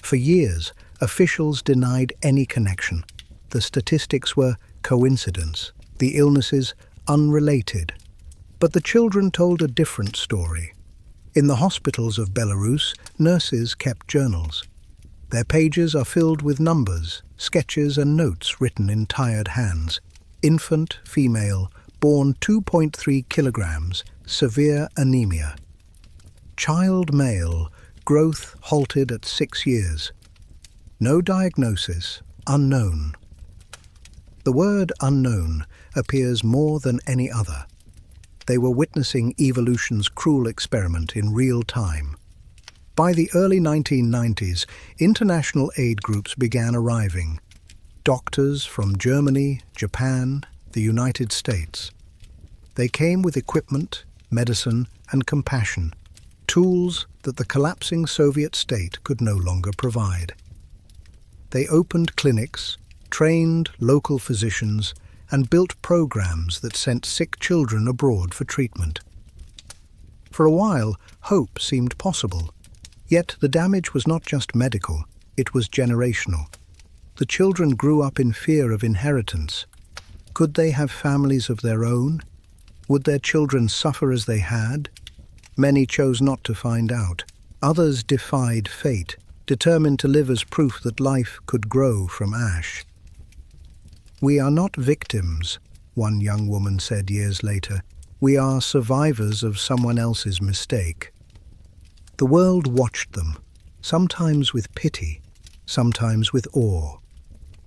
For years, officials denied any connection. The statistics were coincidence, the illnesses unrelated. But the children told a different story. In the hospitals of Belarus, nurses kept journals. Their pages are filled with numbers, sketches and notes written in tired hands. Infant, female, born 2.3 kilograms, severe anemia. Child male, growth halted at 6 years. No diagnosis, unknown. The word unknown appears more than any other. They were witnessing evolution's cruel experiment in real time. By the early 1990s, international aid groups began arriving. Doctors from Germany, Japan, the United States. They came with equipment, medicine, and compassion, tools that the collapsing Soviet state could no longer provide. They opened clinics, trained local physicians, and built programs that sent sick children abroad for treatment. For a while, hope seemed possible. Yet the damage was not just medical, it was generational. The children grew up in fear of inheritance. Could they have families of their own? Would their children suffer as they had? Many chose not to find out. Others defied fate, determined to live as proof that life could grow from ash. "We are not victims," one young woman said years later. "We are survivors of someone else's mistake." The world watched them, sometimes with pity, sometimes with awe.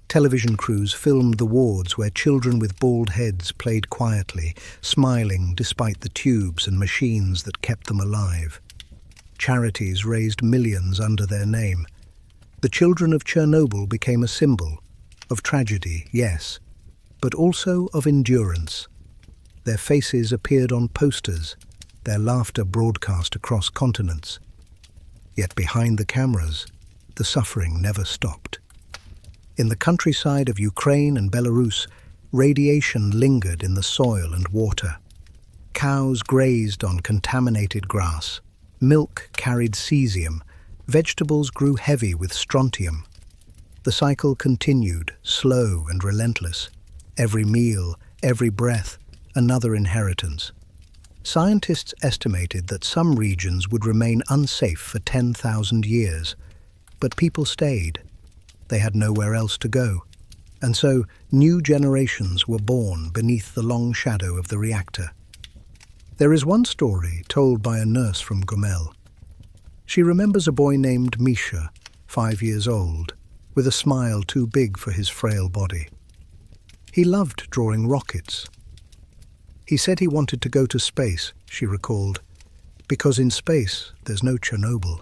Television crews filmed the wards where children with bald heads played quietly, smiling despite the tubes and machines that kept them alive. Charities raised millions under their name. The children of Chernobyl became a symbol of tragedy, yes, but also of endurance. Their faces appeared on posters, their laughter broadcast across continents. Yet behind the cameras, the suffering never stopped. In the countryside of Ukraine and Belarus, radiation lingered in the soil and water. Cows grazed on contaminated grass. Milk carried cesium. Vegetables grew heavy with strontium. The cycle continued, slow and relentless. Every meal, every breath, another inheritance. Scientists estimated that some regions would remain unsafe for 10,000 years. But people stayed. They had nowhere else to go. And so new generations were born beneath the long shadow of the reactor. There is one story told by a nurse from Gomel. She remembers a boy named Misha, 5 years old, with a smile too big for his frail body. He loved drawing rockets. He said he wanted to go to space, she recalled, because in space there's no Chernobyl.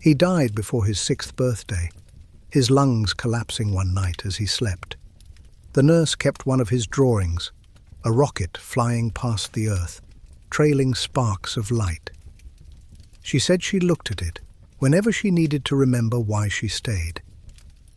He died before his 6th birthday, his lungs collapsing one night as he slept. The nurse kept one of his drawings, a rocket flying past the Earth, trailing sparks of light. She said she looked at it whenever she needed to remember why she stayed.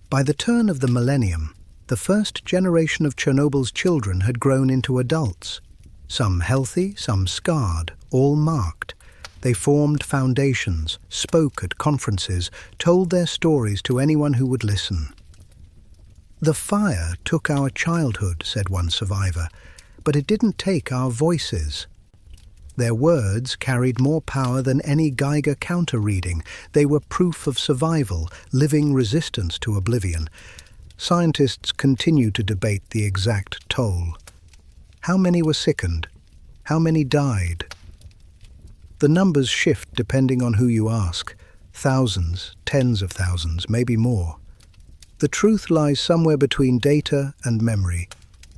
By the turn of the millennium, the first generation of Chernobyl's children had grown into adults, some healthy, some scarred, all marked. They formed foundations, spoke at conferences, told their stories to anyone who would listen. "The fire took our childhood," said one survivor, "but it didn't take our voices." Their words carried more power than any Geiger counter reading. They were proof of survival, living resistance to oblivion. Scientists continue to debate the exact toll. How many were sickened? How many died? The numbers shift depending on who you ask. Thousands, tens of thousands, maybe more. The truth lies somewhere between data and memory,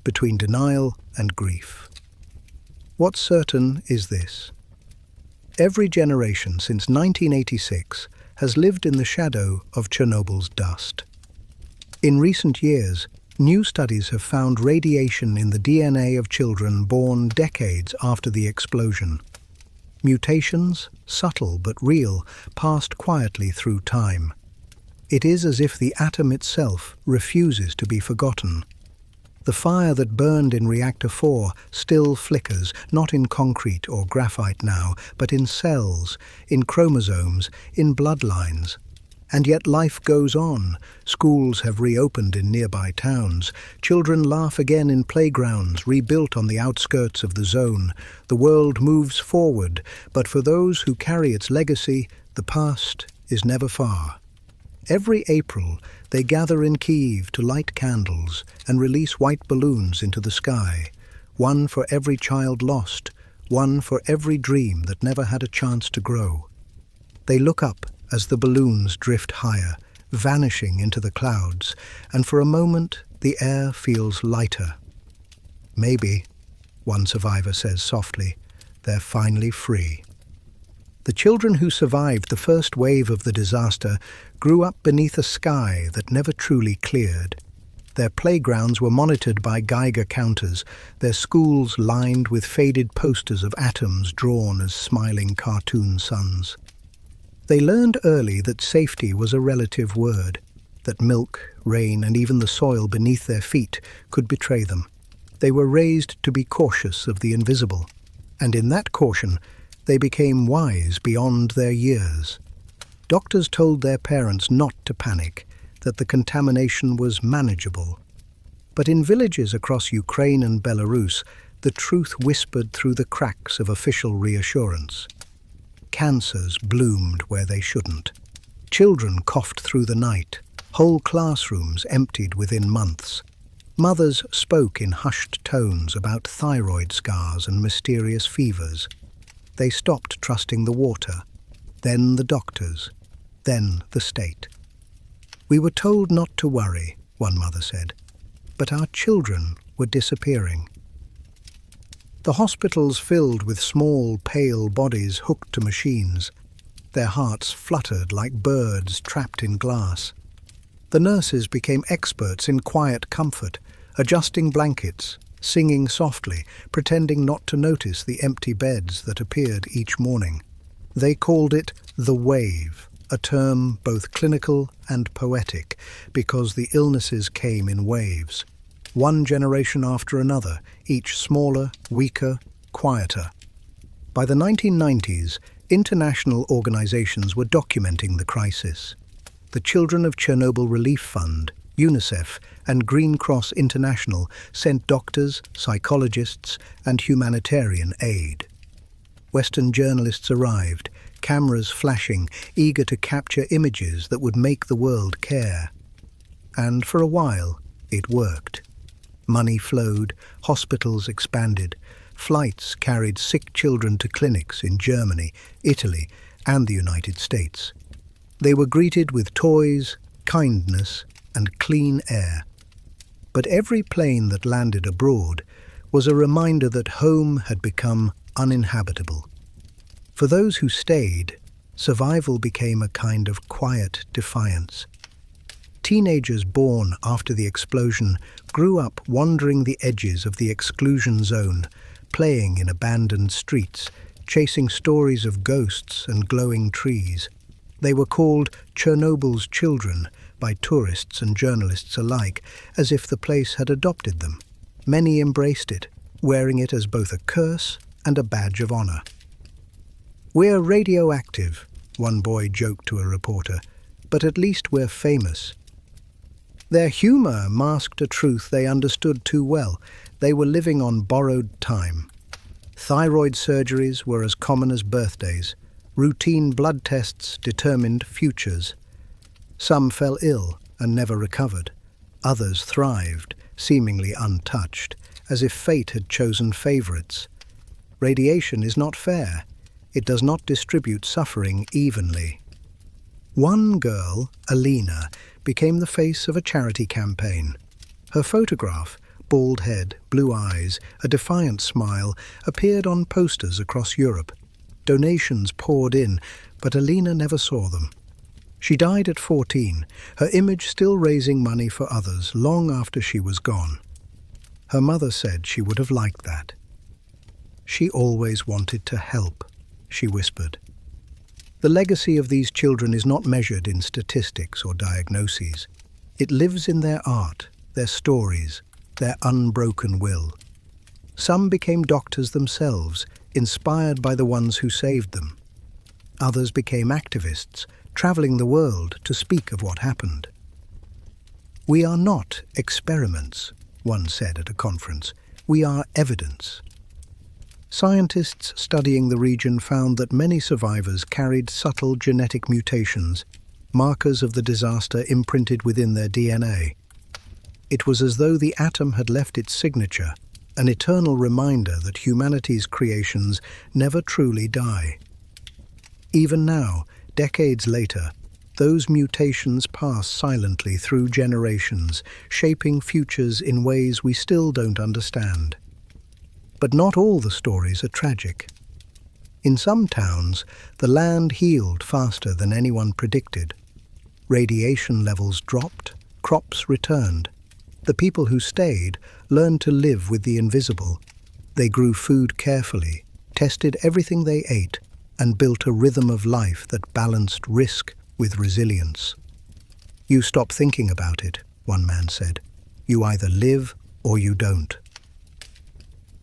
between denial and grief. What's certain is this: every generation since 1986 has lived in the shadow of Chernobyl's dust. In recent years, new studies have found radiation in the DNA of children born decades after the explosion. Mutations, subtle but real, passed quietly through time. It is as if the atom itself refuses to be forgotten. The fire that burned in Reactor 4 still flickers, not in concrete or graphite now, but in cells, in chromosomes, in bloodlines. And yet life goes on. Schools have reopened in nearby towns. Children laugh again in playgrounds rebuilt on the outskirts of the zone. The world moves forward, but for those who carry its legacy, the past is never far. Every April, they gather in Kyiv to light candles and release white balloons into the sky. One for every child lost, one for every dream that never had a chance to grow. They look up as the balloons drift higher, vanishing into the clouds, and for a moment the air feels lighter. Maybe, one survivor says softly, they're finally free. The children who survived the first wave of the disaster grew up beneath a sky that never truly cleared. Their playgrounds were monitored by Geiger counters, their schools lined with faded posters of atoms drawn as smiling cartoon suns. They learned early that safety was a relative word, that milk, rain, and even the soil beneath their feet could betray them. They were raised to be cautious of the invisible, and in that caution, they became wise beyond their years. Doctors told their parents not to panic, that the contamination was manageable. But in villages across Ukraine and Belarus, the truth whispered through the cracks of official reassurance. Cancers bloomed where they shouldn't. Children coughed through the night. Whole classrooms emptied within months. Mothers spoke in hushed tones about thyroid scars and mysterious fevers. They stopped trusting the water, then the doctors, then the state. "We were told not to worry," one mother said, "but our children were disappearing." The hospitals filled with small, pale bodies hooked to machines. Their hearts fluttered like birds trapped in glass. The nurses became experts in quiet comfort, adjusting blankets, singing softly, pretending not to notice the empty beds that appeared each morning. They called it the wave, a term both clinical and poetic, because the illnesses came in waves, one generation after another, each smaller, weaker, quieter. By the 1990s, international organizations were documenting the crisis. The Children of Chernobyl Relief Fund, UNICEF, and Green Cross International sent doctors, psychologists, and humanitarian aid. Western journalists arrived, cameras flashing, eager to capture images that would make the world care. And for a while, it worked. Money flowed, hospitals expanded, flights carried sick children to clinics in Germany, Italy, and the United States. They were greeted with toys, kindness, and clean air. But every plane that landed abroad was a reminder that home had become uninhabitable. For those who stayed, survival became a kind of quiet defiance. Teenagers born after the explosion grew up wandering the edges of the exclusion zone, playing in abandoned streets, chasing stories of ghosts and glowing trees. They were called Chernobyl's children by tourists and journalists alike, as if the place had adopted them. Many embraced it, wearing it as both a curse and a badge of honor. "We're radioactive," one boy joked to a reporter, "but at least we're famous." Their humor masked a truth they understood too well. They were living on borrowed time. Thyroid surgeries were as common as birthdays. Routine blood tests determined futures. Some fell ill and never recovered. Others thrived, seemingly untouched, as if fate had chosen favorites. Radiation is not fair. It does not distribute suffering evenly. One girl, Alina, became the face of a charity campaign. Her photograph, bald head, blue eyes, a defiant smile, appeared on posters across Europe. Donations poured in, but Alina never saw them. She died at 14, her image still raising money for others long after she was gone. Her mother said she would have liked that. "She always wanted to help," she whispered. The legacy of these children is not measured in statistics or diagnoses. It lives in their art, their stories, their unbroken will. Some became doctors themselves, inspired by the ones who saved them. Others became activists, traveling the world to speak of what happened. "We are not experiments," one said at a conference. "We are evidence." Scientists studying the region found that many survivors carried subtle genetic mutations, markers of the disaster imprinted within their DNA. It was as though the atom had left its signature, an eternal reminder that humanity's creations never truly die. Even now, decades later, those mutations pass silently through generations, shaping futures in ways we still don't understand. But not all the stories are tragic. In some towns, the land healed faster than anyone predicted. Radiation levels dropped, crops returned. The people who stayed learned to live with the invisible. They grew food carefully, tested everything they ate, and built a rhythm of life that balanced risk with resilience. "You stop thinking about it," one man said. "You either live or you don't."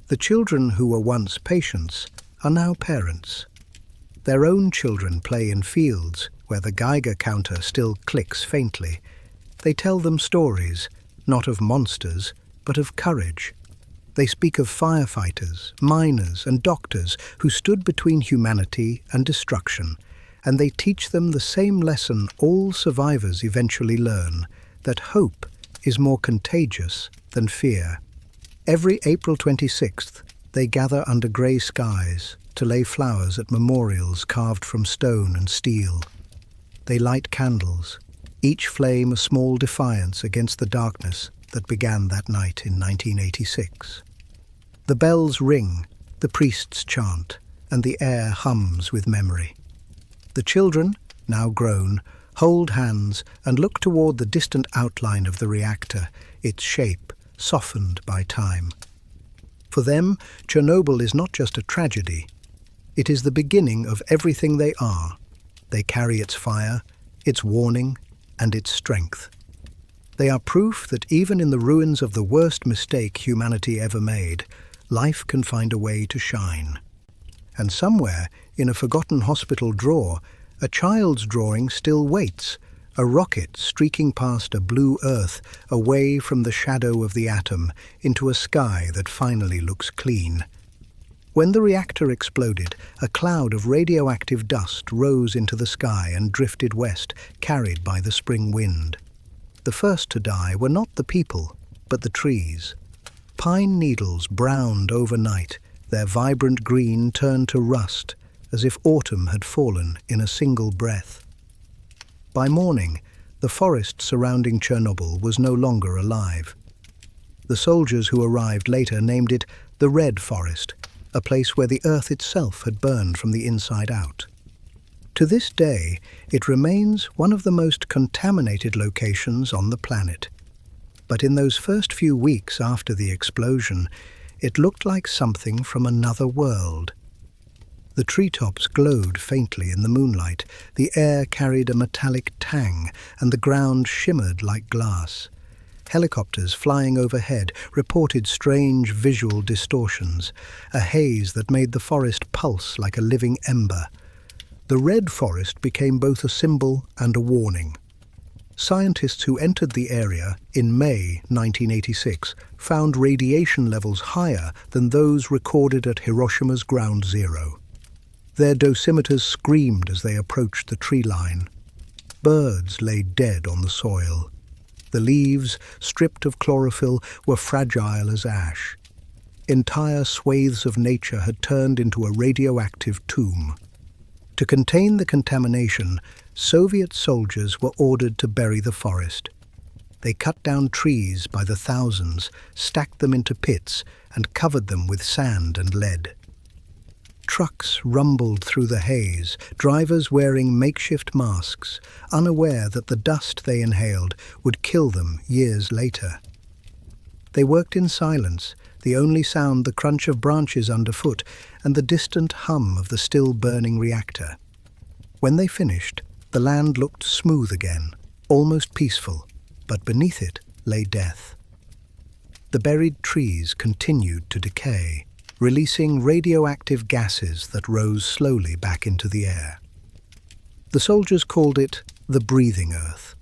The children who were once patients are now parents. Their own children play in fields where the Geiger counter still clicks faintly. They tell them stories, not of monsters, but of courage. They speak of firefighters, miners, and doctors who stood between humanity and destruction, and they teach them the same lesson all survivors eventually learn, that hope is more contagious than fear. Every April 26th, they gather under grey skies to lay flowers at memorials carved from stone and steel. They light candles, each flame a small defiance against the darkness that began that night in 1986. The bells ring, the priests chant, and the air hums with memory. The children, now grown, hold hands and look toward the distant outline of the reactor, its shape softened by time. For them, Chernobyl is not just a tragedy. It is the beginning of everything they are. They carry its fire, its warning, and its strength. They are proof that even in the ruins of the worst mistake humanity ever made, life can find a way to shine. And somewhere, in a forgotten hospital drawer, a child's drawing still waits, a rocket streaking past a blue Earth away from the shadow of the atom into a sky that finally looks clean. When the reactor exploded, a cloud of radioactive dust rose into the sky and drifted west, carried by the spring wind. The first to die were not the people, but the trees. Pine needles browned overnight, their vibrant green turned to rust, as if autumn had fallen in a single breath. By morning, the forest surrounding Chernobyl was no longer alive. The soldiers who arrived later named it the Red Forest, a place where the earth itself had burned from the inside out. To this day, it remains one of the most contaminated locations on the planet. But in those first few weeks after the explosion, it looked like something from another world. The treetops glowed faintly in the moonlight, the air carried a metallic tang, and the ground shimmered like glass. Helicopters flying overhead reported strange visual distortions, a haze that made the forest pulse like a living ember. The Red Forest became both a symbol and a warning. Scientists who entered the area in May 1986 found radiation levels higher than those recorded at Hiroshima's Ground Zero. Their dosimeters screamed as they approached the tree line. Birds lay dead on the soil. The leaves, stripped of chlorophyll, were fragile as ash. Entire swathes of nature had turned into a radioactive tomb. To contain the contamination, Soviet soldiers were ordered to bury the forest. They cut down trees by the thousands, stacked them into pits, and covered them with sand and lead. Trucks rumbled through the haze, drivers wearing makeshift masks, unaware that the dust they inhaled would kill them years later. They worked in silence, the only sound the crunch of branches underfoot and the distant hum of the still burning reactor. When they finished, the land looked smooth again, almost peaceful, but beneath it lay death. The buried trees continued to decay, releasing radioactive gases that rose slowly back into the air. The soldiers called it the breathing earth.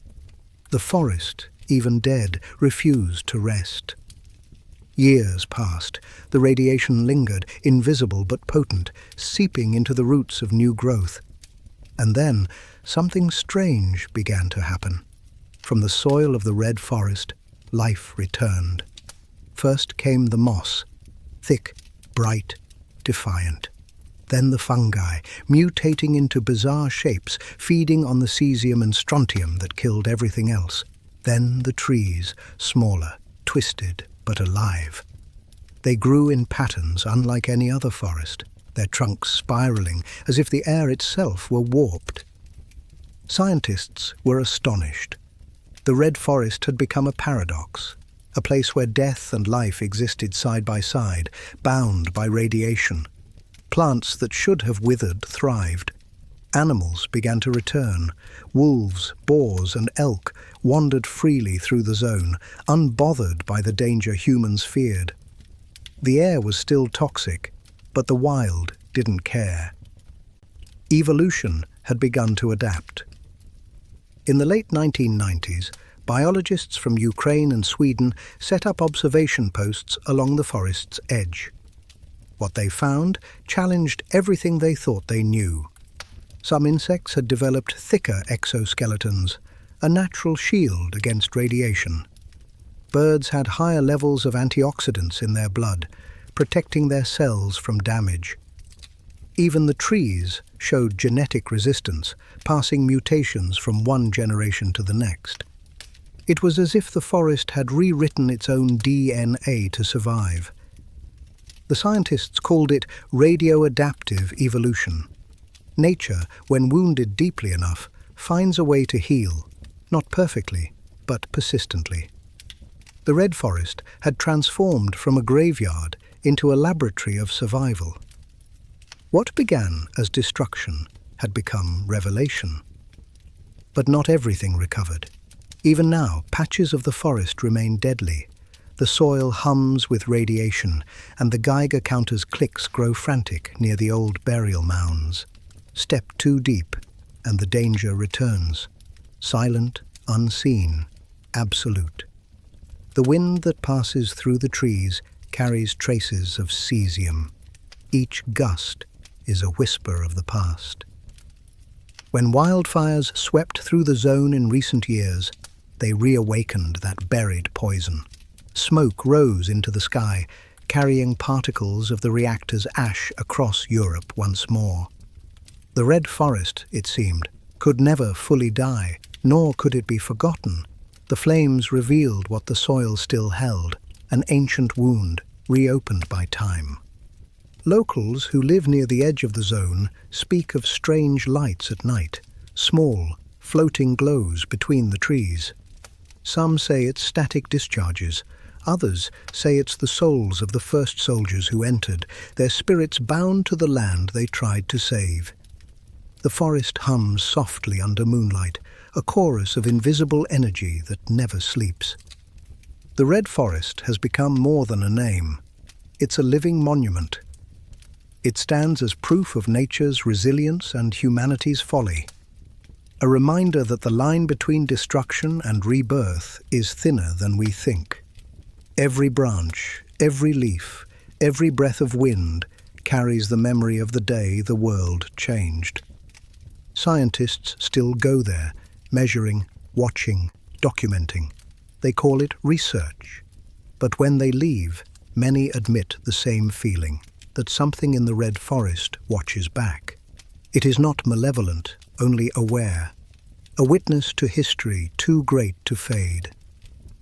The forest, even dead, refused to rest. Years passed. The radiation lingered, invisible but potent, seeping into the roots of new growth. And then, something strange began to happen. From the soil of the Red Forest, life returned. First came the moss, thick, bright, defiant. Then the fungi, mutating into bizarre shapes, feeding on the cesium and strontium that killed everything else. Then the trees, smaller, twisted, but alive. They grew in patterns unlike any other forest, their trunks spiraling as if the air itself were warped. Scientists were astonished. The Red Forest had become a paradox, a place where death and life existed side by side, bound by radiation. Plants that should have withered thrived. Animals began to return. Wolves, boars, and elk wandered freely through the zone, unbothered by the danger humans feared. The air was still toxic, but the wild didn't care. Evolution had begun to adapt. In the late 1990s, biologists from Ukraine and Sweden set up observation posts along the forest's edge. What they found challenged everything they thought they knew. Some insects had developed thicker exoskeletons, a natural shield against radiation. Birds had higher levels of antioxidants in their blood, protecting their cells from damage. Even the trees showed genetic resistance, passing mutations from one generation to the next. It was as if the forest had rewritten its own DNA to survive. The scientists called it radioadaptive evolution. Nature, when wounded deeply enough, finds a way to heal, not perfectly, but persistently. The Red Forest had transformed from a graveyard into a laboratory of survival. What began as destruction had become revelation. But not everything recovered. Even now, patches of the forest remain deadly. The soil hums with radiation, and the Geiger counter's clicks grow frantic near the old burial mounds. Step too deep, and the danger returns. Silent, unseen, absolute. The wind that passes through the trees carries traces of cesium. Each gust is a whisper of the past. When wildfires swept through the zone in recent years, they reawakened that buried poison. Smoke rose into the sky, carrying particles of the reactor's ash across Europe once more. The Red Forest, it seemed, could never fully die, nor could it be forgotten. The flames revealed what the soil still held, an ancient wound reopened by time. Locals who live near the edge of the zone speak of strange lights at night, small, floating glows between the trees. Some say it's static discharges. Others say it's the souls of the first soldiers who entered, their spirits bound to the land they tried to save. The forest hums softly under moonlight, a chorus of invisible energy that never sleeps. The Red Forest has become more than a name. It's a living monument. It stands as proof of nature's resilience and humanity's folly. A reminder that the line between destruction and rebirth is thinner than we think. Every branch, every leaf, every breath of wind carries the memory of the day the world changed. Scientists still go there, measuring, watching, documenting. They call it research. But when they leave, many admit the same feeling, that something in the Red Forest watches back. It is not malevolent, only aware, a witness to history too great to fade.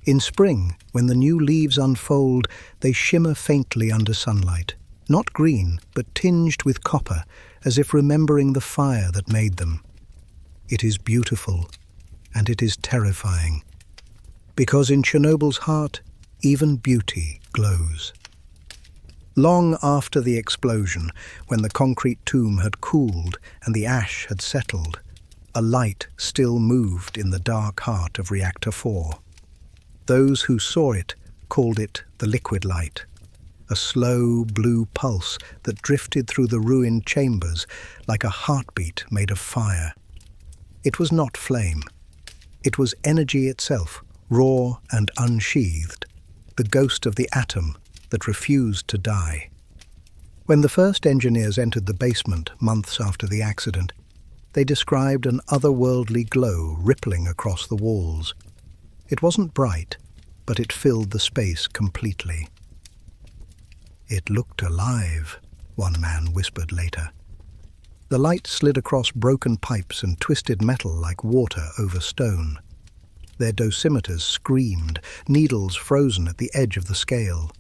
In spring, when the new leaves unfold, they shimmer faintly under sunlight, not green, but tinged with copper, as if remembering the fire that made them. It is beautiful, and it is terrifying, because in Chernobyl's heart, even beauty glows. Long after the explosion, when the concrete tomb had cooled and the ash had settled, a light still moved in the dark heart of Reactor 4. Those who saw it called it the liquid light, a slow blue pulse that drifted through the ruined chambers like a heartbeat made of fire. It was not flame. It was energy itself, raw and unsheathed, the ghost of the atom that refused to die. When the first engineers entered the basement months after the accident, they described an otherworldly glow rippling across the walls. It wasn't bright, but it filled the space completely. "It looked alive," one man whispered later. The light slid across broken pipes and twisted metal like water over stone. Their dosimeters screamed, needles frozen at the edge of the scale.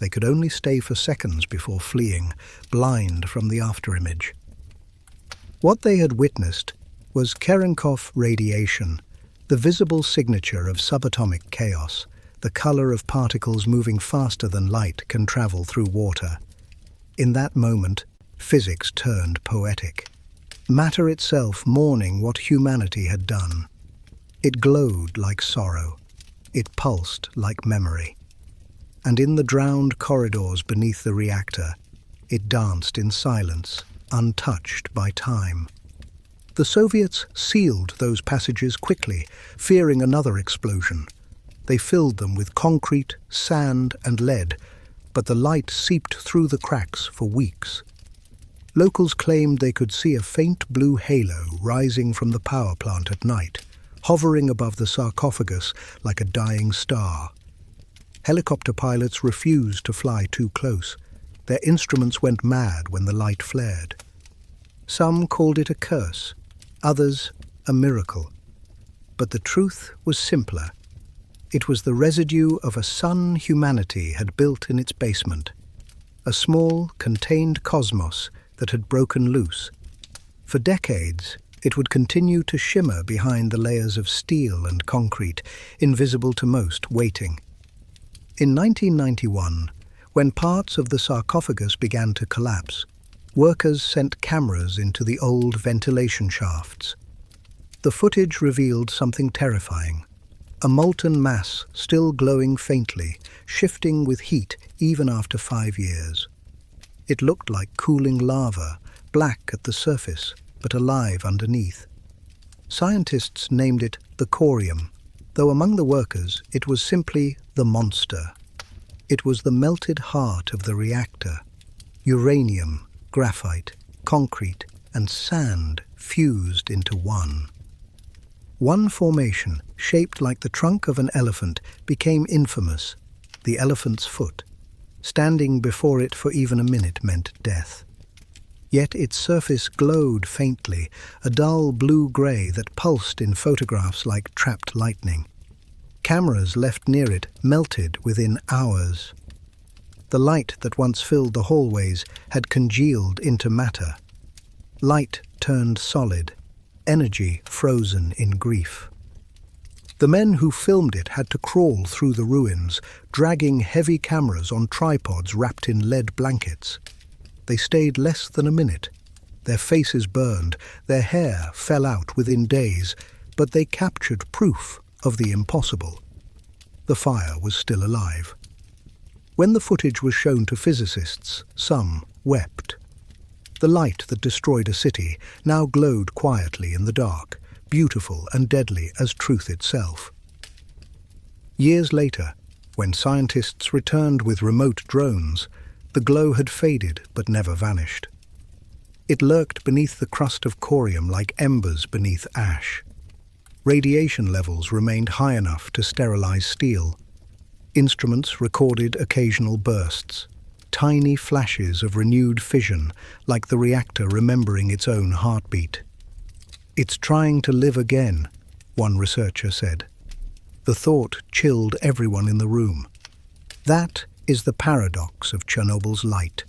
They could only stay for seconds before fleeing, blind from the afterimage. What they had witnessed was Cherenkov radiation, the visible signature of subatomic chaos, the color of particles moving faster than light can travel through water. In that moment, physics turned poetic. Matter itself mourning what humanity had done. It glowed like sorrow. It pulsed like memory. And in the drowned corridors beneath the reactor, it danced in silence, untouched by time. The Soviets sealed those passages quickly, fearing another explosion. They filled them with concrete, sand, and lead, but the light seeped through the cracks for weeks. Locals claimed they could see a faint blue halo rising from the power plant at night, hovering above the sarcophagus like a dying star. Helicopter pilots refused to fly too close. Their instruments went mad when the light flared. Some called it a curse, others a miracle. But the truth was simpler. It was the residue of a sun humanity had built in its basement, a small, contained cosmos that had broken loose. For decades, it would continue to shimmer behind the layers of steel and concrete, invisible to most, waiting. In 1991, when parts of the sarcophagus began to collapse, workers sent cameras into the old ventilation shafts. The footage revealed something terrifying. A molten mass still glowing faintly, shifting with heat even after 5 years. It looked like cooling lava, black at the surface, but alive underneath. Scientists named it the corium, though among the workers it was simply the monster. It was the melted heart of the reactor. Uranium, graphite, concrete, and sand fused into one. One formation, shaped like the trunk of an elephant, became infamous, the elephant's foot. Standing before it for even a minute meant death. Yet its surface glowed faintly, a dull blue-grey that pulsed in photographs like trapped lightning. Cameras left near it melted within hours. The light that once filled the hallways had congealed into matter. Light turned solid, energy frozen in grief. The men who filmed it had to crawl through the ruins, dragging heavy cameras on tripods wrapped in lead blankets. They stayed less than a minute. Their faces burned, their hair fell out within days, but they captured proof of the impossible. The fire was still alive. When the footage was shown to physicists, some wept. The light that destroyed a city now glowed quietly in the dark, beautiful and deadly as truth itself. Years later, when scientists returned with remote drones, the glow had faded but never vanished. It lurked beneath the crust of corium like embers beneath ash. Radiation levels remained high enough to sterilize steel. Instruments recorded occasional bursts, tiny flashes of renewed fission, like the reactor remembering its own heartbeat. "It's trying to live again," one researcher said. The thought chilled everyone in the room. That is the paradox of Chernobyl's light.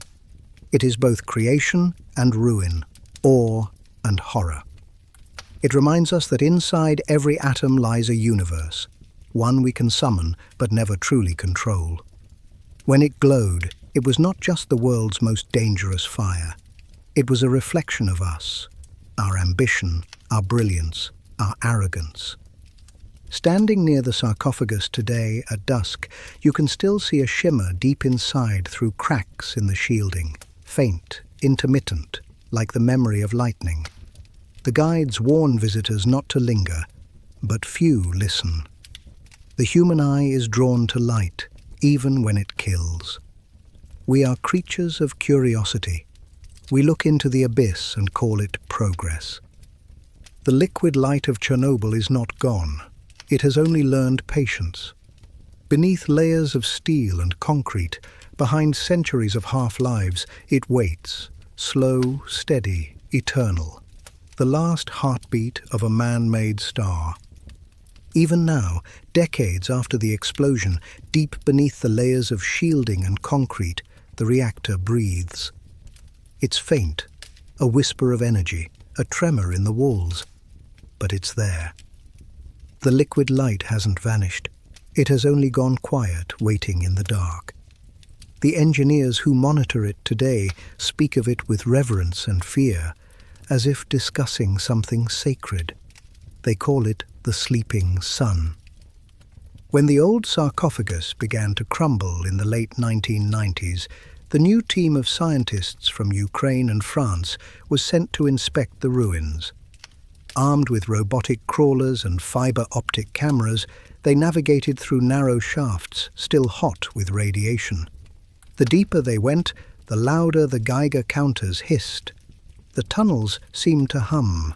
It is both creation and ruin, awe and horror. It reminds us that inside every atom lies a universe, one we can summon but never truly control. When it glowed, it was not just the world's most dangerous fire. It was a reflection of us, our ambition, our brilliance, our arrogance. Standing near the sarcophagus today at dusk, you can still see a shimmer deep inside through cracks in the shielding, faint, intermittent, like the memory of lightning. The guides warn visitors not to linger, but few listen. The human eye is drawn to light, even when it kills. We are creatures of curiosity. We look into the abyss and call it progress. The liquid light of Chernobyl is not gone. It has only learned patience. Beneath layers of steel and concrete, behind centuries of half-lives, it waits, slow, steady, eternal. The last heartbeat of a man-made star. Even now, decades after the explosion, deep beneath the layers of shielding and concrete, the reactor breathes. It's faint, a whisper of energy, a tremor in the walls. But it's there. The liquid light hasn't vanished. It has only gone quiet, waiting in the dark. The engineers who monitor it today speak of it with reverence and fear, as if discussing something sacred. They call it the sleeping sun. When the old sarcophagus began to crumble in the late 1990s, the new team of scientists from Ukraine and France was sent to inspect the ruins. Armed with robotic crawlers and fiber-optic cameras, they navigated through narrow shafts, still hot with radiation. The deeper they went, the louder the Geiger counters hissed. The tunnels seemed to hum,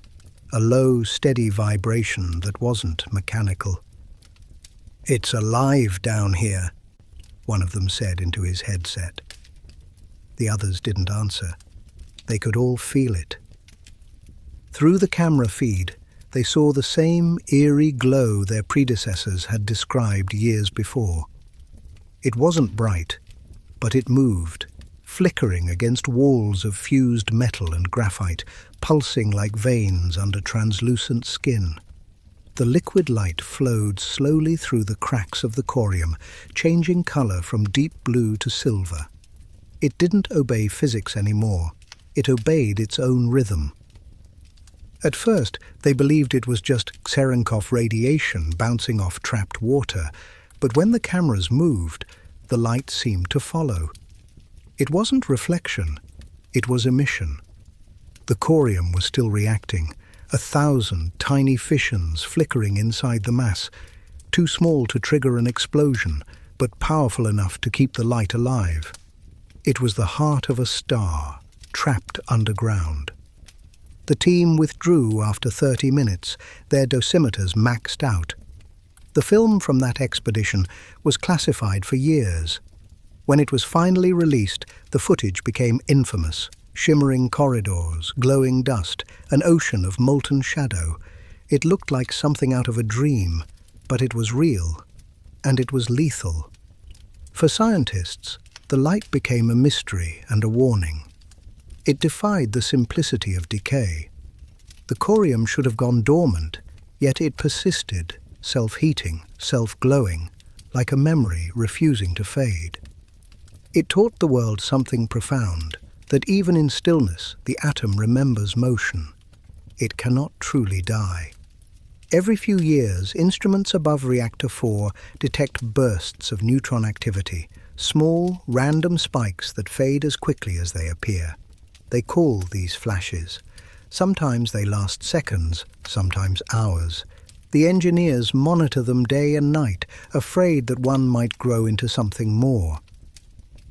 a low, steady vibration that wasn't mechanical. "It's alive down here," one of them said into his headset. The others didn't answer. They could all feel it. Through the camera feed, they saw the same eerie glow their predecessors had described years before. It wasn't bright, but it moved, flickering against walls of fused metal and graphite, pulsing like veins under translucent skin. The liquid light flowed slowly through the cracks of the corium, changing color from deep blue to silver. It didn't obey physics anymore. It obeyed its own rhythm. At first, they believed it was just Cherenkov radiation bouncing off trapped water, but when the cameras moved, the light seemed to follow. It wasn't reflection, it was emission. The corium was still reacting, 1,000 tiny fissions flickering inside the mass, too small to trigger an explosion, but powerful enough to keep the light alive. It was the heart of a star, trapped underground. The team withdrew after 30 minutes, their dosimeters maxed out. The film from that expedition was classified for years. When it was finally released, the footage became infamous. Shimmering corridors, glowing dust, an ocean of molten shadow. It looked like something out of a dream, but it was real, and it was lethal. For scientists, the light became a mystery and a warning. It defied the simplicity of decay. The corium should have gone dormant, yet it persisted, self-heating, self-glowing, like a memory refusing to fade. It taught the world something profound, that even in stillness, the atom remembers motion. It cannot truly die. Every few years, instruments above Reactor 4 detect bursts of neutron activity, small, random spikes that fade as quickly as they appear. They call these flashes. Sometimes they last seconds, sometimes hours. The engineers monitor them day and night, afraid that one might grow into something more.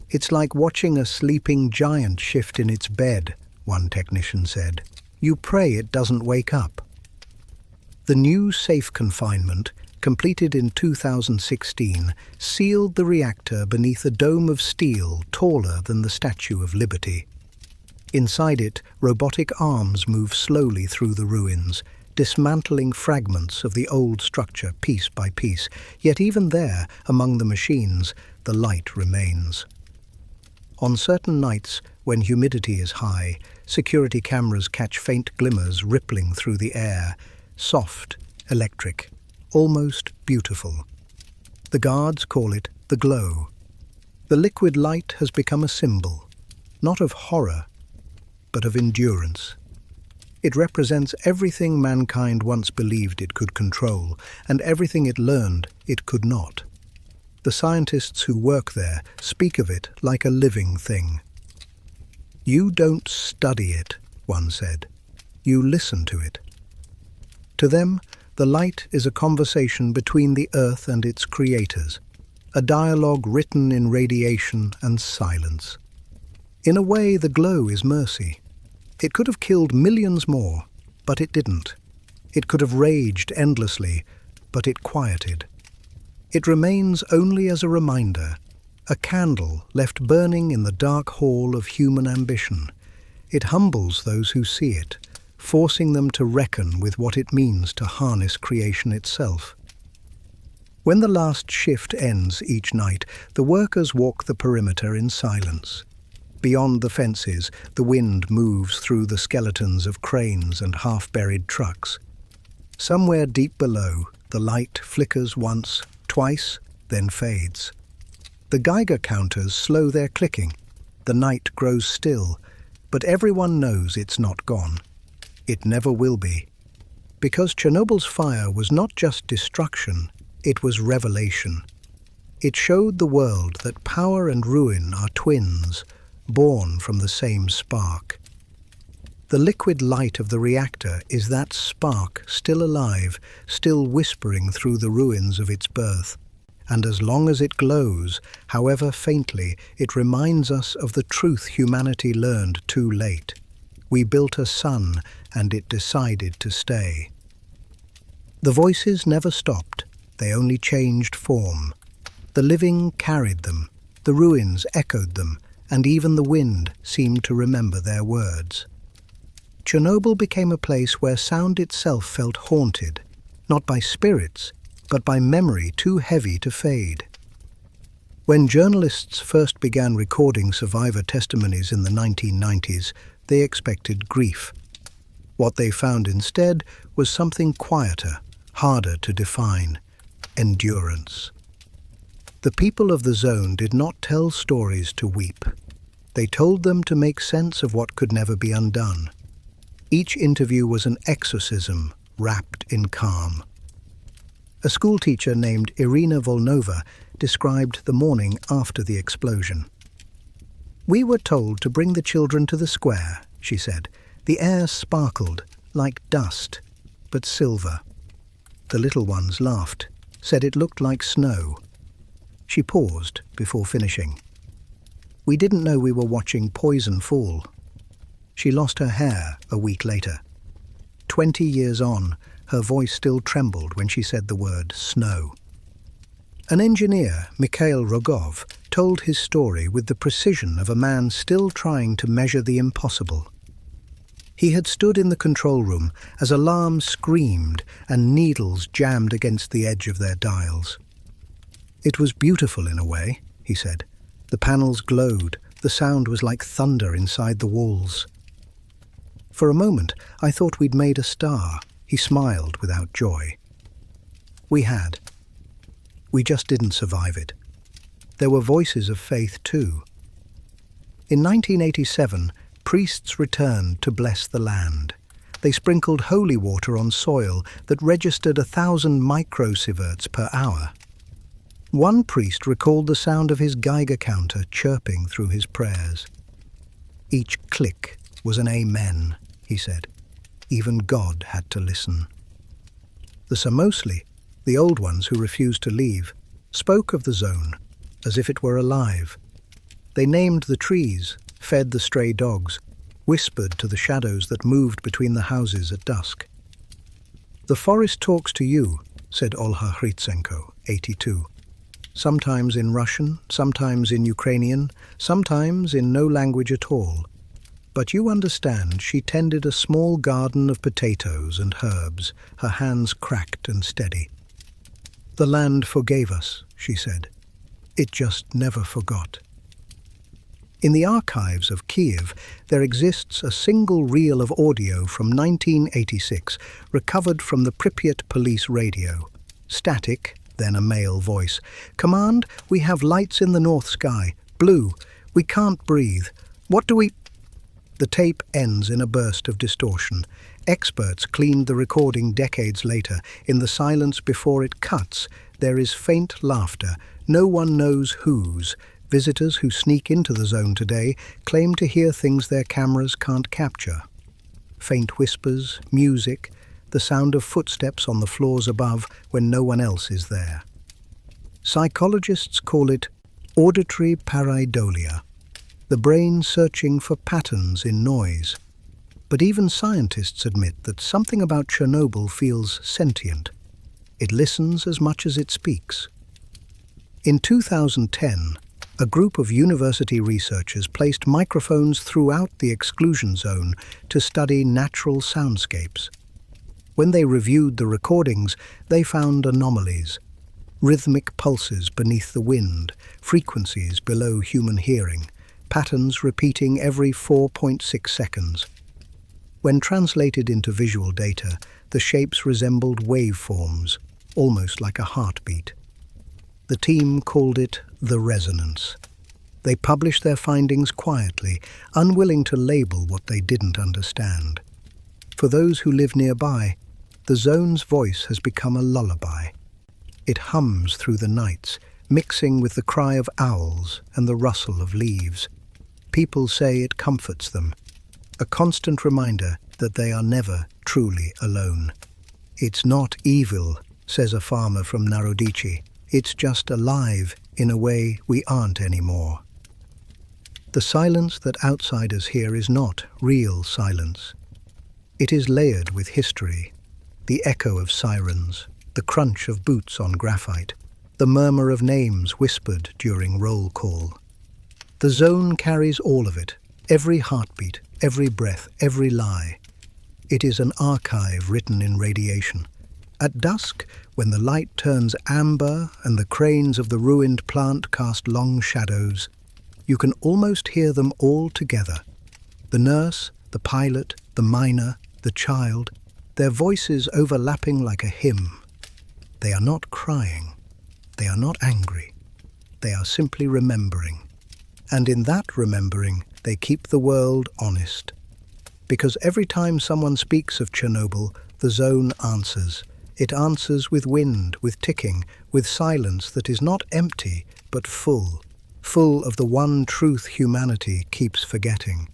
It's like watching a sleeping giant shift in its bed, one technician said. You pray it doesn't wake up. The new safe confinement, completed in 2016, sealed the reactor beneath a dome of steel taller than the Statue of Liberty. Inside it, robotic arms move slowly through the ruins, dismantling fragments of the old structure piece by piece. Yet even there, among the machines, the light remains. On certain nights, when humidity is high, security cameras catch faint glimmers rippling through the air, soft, electric, almost beautiful. The guards call it the glow. The liquid light has become a symbol, not of horror, but of endurance. It represents everything mankind once believed it could control, and everything it learned it could not. The scientists who work there speak of it like a living thing. You don't study it, one said. You listen to it. To them, the light is a conversation between the Earth and its creators, a dialogue written in radiation and silence. In a way, the glow is mercy. It could have killed millions more, but it didn't. It could have raged endlessly, but it quieted. It remains only as a reminder, a candle left burning in the dark hall of human ambition. It humbles those who see it, forcing them to reckon with what it means to harness creation itself. When the last shift ends each night, the workers walk the perimeter in silence. Beyond the fences, the wind moves through the skeletons of cranes and half-buried trucks. Somewhere deep below, the light flickers once, twice, then fades. The Geiger counters slow their clicking. The night grows still, but everyone knows it's not gone. It never will be. Because Chernobyl's fire was not just destruction, it was revelation. It showed the world that power and ruin are twins, born from the same spark. The liquid light of the reactor is that spark still alive, still whispering through the ruins of its birth. And as long as it glows, however faintly, it reminds us of the truth humanity learned too late. We built a sun, and it decided to stay. The voices never stopped, they only changed form. The living carried them, the ruins echoed them, and even the wind seemed to remember their words. Chernobyl became a place where sound itself felt haunted, not by spirits, but by memory too heavy to fade. When journalists first began recording survivor testimonies in the 1990s, they expected grief. What they found instead was something quieter, harder to define: endurance. The people of the zone did not tell stories to weep. They told them to make sense of what could never be undone. Each interview was an exorcism wrapped in calm. A schoolteacher named Irina Volnova described the morning after the explosion. "We were told to bring the children to the square," she said. "The air sparkled like dust, but silver." The little ones laughed, said it looked like snow. She paused before finishing. "We didn't know we were watching poison fall." She lost her hair a week later. 20 years on, her voice still trembled when she said the word snow. An engineer, Mikhail Rogov, told his story with the precision of a man still trying to measure the impossible. He had stood in the control room as alarms screamed and needles jammed against the edge of their dials. "It was beautiful in a way," he said. "The panels glowed. The sound was like thunder inside the walls. For a moment, I thought we'd made a star." He smiled without joy. "We had. We just didn't survive it." There were voices of faith too. In 1987, priests returned to bless the land. They sprinkled holy water on soil that registered 1,000 microsieverts per hour. One priest recalled the sound of his Geiger counter chirping through his prayers. "Each click was an amen," he said. "Even God had to listen." The Samosli, the old ones who refused to leave, spoke of the zone as if it were alive. They named the trees, fed the stray dogs, whispered to the shadows that moved between the houses at dusk. "The forest talks to you," said Olha Hritsenko, 82. "Sometimes in Russian, sometimes in Ukrainian, sometimes in no language at all. But you understand, she tended a small garden of potatoes and herbs, her hands cracked and steady. The land forgave us," she said. "It just never forgot." In the archives of Kiev, there exists a single reel of audio from 1986, recovered from the Pripyat police radio. Static, then a male voice. "Command, we have lights in the north sky. Blue. We can't breathe. What do we—" The tape ends in a burst of distortion. Experts cleaned the recording decades later. In the silence before it cuts, there is faint laughter. No one knows whose. Visitors who sneak into the zone today claim to hear things their cameras can't capture. Faint whispers, music, the sound of footsteps on the floors above when no one else is there. Psychologists call it auditory pareidolia, the brain searching for patterns in noise. But even scientists admit that something about Chernobyl feels sentient. It listens as much as it speaks. In 2010, a group of university researchers placed microphones throughout the exclusion zone to study natural soundscapes. When they reviewed the recordings, they found anomalies: rhythmic pulses beneath the wind, frequencies below human hearing, patterns repeating every 4.6 seconds. When translated into visual data, the shapes resembled waveforms, almost like a heartbeat. The team called it the resonance. They published their findings quietly, unwilling to label what they didn't understand. For those who live nearby, the zone's voice has become a lullaby. It hums through the nights, mixing with the cry of owls and the rustle of leaves. People say it comforts them, a constant reminder that they are never truly alone. "It's not evil," says a farmer from Narodici. "It's just alive in a way we aren't anymore." The silence that outsiders hear is not real silence. It is layered with history, the echo of sirens, the crunch of boots on graphite, the murmur of names whispered during roll call. The zone carries all of it, every heartbeat, every breath, every lie. It is an archive written in radiation. At dusk, when the light turns amber and the cranes of the ruined plant cast long shadows, you can almost hear them all together. The nurse, the pilot, the miner, the child, their voices overlapping like a hymn. They are not crying. They are not angry. They are simply remembering. And in that remembering, they keep the world honest. Because every time someone speaks of Chernobyl, the zone answers. It answers with wind, with ticking, with silence that is not empty, but full. Full of the one truth humanity keeps forgetting,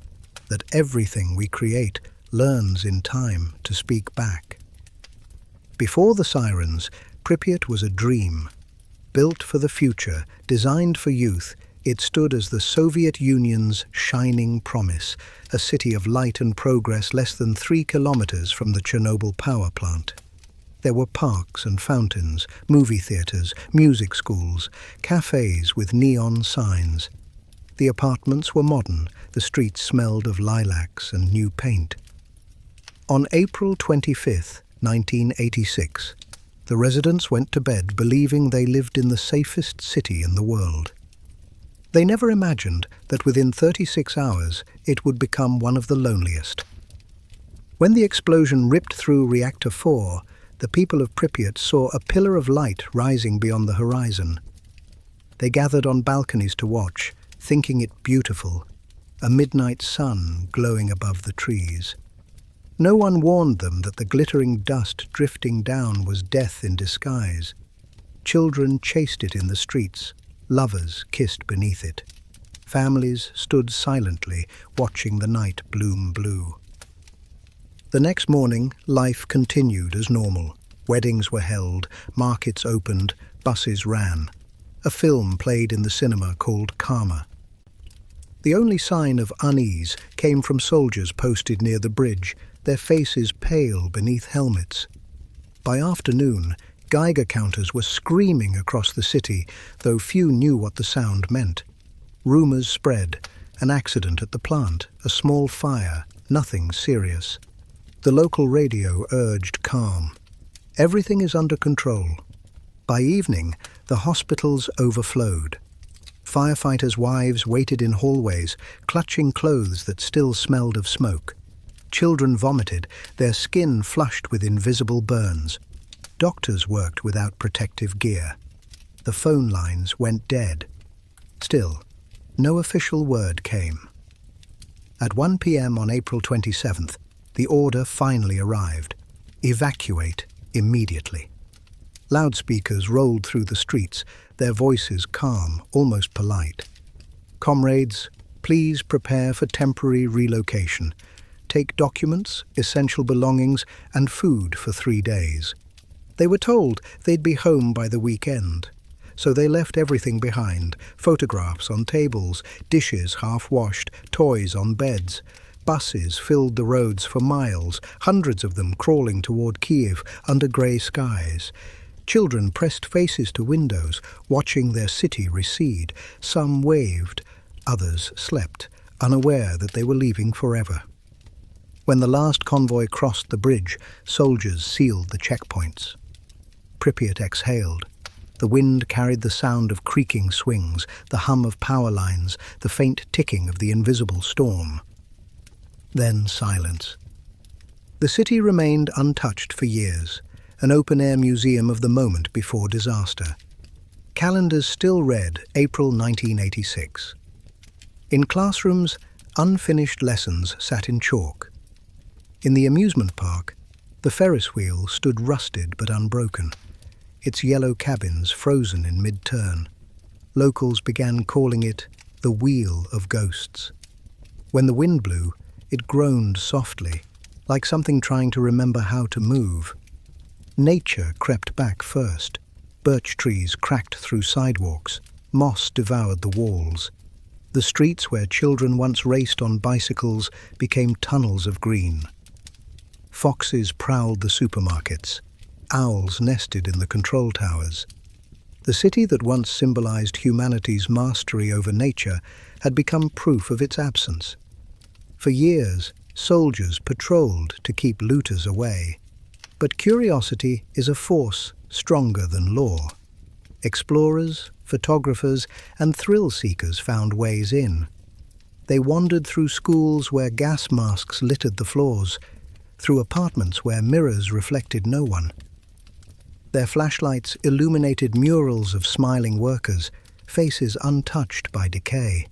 that everything we create learns in time to speak back. Before the sirens, Pripyat was a dream. Built for the future, designed for youth, it stood as the Soviet Union's shining promise, a city of light and progress less than 3 kilometers from the Chernobyl power plant. There were parks and fountains, movie theaters, music schools, cafes with neon signs. The apartments were modern, the streets smelled of lilacs and new paint. On April 25, 1986, the residents went to bed believing they lived in the safest city in the world. They never imagined that within 36 hours it would become one of the loneliest. When the explosion ripped through Reactor 4, the people of Pripyat saw a pillar of light rising beyond the horizon. They gathered on balconies to watch, thinking it beautiful, a midnight sun glowing above the trees. No one warned them that the glittering dust drifting down was death in disguise. Children chased it in the streets. Lovers kissed beneath it. Families stood silently, watching the night bloom blue. The next morning, life continued as normal. Weddings were held, markets opened, buses ran. A film played in the cinema called Karma. The only sign of unease came from soldiers posted near the bridge, their faces pale beneath helmets. By afternoon, Geiger counters were screaming across the city, though few knew what the sound meant. Rumors spread. An accident at the plant, a small fire, nothing serious. The local radio urged calm. Everything is under control. By evening, the hospitals overflowed. Firefighters' wives waited in hallways, clutching clothes that still smelled of smoke. Children vomited, their skin flushed with invisible burns. Doctors worked without protective gear. The phone lines went dead. Still, no official word came. At 1 p.m. on April 27th, the order finally arrived. Evacuate immediately. Loudspeakers rolled through the streets, their voices calm, almost polite. Comrades, please prepare for temporary relocation. Take documents, essential belongings, and food for 3 days. They were told they'd be home by the weekend, so they left everything behind: photographs on tables, dishes half-washed, toys on beds. Buses filled the roads for miles, hundreds of them crawling toward Kiev under grey skies. Children pressed faces to windows, watching their city recede. Some waved, others slept, unaware that they were leaving forever. When the last convoy crossed the bridge, soldiers sealed the checkpoints. Pripyat exhaled. The wind carried the sound of creaking swings, the hum of power lines, the faint ticking of the invisible storm. Then silence. The city remained untouched for years, an open-air museum of the moment before disaster. Calendars still read April 1986. In classrooms, unfinished lessons sat in chalk. In the amusement park, the Ferris wheel stood rusted but unbroken, its yellow cabins frozen in mid-turn. Locals began calling it the Wheel of Ghosts. When the wind blew, it groaned softly, like something trying to remember how to move. Nature crept back first. Birch trees cracked through sidewalks. Moss devoured the walls. The streets where children once raced on bicycles became tunnels of green. Foxes prowled the supermarkets. Owls nested in the control towers. The city that once symbolized humanity's mastery over nature had become proof of its absence. For years, soldiers patrolled to keep looters away. But curiosity is a force stronger than law. Explorers, photographers, and thrill-seekers found ways in. They wandered through schools where gas masks littered the floors, through apartments where mirrors reflected no one. Their flashlights illuminated murals of smiling workers, faces untouched by decay.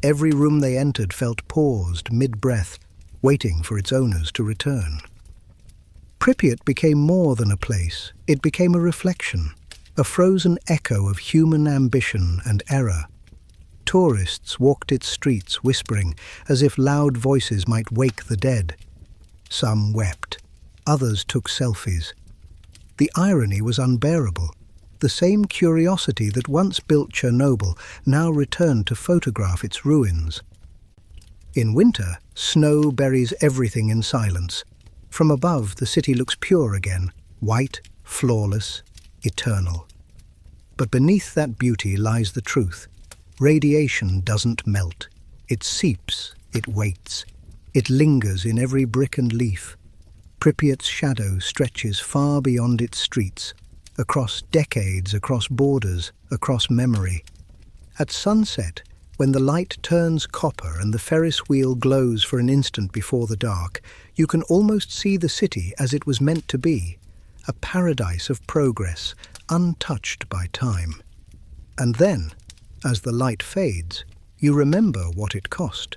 Every room they entered felt paused mid-breath, waiting for its owners to return. Pripyat became more than a place. It became a reflection, a frozen echo of human ambition and error. Tourists walked its streets whispering, as if loud voices might wake the dead. Some wept. Others took selfies. The irony was unbearable. The same curiosity that once built Chernobyl now returned to photograph its ruins. In winter, snow buries everything in silence. From above, the city looks pure again, white, flawless, eternal. But beneath that beauty lies the truth. Radiation doesn't melt. It seeps, it waits. It lingers in every brick and leaf. Pripyat's shadow stretches far beyond its streets, across decades, across borders, across memory. At sunset, when the light turns copper and the Ferris wheel glows for an instant before the dark, you can almost see the city as it was meant to be, a paradise of progress, untouched by time. And then, as the light fades, you remember what it cost.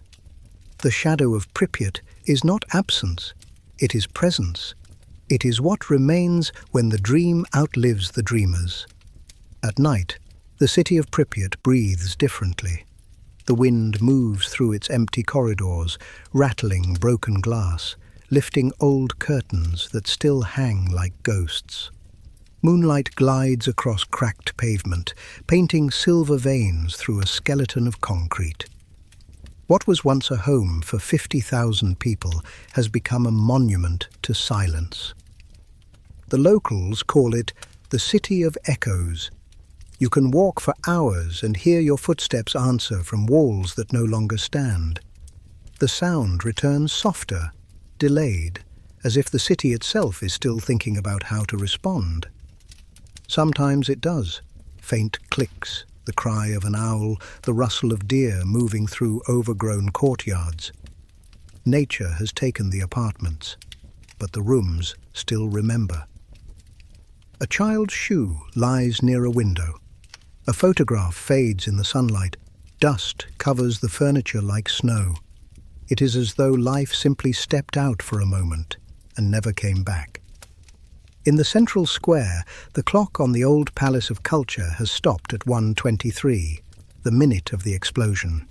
The shadow of Pripyat is not absence, it is presence. It is what remains when the dream outlives the dreamers. At night, the city of Pripyat breathes differently. The wind moves through its empty corridors, rattling broken glass, lifting old curtains that still hang like ghosts. Moonlight glides across cracked pavement, painting silver veins through a skeleton of concrete. What was once a home for 50,000 people has become a monument to silence. The locals call it the City of Echoes. You can walk for hours and hear your footsteps answer from walls that no longer stand. The sound returns softer, delayed, as if the city itself is still thinking about how to respond. Sometimes it does. Faint clicks, the cry of an owl, the rustle of deer moving through overgrown courtyards. Nature has taken the apartments, but the rooms still remember. A child's shoe lies near a window. A photograph fades in the sunlight. Dust covers the furniture like snow. It is as though life simply stepped out for a moment and never came back. In the central square, the clock on the old Palace of Culture has stopped at 1:23, the minute of the explosion.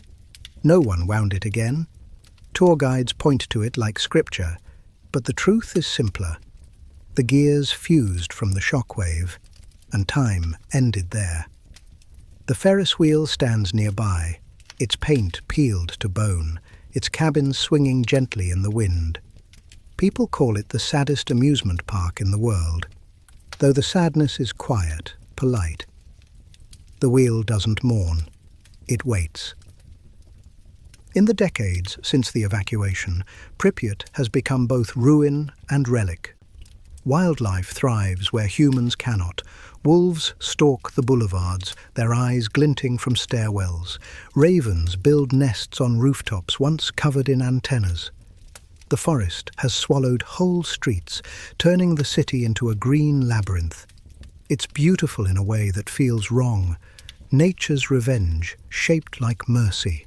No one wound it again. Tour guides point to it like scripture, but the truth is simpler. The gears fused from the shockwave, and time ended there. The Ferris wheel stands nearby, its paint peeled to bone, its cabin swinging gently in the wind. People call it the saddest amusement park in the world, though the sadness is quiet, polite. The wheel doesn't mourn, it waits. In the decades since the evacuation, Pripyat has become both ruin and relic. Wildlife thrives where humans cannot. Wolves stalk the boulevards, their eyes glinting from stairwells. Ravens build nests on rooftops once covered in antennas. The forest has swallowed whole streets, turning the city into a green labyrinth. It's beautiful in a way that feels wrong. Nature's revenge, shaped like mercy.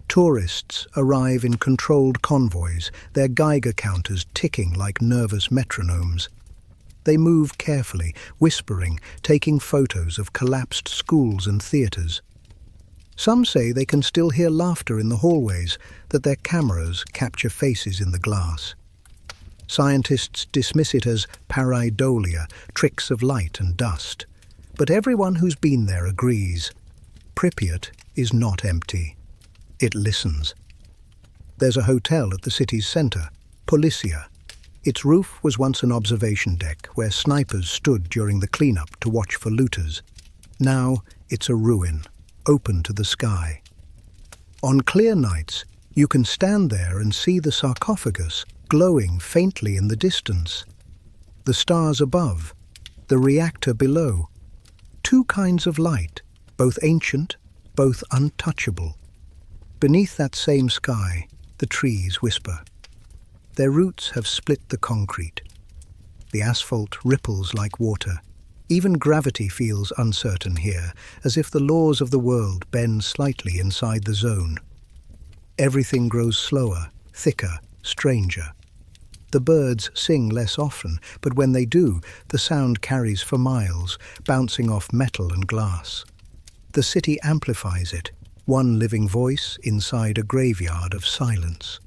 Tourists arrive in controlled convoys, their Geiger counters ticking like nervous metronomes. They move carefully, whispering, taking photos of collapsed schools and theatres. Some say they can still hear laughter in the hallways, that their cameras capture faces in the glass. Scientists dismiss it as pareidolia, tricks of light and dust. But everyone who's been there agrees. Pripyat is not empty. It listens. There's a hotel at the city's centre, Policia. Its roof was once an observation deck where snipers stood during the cleanup to watch for looters. Now it's a ruin, open to the sky. On clear nights, you can stand there and see the sarcophagus glowing faintly in the distance. The stars above, the reactor below. Two kinds of light, both ancient, both untouchable. Beneath that same sky, the trees whisper. Their roots have split the concrete. The asphalt ripples like water. Even gravity feels uncertain here, as if the laws of the world bend slightly inside the zone. Everything grows slower, thicker, stranger. The birds sing less often, but when they do, the sound carries for miles, bouncing off metal and glass. The city amplifies it, one living voice inside a graveyard of silence.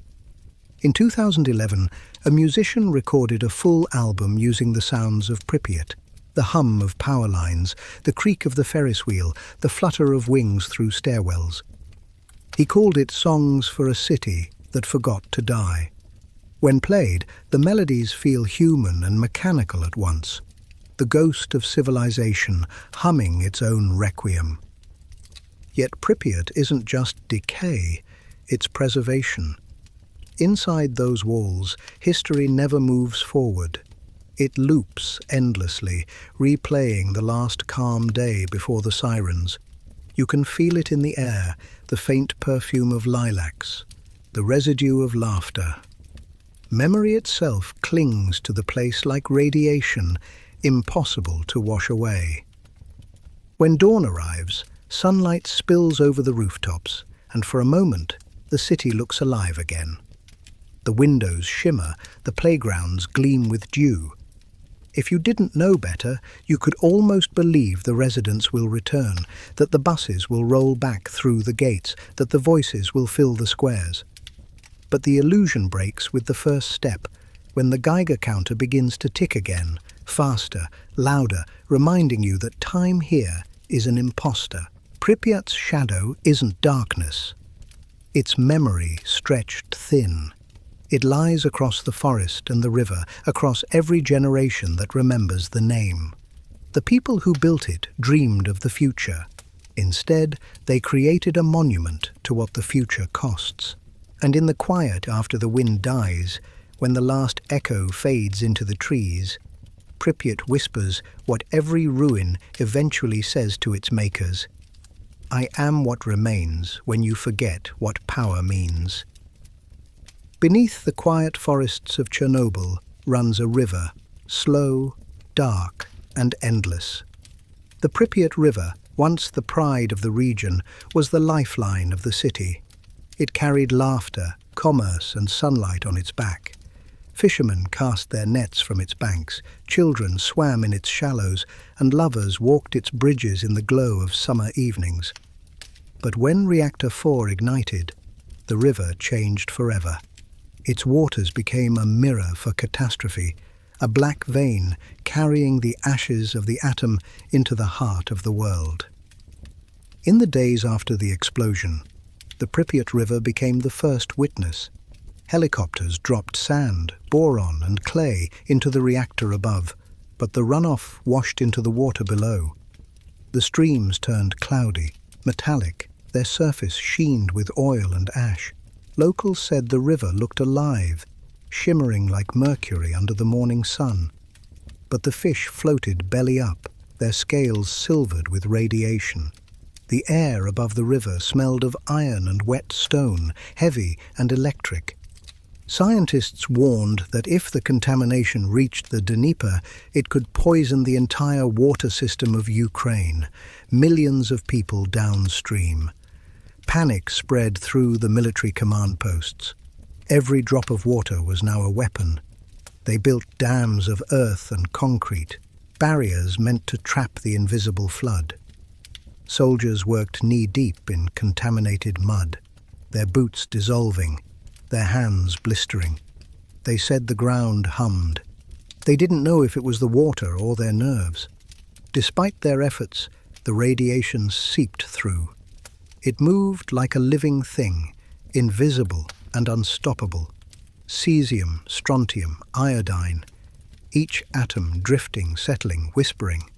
In 2011, a musician recorded a full album using the sounds of Pripyat, the hum of power lines, the creak of the Ferris wheel, the flutter of wings through stairwells. He called it Songs for a City That Forgot to Die. When played, the melodies feel human and mechanical at once, the ghost of civilization humming its own requiem. Yet Pripyat isn't just decay, it's preservation. Inside those walls, history never moves forward. It loops endlessly, replaying the last calm day before the sirens. You can feel it in the air, the faint perfume of lilacs, the residue of laughter. Memory itself clings to the place like radiation, impossible to wash away. When dawn arrives, sunlight spills over the rooftops, and for a moment, the city looks alive again. The windows shimmer, the playgrounds gleam with dew. If you didn't know better, you could almost believe the residents will return, that the buses will roll back through the gates, that the voices will fill the squares. But the illusion breaks with the first step, when the Geiger counter begins to tick again, faster, louder, reminding you that time here is an imposter. Pripyat's shadow isn't darkness. It's memory stretched thin. It lies across the forest and the river, across every generation that remembers the name. The people who built it dreamed of the future. Instead, they created a monument to what the future costs. And in the quiet after the wind dies, when the last echo fades into the trees, Pripyat whispers what every ruin eventually says to its makers. I am what remains when you forget what power means. Beneath the quiet forests of Chernobyl runs a river, slow, dark, and endless. The Pripyat River, once the pride of the region, was the lifeline of the city. It carried laughter, commerce, and sunlight on its back. Fishermen cast their nets from its banks, children swam in its shallows, and lovers walked its bridges in the glow of summer evenings. But when Reactor 4 ignited, the river changed forever. Its waters became a mirror for catastrophe, a black vein carrying the ashes of the atom into the heart of the world. In the days after the explosion, the Pripyat River became the first witness. Helicopters dropped sand, boron, and clay into the reactor above, but the runoff washed into the water below. The streams turned cloudy, metallic, their surface sheened with oil and ash. Locals said the river looked alive, shimmering like mercury under the morning sun. But the fish floated belly up, their scales silvered with radiation. The air above the river smelled of iron and wet stone, heavy and electric. Scientists warned that if the contamination reached the Dnieper, it could poison the entire water system of Ukraine, millions of people downstream. Panic spread through the military command posts. Every drop of water was now a weapon. They built dams of earth and concrete, barriers meant to trap the invisible flood. Soldiers worked knee-deep in contaminated mud, their boots dissolving, their hands blistering. They said the ground hummed. They didn't know if it was the water or their nerves. Despite their efforts, the radiation seeped through. It moved like a living thing, invisible and unstoppable. Cesium, strontium, iodine, each atom drifting, settling, whispering.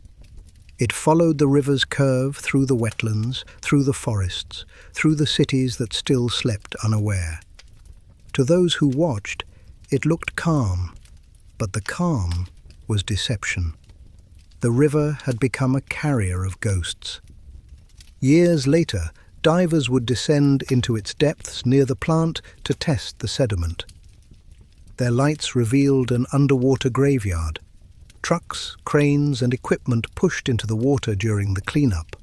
It followed the river's curve through the wetlands, through the forests, through the cities that still slept unaware. To those who watched, it looked calm, but the calm was deception. The river had become a carrier of ghosts. Years later, divers would descend into its depths near the plant to test the sediment. Their lights revealed an underwater graveyard. Trucks, cranes, and equipment pushed into the water during the cleanup.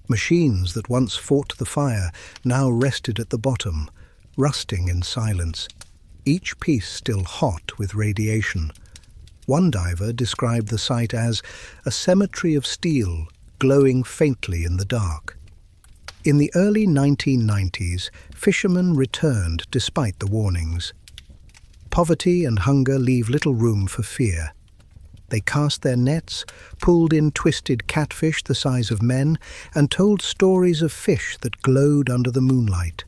Machines that once fought the fire now rested at the bottom, rusting in silence, each piece still hot with radiation. One diver described the site as a cemetery of steel glowing faintly in the dark. In the early 1990s, fishermen returned despite the warnings. Poverty and hunger leave little room for fear. They cast their nets, pulled in twisted catfish the size of men, and told stories of fish that glowed under the moonlight.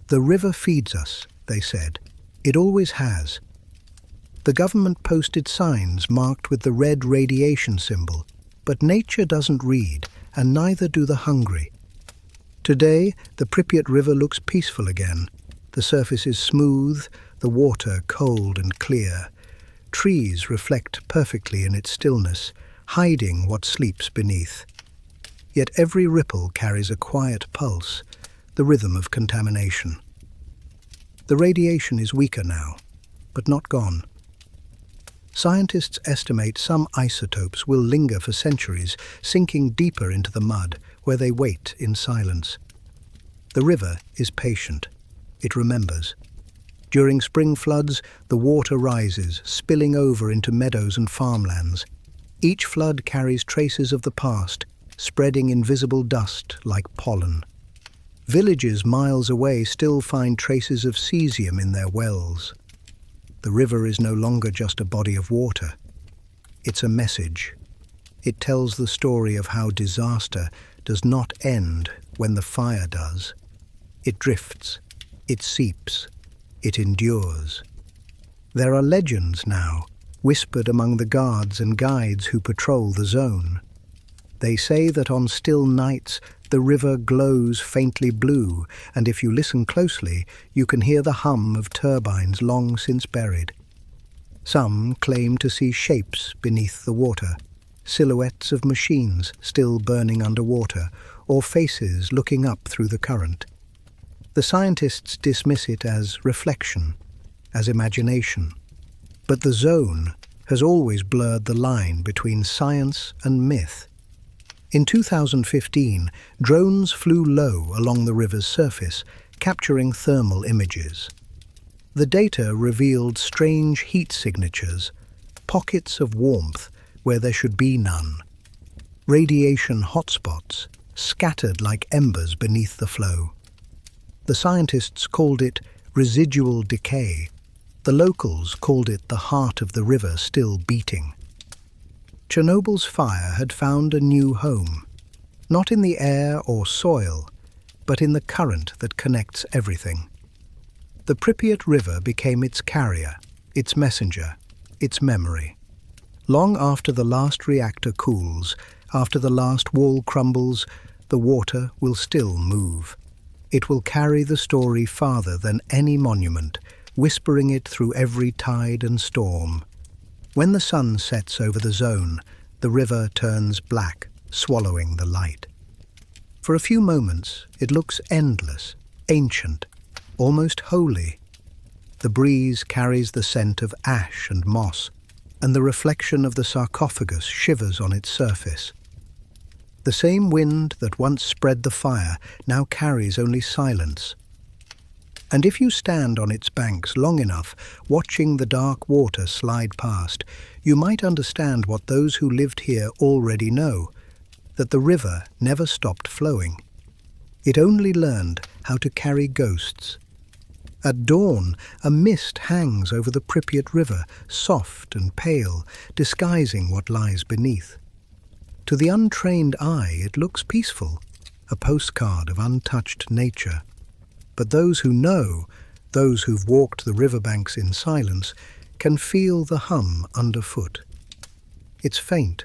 "The river feeds us," they said. "It always has." The government posted signs marked with the red radiation symbol, but nature doesn't read, and neither do the hungry. Today, the Pripyat River looks peaceful again. The surface is smooth, the water cold and clear. Trees reflect perfectly in its stillness, hiding what sleeps beneath. Yet every ripple carries a quiet pulse, the rhythm of contamination. The radiation is weaker now, but not gone. Scientists estimate some isotopes will linger for centuries, sinking deeper into the mud, where they wait in silence. The river is patient. It remembers. During spring floods, the water rises, spilling over into meadows and farmlands. Each flood carries traces of the past, spreading invisible dust like pollen. Villages miles away still find traces of cesium in their wells. The river is no longer just a body of water. It's a message. It tells the story of how disaster does not end when the fire does. It drifts. It seeps. It endures. There are legends now, whispered among the guards and guides who patrol the zone. They say that on still nights the river glows faintly blue, and if you listen closely, you can hear the hum of turbines long since buried. Some claim to see shapes beneath the water, silhouettes of machines still burning underwater, or faces looking up through the current. The scientists dismiss it as reflection, as imagination. But the zone has always blurred the line between science and myth. In 2015, drones flew low along the river's surface, capturing thermal images. The data revealed strange heat signatures, pockets of warmth where there should be none. Radiation hotspots, scattered like embers beneath the flow. The scientists called it residual decay. The locals called it the heart of the river still beating. Chernobyl's fire had found a new home, not in the air or soil, but in the current that connects everything. The Pripyat River became its carrier, its messenger, its memory. Long after the last reactor cools, after the last wall crumbles, the water will still move. It will carry the story farther than any monument, whispering it through every tide and storm. When the sun sets over the zone, the river turns black, swallowing the light. For a few moments, it looks endless, ancient, almost holy. The breeze carries the scent of ash and moss, and the reflection of the sarcophagus shivers on its surface. The same wind that once spread the fire now carries only silence. And if you stand on its banks long enough, watching the dark water slide past, you might understand what those who lived here already know, that the river never stopped flowing. It only learned how to carry ghosts. At dawn, a mist hangs over the Pripyat River, soft and pale, disguising what lies beneath. To the untrained eye, it looks peaceful, a postcard of untouched nature. But those who know, those who've walked the riverbanks in silence, can feel the hum underfoot. It's faint,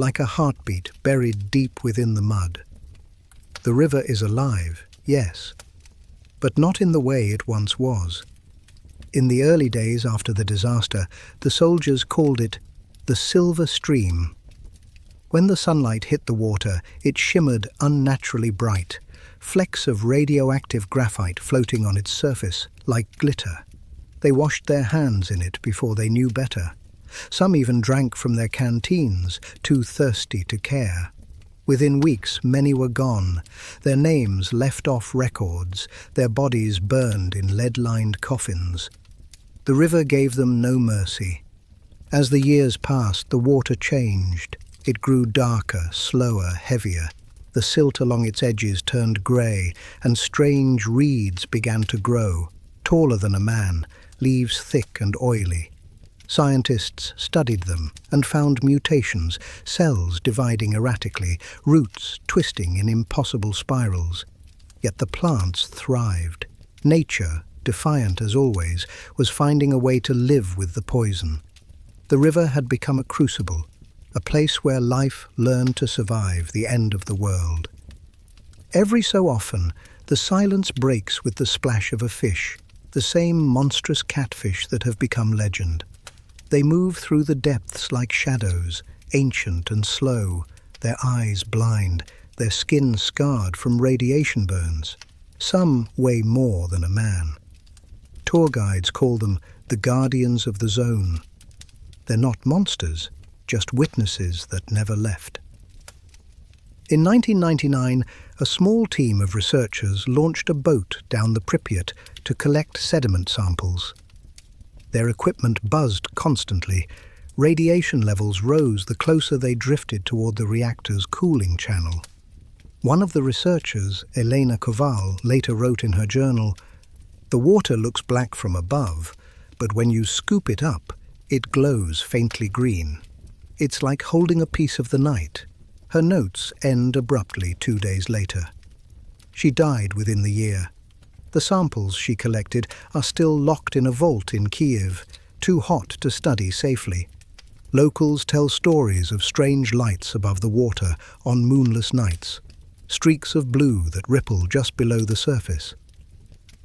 like a heartbeat buried deep within the mud. The river is alive, yes, but not in the way it once was. In the early days after the disaster, the soldiers called it the Silver Stream. When the sunlight hit the water, it shimmered unnaturally bright, flecks of radioactive graphite floating on its surface like glitter. They washed their hands in it before they knew better. Some even drank from their canteens, too thirsty to care. Within weeks, many were gone, their names left off records, their bodies burned in lead-lined coffins. The river gave them no mercy. As the years passed, the water changed. It grew darker, slower, heavier. The silt along its edges turned grey, and strange reeds began to grow, taller than a man, leaves thick and oily. Scientists studied them and found mutations, cells dividing erratically, roots twisting in impossible spirals. Yet the plants thrived. Nature, defiant as always, was finding a way to live with the poison. The river had become a crucible, a place where life learned to survive the end of the world. Every so often, the silence breaks with the splash of a fish, the same monstrous catfish that have become legend. They move through the depths like shadows, ancient and slow, their eyes blind, their skin scarred from radiation burns. Some weigh more than a man. Tour guides call them the guardians of the zone. They're not monsters, just witnesses that never left. In 1999, a small team of researchers launched a boat down the Pripyat to collect sediment samples. Their equipment buzzed constantly. Radiation levels rose the closer they drifted toward the reactor's cooling channel. One of the researchers, Elena Koval, later wrote in her journal, "The water looks black from above, but when you scoop it up, it glows faintly green. It's like holding a piece of the night." Her notes end abruptly 2 days later. She died within the year. The samples she collected are still locked in a vault in Kiev, too hot to study safely. Locals tell stories of strange lights above the water on moonless nights, streaks of blue that ripple just below the surface.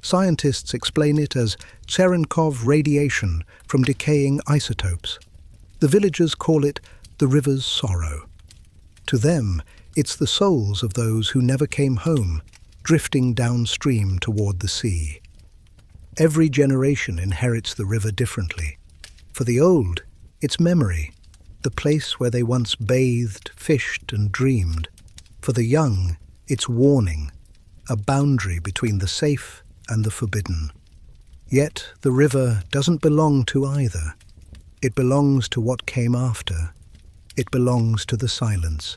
Scientists explain it as Cherenkov radiation from decaying isotopes. The villagers call it the river's sorrow. To them, it's the souls of those who never came home, drifting downstream toward the sea. Every generation inherits the river differently. For the old, it's memory, the place where they once bathed, fished, and dreamed. For the young, it's warning, a boundary between the safe and the forbidden. Yet the river doesn't belong to either. It belongs to what came after. It belongs to the silence.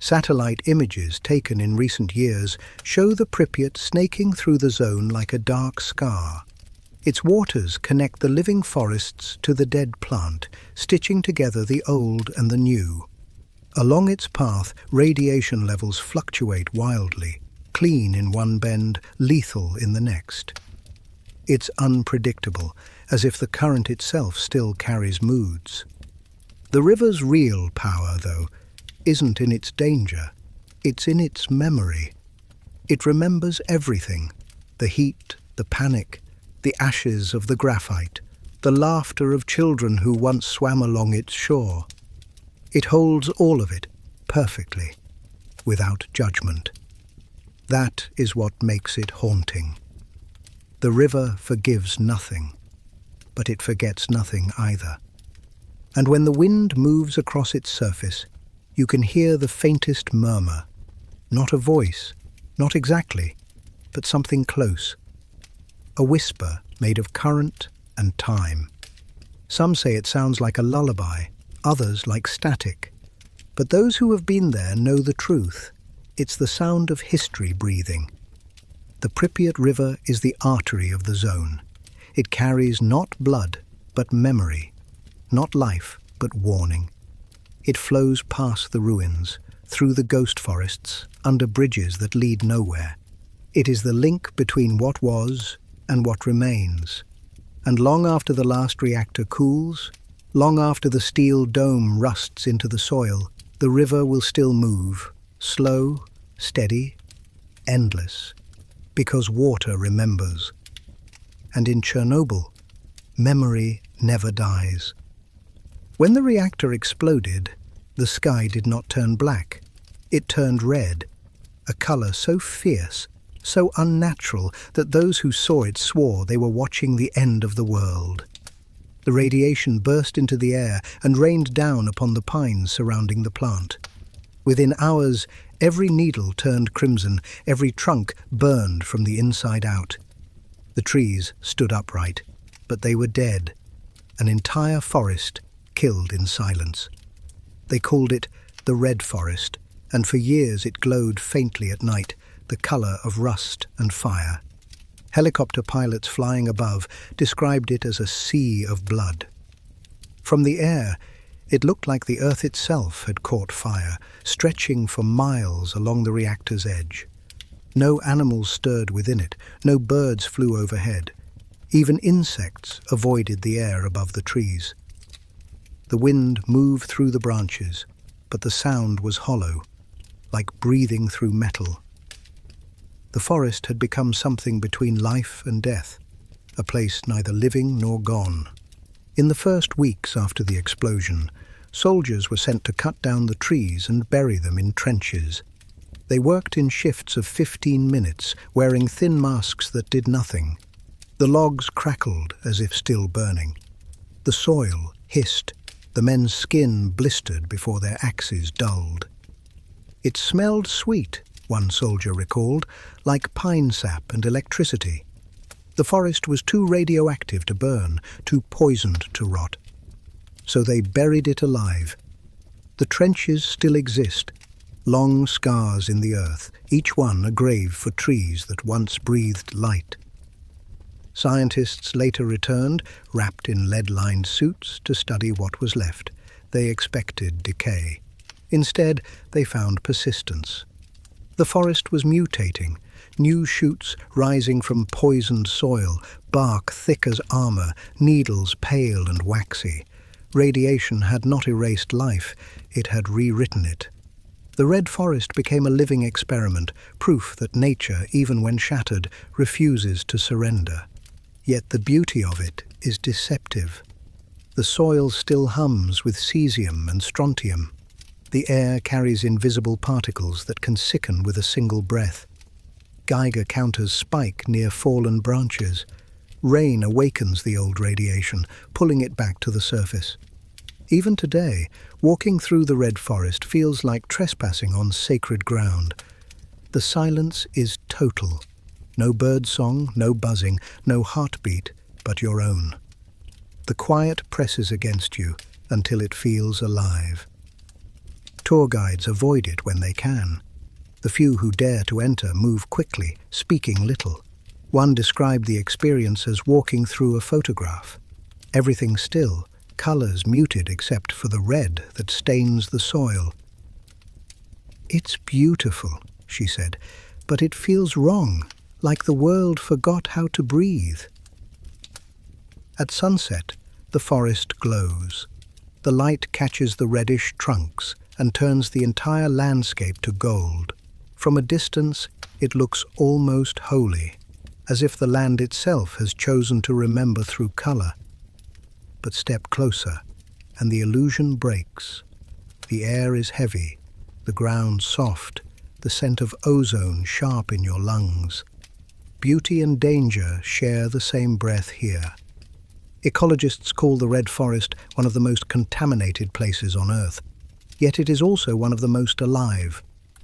Satellite images taken in recent years show the Pripyat snaking through the zone like a dark scar. Its waters connect the living forests to the dead plant, stitching together the old and the new. Along its path, radiation levels fluctuate wildly, clean in one bend, lethal in the next. It's unpredictable, as if the current itself still carries moods. The river's real power, though, isn't in its danger. It's in its memory. It remembers everything: the heat, the panic, the ashes of the graphite, the laughter of children who once swam along its shore. It holds all of it perfectly, without judgment. That is what makes it haunting. The river forgives nothing, but it forgets nothing either. And when the wind moves across its surface, you can hear the faintest murmur. Not a voice, not exactly, but something close. A whisper made of current and time. Some say it sounds like a lullaby, others like static. But those who have been there know the truth. It's the sound of history breathing. The Pripyat River is the artery of the zone. It carries not blood, but memory, not life, but warning. It flows past the ruins, through the ghost forests, under bridges that lead nowhere. It is the link between what was and what remains. And long after the last reactor cools, long after the steel dome rusts into the soil, The river will still move, slow, steady, endless, because water remembers. And in Chernobyl, memory never dies. When the reactor exploded, the sky did not turn black. It turned red, a color so fierce, so unnatural that those who saw it swore they were watching the end of the world. The radiation burst into the air and rained down upon the pines surrounding the plant. Within hours, every needle turned crimson, every trunk burned from the inside out. The trees stood upright, but they were dead, an entire forest killed in silence. They called it the Red Forest, and for years it glowed faintly at night, the color of rust and fire. Helicopter pilots flying above described it as a sea of blood. From the air, it looked like the earth itself had caught fire, stretching for miles along the reactor's edge. No animals stirred within it, no birds flew overhead. Even insects avoided the air above the trees. The wind moved through the branches, but the sound was hollow, like breathing through metal. The forest had become something between life and death, a place neither living nor gone. In the first weeks after the explosion, soldiers were sent to cut down the trees and bury them in trenches. They worked in shifts of 15 minutes, wearing thin masks that did nothing. The logs crackled as if still burning. The soil hissed. The men's skin blistered before their axes dulled. It smelled sweet, one soldier recalled, like pine sap and electricity. The forest was too radioactive to burn, too poisoned to rot. So they buried it alive. The trenches still exist, long scars in the earth, each one a grave for trees that once breathed light. Scientists later returned, wrapped in lead-lined suits, to study what was left. They expected decay. Instead, they found persistence. The forest was mutating, new shoots rising from poisoned soil, bark thick as armor, needles pale and waxy. Radiation had not erased life, it had rewritten it. The Red Forest became a living experiment, proof that nature, even when shattered, refuses to surrender. Yet the beauty of it is deceptive. The soil still hums with cesium and strontium. The air carries invisible particles that can sicken with a single breath. Geiger counters spike near fallen branches. Rain awakens the old radiation, pulling it back to the surface. Even today, walking through the Red Forest feels like trespassing on sacred ground. The silence is total. No bird song, no buzzing, no heartbeat, but your own. The quiet presses against you until it feels alive. Tour guides avoid it when they can. The few who dare to enter move quickly, speaking little. One described the experience as walking through a photograph. Everything still, colors muted except for the red that stains the soil. "It's beautiful," she said, "but it feels wrong, like the world forgot how to breathe." At sunset, the forest glows. The light catches the reddish trunks and turns the entire landscape to gold. From a distance, it looks almost holy, as if the land itself has chosen to remember through color. But step closer, and the illusion breaks. The air is heavy, the ground soft, the scent of ozone sharp in your lungs. Beauty and danger share the same breath here. Ecologists call the Red Forest one of the most contaminated places on Earth. Yet it is also one of the most alive.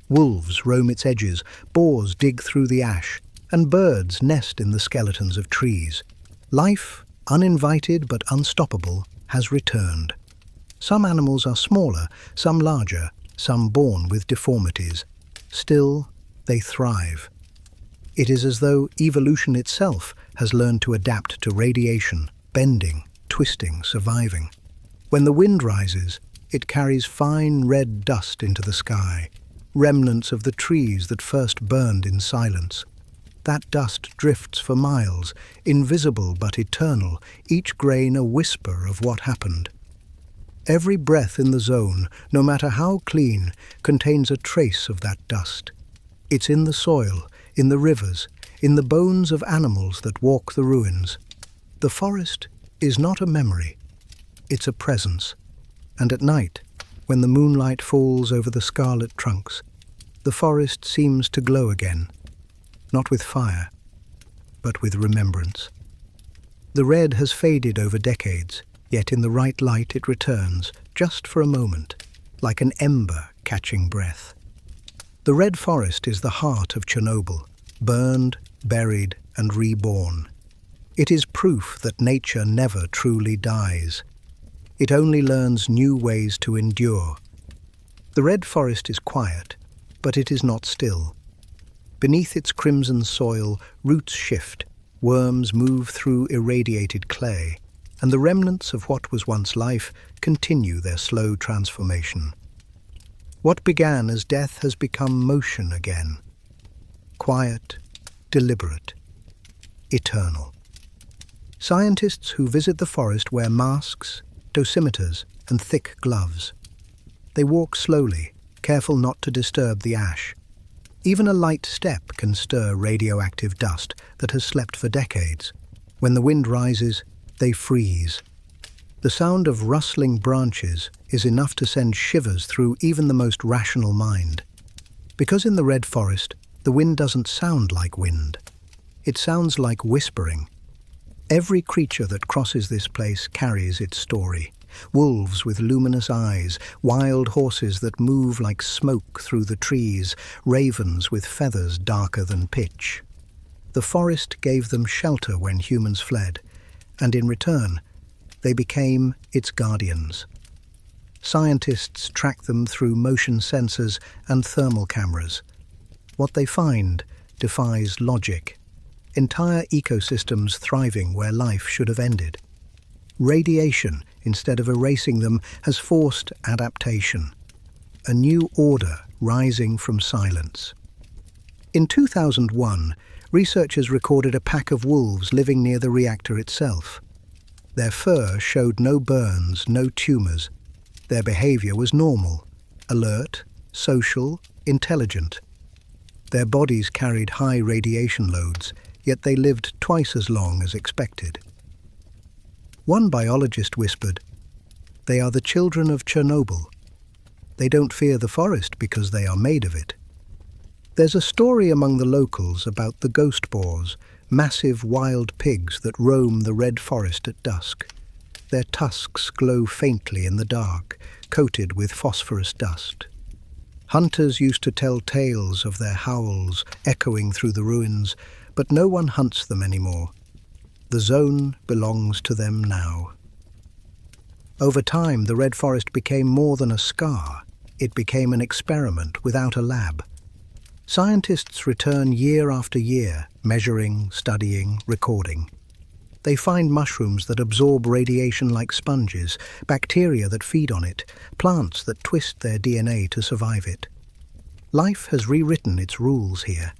Wolves roam its edges, boars dig through the ash, and birds nest in the skeletons of trees. Life, uninvited but unstoppable, has returned. Some animals are smaller, some larger, some born with deformities. Still, they thrive. It is as though evolution itself has learned to adapt to radiation, bending, twisting, surviving. When the wind rises, it carries fine red dust into the sky, remnants of the trees that first burned in silence. That dust drifts for miles, invisible but eternal, each grain a whisper of what happened. Every breath in the zone, no matter how clean, contains a trace of that dust. It's in the soil, in the rivers, in the bones of animals that walk the ruins. The forest is not a memory, it's a presence. And at night, when the moonlight falls over the scarlet trunks, the forest seems to glow again, not with fire, but with remembrance. The red has faded over decades, yet in the right light it returns, just for a moment, like an ember catching breath. The red forest is the heart of Chernobyl, burned, buried, and reborn. It is proof that nature never truly dies. It only learns new ways to endure. The red forest is quiet, but it is not still. Beneath its crimson soil, roots shift, worms move through irradiated clay, and the remnants of what was once life continue their slow transformation. What began as death has become motion again. Quiet, deliberate, eternal. Scientists who visit the forest wear masks, dosimeters, and thick gloves. They walk slowly, careful not to disturb the ash. Even a light step can stir radioactive dust that has slept for decades. When the wind rises, they freeze. The sound of rustling branches is enough to send shivers through even the most rational mind. Because in the red forest, the wind doesn't sound like wind. It sounds like whispering. Every creature that crosses this place carries its story. Wolves with luminous eyes, wild horses that move like smoke through the trees, ravens with feathers darker than pitch. The forest gave them shelter when humans fled, and in return, they became its guardians. Scientists track them through motion sensors and thermal cameras. What they find defies logic. Entire ecosystems thriving where life should have ended. Radiation, instead of erasing them, has forced adaptation. A new order rising from silence. In 2001, researchers recorded a pack of wolves living near the reactor itself. Their fur showed no burns, no tumors. Their behavior was normal, alert, social, intelligent. Their bodies carried high radiation loads, yet they lived twice as long as expected. One biologist whispered, "They are the children of Chernobyl. They don't fear the forest because they are made of it." There's a story among the locals about the ghost boars, massive wild pigs that roam the red forest at dusk. Their tusks glow faintly in the dark, coated with phosphorus dust. Hunters used to tell tales of their howls echoing through the ruins, but no one hunts them anymore. The zone belongs to them now. Over time, the red forest became more than a scar. It became an experiment without a lab. Scientists return year after year, measuring, studying, recording. They find mushrooms that absorb radiation like sponges, bacteria that feed on it, plants that twist their DNA to survive it. Life has rewritten its rules here.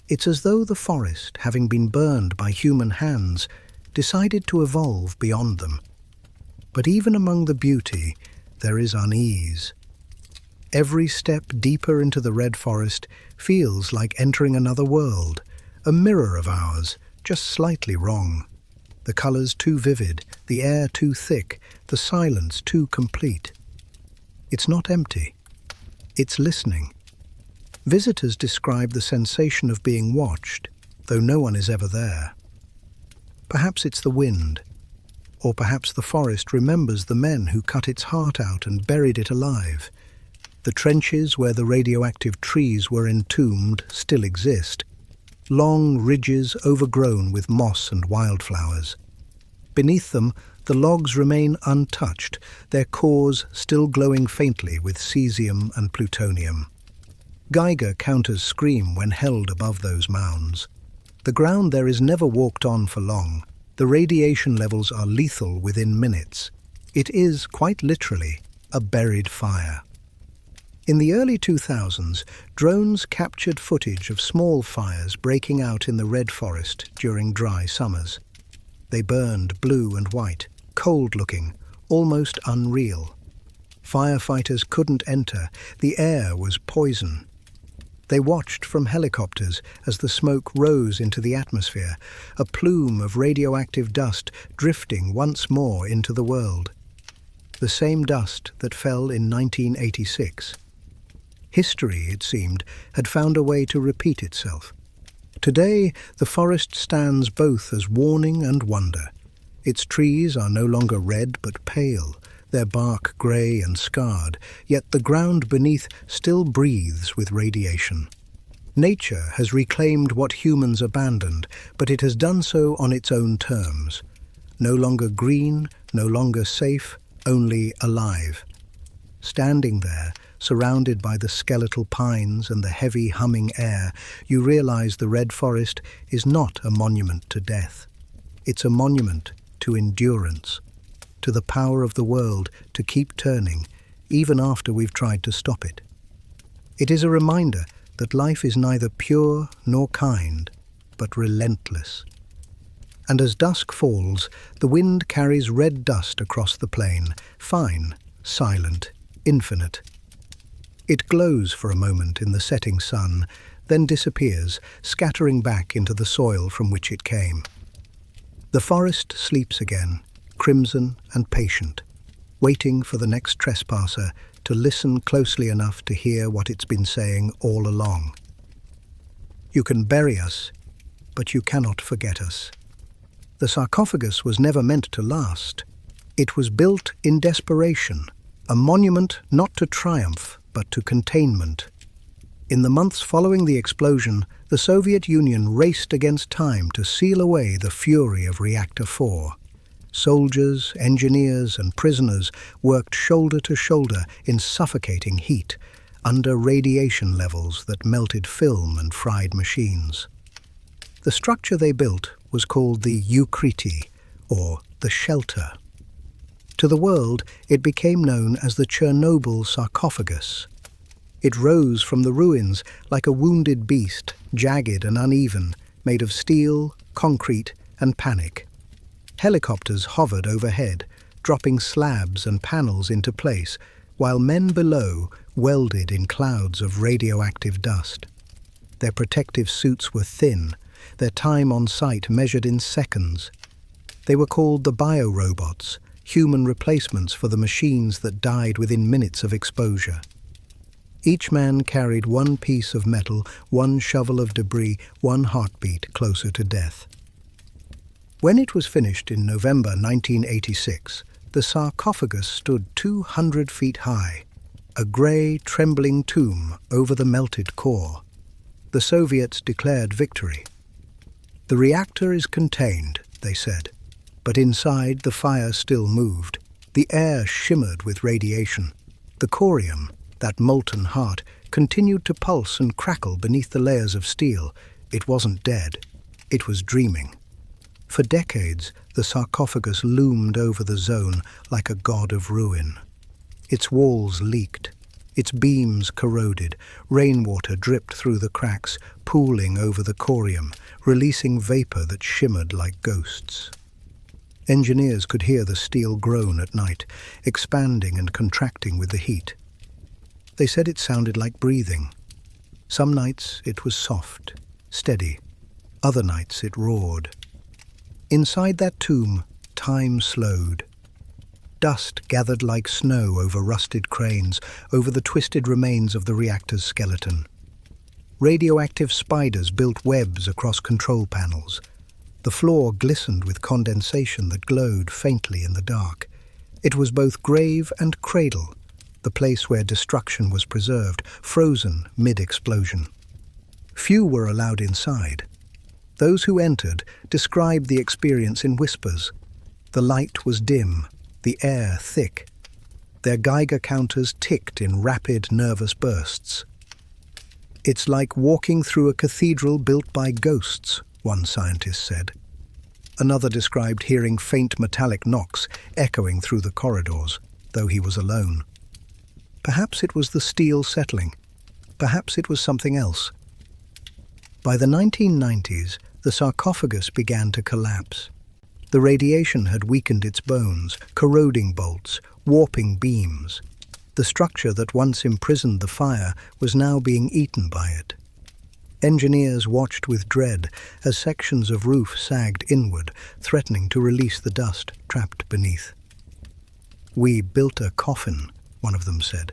It's as though the forest, having been burned by human hands, decided to evolve beyond them. But even among the beauty, there is unease. Every step deeper into the red forest feels like entering another world, a mirror of ours, just slightly wrong. The colors too vivid, the air too thick, the silence too complete. It's not empty. It's listening. Visitors describe the sensation of being watched, though no one is ever there. Perhaps it's the wind, or perhaps the forest remembers the men who cut its heart out and buried it alive. The trenches where the radioactive trees were entombed still exist, long ridges overgrown with moss and wildflowers. Beneath them, the logs remain untouched, their cores still glowing faintly with cesium and plutonium. Geiger counters scream when held above those mounds. The ground there is never walked on for long. The radiation levels are lethal within minutes. It is, quite literally, a buried fire. In the early 2000s, drones captured footage of small fires breaking out in the red forest during dry summers. They burned blue and white, cold-looking, almost unreal. Firefighters couldn't enter, the air was poison. They watched from helicopters as the smoke rose into the atmosphere, a plume of radioactive dust drifting once more into the world. The same dust that fell in 1986. History, it seemed, had found a way to repeat itself. Today, the forest stands both as warning and wonder. Its trees are no longer red but pale, their bark grey and scarred, yet the ground beneath still breathes with radiation. Nature has reclaimed what humans abandoned, but it has done so on its own terms. No longer green, no longer safe, only alive. Standing there, surrounded by the skeletal pines and the heavy humming air, you realize the red forest is not a monument to death. It's a monument to endurance, to the power of the world to keep turning, even after we've tried to stop it. It is a reminder that life is neither pure nor kind, but relentless. And as dusk falls, the wind carries red dust across the plain, fine, silent, infinite. It glows for a moment in the setting sun, then disappears, scattering back into the soil from which it came. The forest sleeps again, crimson and patient, waiting for the next trespasser to listen closely enough to hear what it's been saying all along. You can bury us, but you cannot forget us. The sarcophagus was never meant to last. It was built in desperation, a monument not to triumph, but to containment. In the months following the explosion, the Soviet Union raced against time to seal away the fury of Reactor 4. Soldiers, engineers, and prisoners worked shoulder to shoulder in suffocating heat, under radiation levels that melted film and fried machines. The structure they built was called the Ukriti, or the shelter. To the world, it became known as the Chernobyl sarcophagus. It rose from the ruins like a wounded beast, jagged and uneven, made of steel, concrete, and panic. Helicopters hovered overhead, dropping slabs and panels into place, while men below welded in clouds of radioactive dust. Their protective suits were thin, their time on site measured in seconds. They were called the biorobots, human replacements for the machines that died within minutes of exposure. Each man carried one piece of metal, one shovel of debris, one heartbeat closer to death. When it was finished in November 1986, the sarcophagus stood 200 feet high, a grey, trembling tomb over the melted core. The Soviets declared victory. The reactor is contained, they said, but inside the fire still moved. The air shimmered with radiation. The corium, that molten heart, continued to pulse and crackle beneath the layers of steel. It wasn't dead. It was dreaming. For decades, the sarcophagus loomed over the zone like a god of ruin. Its walls leaked. Its beams corroded. Rainwater dripped through the cracks, pooling over the corium, releasing vapor that shimmered like ghosts. Engineers could hear the steel groan at night, expanding and contracting with the heat. They said it sounded like breathing. Some nights it was soft, steady. Other nights it roared. Inside that tomb, time slowed. Dust gathered like snow over rusted cranes, over the twisted remains of the reactor's skeleton. Radioactive spiders built webs across control panels. The floor glistened with condensation that glowed faintly in the dark. It was both grave and cradle, the place where destruction was preserved, frozen mid-explosion. Few were allowed inside. Those who entered described the experience in whispers. The light was dim, the air thick. Their Geiger counters ticked in rapid, nervous bursts. "It's like walking through a cathedral built by ghosts," one scientist said. Another described hearing faint metallic knocks echoing through the corridors, though he was alone. Perhaps it was the steel settling. Perhaps it was something else. By the 1990s, the sarcophagus began to collapse. The radiation had weakened its bones, corroding bolts, warping beams. The structure that once imprisoned the fire was now being eaten by it. Engineers watched with dread as sections of roof sagged inward, threatening to release the dust trapped beneath. "We built a coffin," one of them said,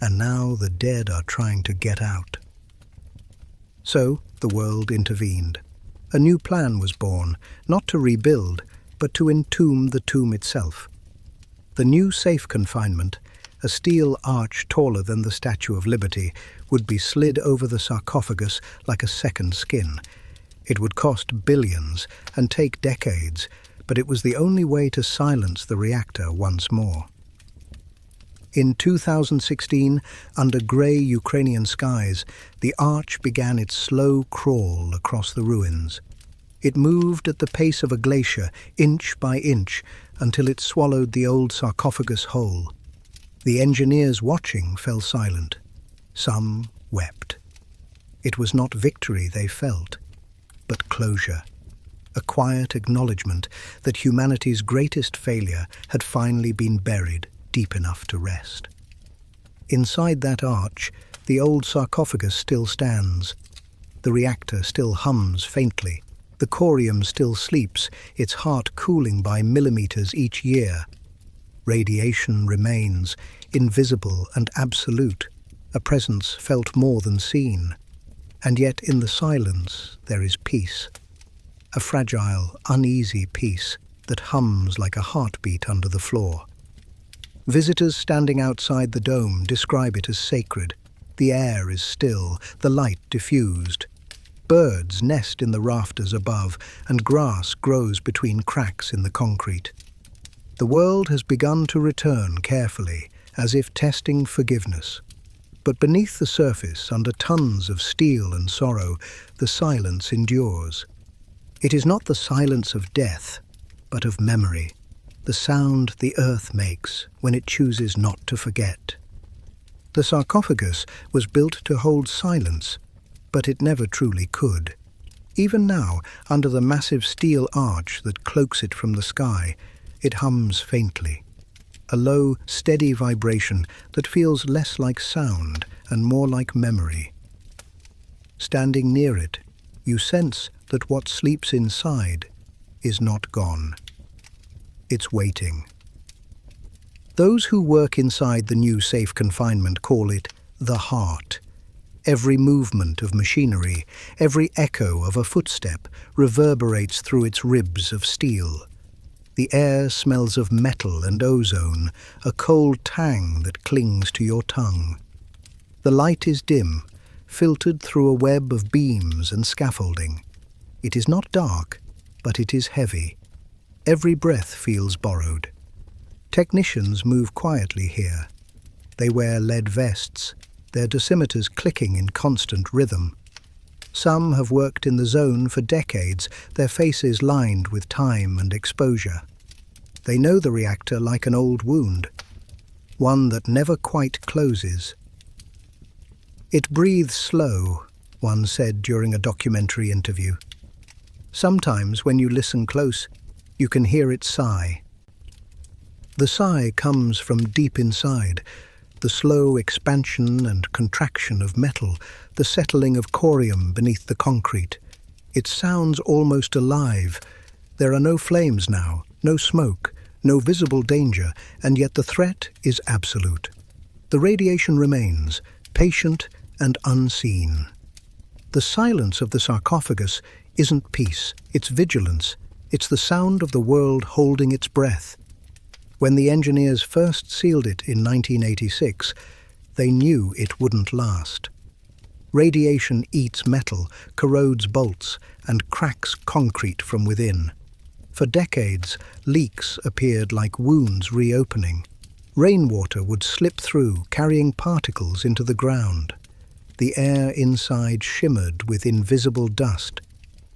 "and now the dead are trying to get out." So the world intervened. A new plan was born, not to rebuild, but to entomb the tomb itself. The new safe confinement, a steel arch taller than the Statue of Liberty, would be slid over the sarcophagus like a second skin. It would cost billions and take decades, but it was the only way to silence the reactor once more. In 2016, under grey Ukrainian skies, the arch began its slow crawl across the ruins. It moved at the pace of a glacier, inch by inch, until it swallowed the old sarcophagus whole. The engineers watching fell silent. Some wept. It was not victory they felt, but closure. A quiet acknowledgement that humanity's greatest failure had finally been buried deep enough to rest. Inside that arch, the old sarcophagus still stands. The reactor still hums faintly. The corium still sleeps, its heart cooling by millimeters each year. Radiation remains, invisible and absolute, a presence felt more than seen. And yet in the silence there is peace. A fragile, uneasy peace that hums like a heartbeat under the floor. Visitors standing outside the dome describe it as sacred. The air is still, the light diffused. Birds nest in the rafters above, and grass grows between cracks in the concrete. The world has begun to return carefully, as if testing forgiveness. But beneath the surface, under tons of steel and sorrow, the silence endures. It is not the silence of death, but of memory. The sound the earth makes when it chooses not to forget. The sarcophagus was built to hold silence, but it never truly could. Even now, under the massive steel arch that cloaks it from the sky, it hums faintly. A low, steady vibration that feels less like sound and more like memory. Standing near it, you sense that what sleeps inside is not gone. It's waiting. Those who work inside the new safe confinement call it the heart. Every movement of machinery, every echo of a footstep reverberates through its ribs of steel. The air smells of metal and ozone, a cold tang that clings to your tongue. The light is dim, filtered through a web of beams and scaffolding. It is not dark, but it is heavy. Every breath feels borrowed. Technicians move quietly here. They wear lead vests, their dosimeters clicking in constant rhythm. Some have worked in the zone for decades, their faces lined with time and exposure. They know the reactor like an old wound, one that never quite closes. "It breathes slow," one said during a documentary interview. "Sometimes when you listen close, you can hear it sigh." The sigh comes from deep inside, the slow expansion and contraction of metal, the settling of corium beneath the concrete. It sounds almost alive. There are no flames now, no smoke, no visible danger, and yet the threat is absolute. The radiation remains, patient and unseen. The silence of the sarcophagus isn't peace, it's vigilance. It's the sound of the world holding its breath. When the engineers first sealed it in 1986, they knew it wouldn't last. Radiation eats metal, corrodes bolts, and cracks concrete from within. For decades, leaks appeared like wounds reopening. Rainwater would slip through, carrying particles into the ground. The air inside shimmered with invisible dust,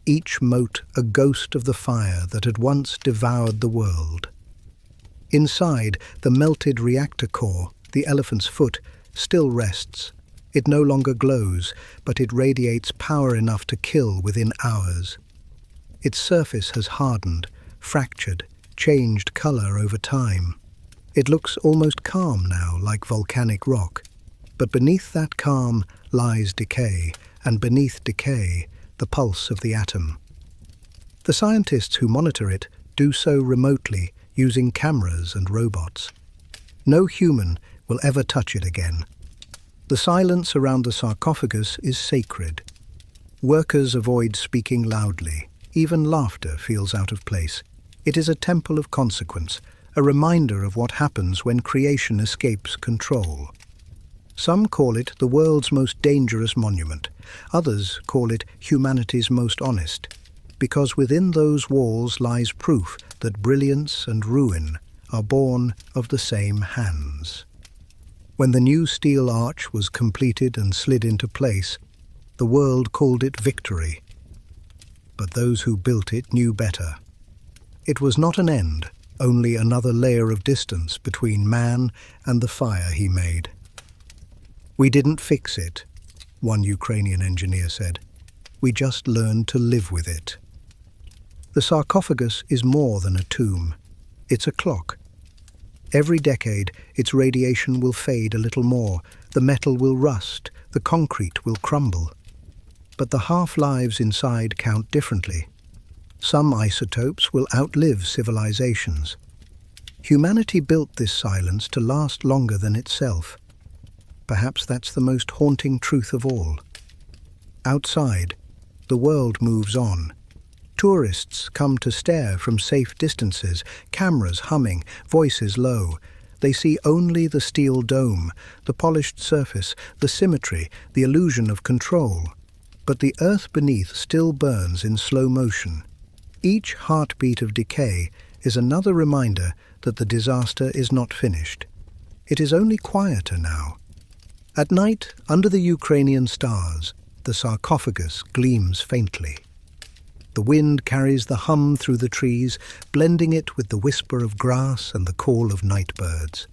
each mote a ghost of the fire that had once devoured the world. Inside, the melted reactor core, the elephant's foot, still rests. It no longer glows, but it radiates power enough to kill within hours. Its surface has hardened, fractured, changed color over time. It looks almost calm now, like volcanic rock. But beneath that calm lies decay, and beneath decay, the pulse of the atom. The scientists who monitor it do so remotely, using cameras and robots. No human will ever touch it again. The silence around the sarcophagus is sacred. Workers avoid speaking loudly. Even laughter feels out of place. It is a temple of consequence, a reminder of what happens when creation escapes control. Some call it the world's most dangerous monument. Others call it humanity's most honest, because within those walls lies proof that brilliance and ruin are born of the same hands. When the new steel arch was completed and slid into place, the world called it victory. But those who built it knew better. It was not an end, only another layer of distance between man and the fire he made. "We didn't fix it," one Ukrainian engineer said. "We just learned to live with it." The sarcophagus is more than a tomb. It's a clock. Every decade, its radiation will fade a little more, the metal will rust, the concrete will crumble. But the half-lives inside count differently. Some isotopes will outlive civilizations. Humanity built this silence to last longer than itself. Perhaps that's the most haunting truth of all. Outside, the world moves on. Tourists come to stare from safe distances, cameras humming, voices low. They see only the steel dome, the polished surface, the symmetry, the illusion of control. But the earth beneath still burns in slow motion. Each heartbeat of decay is another reminder that the disaster is not finished. It is only quieter now. At night, under the Ukrainian stars, the sarcophagus gleams faintly. The wind carries the hum through the trees, blending it with the whisper of grass and the call of night birds.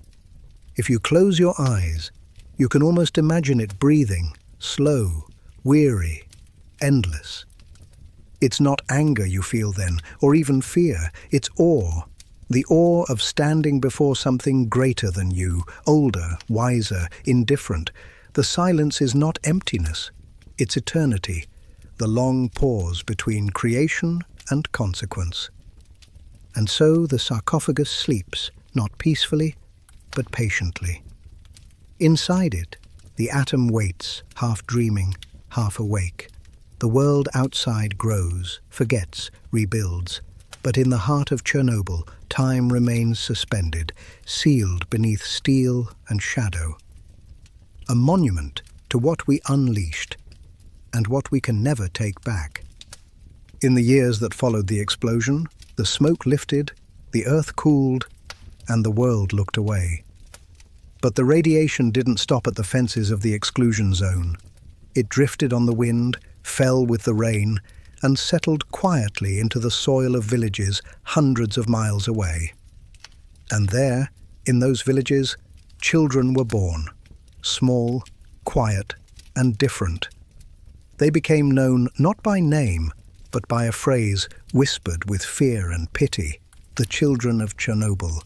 If you close your eyes, you can almost imagine it breathing, slow, weary, endless. It's not anger you feel then, or even fear, it's awe. The awe of standing before something greater than you, older, wiser, indifferent. The silence is not emptiness, it's eternity, the long pause between creation and consequence. And so the sarcophagus sleeps, not peacefully, but patiently. Inside it, the atom waits, half dreaming, half awake. The world outside grows, forgets, rebuilds. But in the heart of Chernobyl, time remains suspended, sealed beneath steel and shadow. A monument to what we unleashed, and what we can never take back. In the years that followed the explosion, the smoke lifted, the earth cooled, and the world looked away. But the radiation didn't stop at the fences of the exclusion zone. It drifted on the wind, fell with the rain, and settled quietly into the soil of villages hundreds of miles away. And there, in those villages, children were born, small, quiet, and different. They became known not by name, but by a phrase whispered with fear and pity, the children of Chernobyl.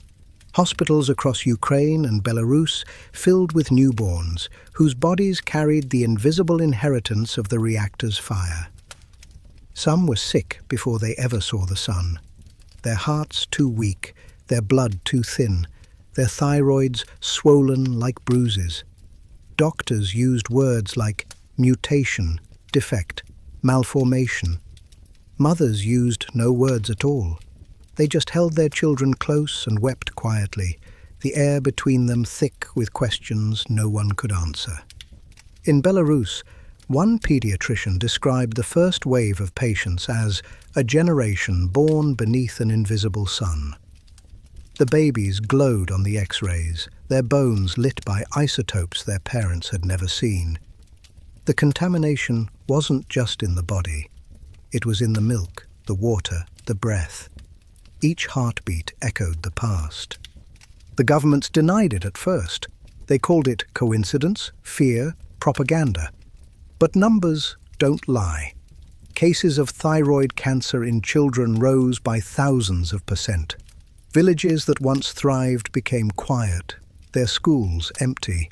Hospitals across Ukraine and Belarus filled with newborns, whose bodies carried the invisible inheritance of the reactor's fire. Some were sick before they ever saw the sun, their hearts too weak, their blood too thin, their thyroids swollen like bruises. Doctors used words like mutation, defect, malformation. Mothers used no words at all. They just held their children close and wept quietly, the air between them thick with questions no one could answer. In Belarus, one pediatrician described the first wave of patients as a generation born beneath an invisible sun. The babies glowed on the X-rays, their bones lit by isotopes their parents had never seen. The contamination wasn't just in the body. It was in the milk, the water, the breath. Each heartbeat echoed the past. The governments denied it at first. They called it coincidence, fear, propaganda. But numbers don't lie. Cases of thyroid cancer in children rose by thousands of percent. Villages that once thrived became quiet, their schools empty.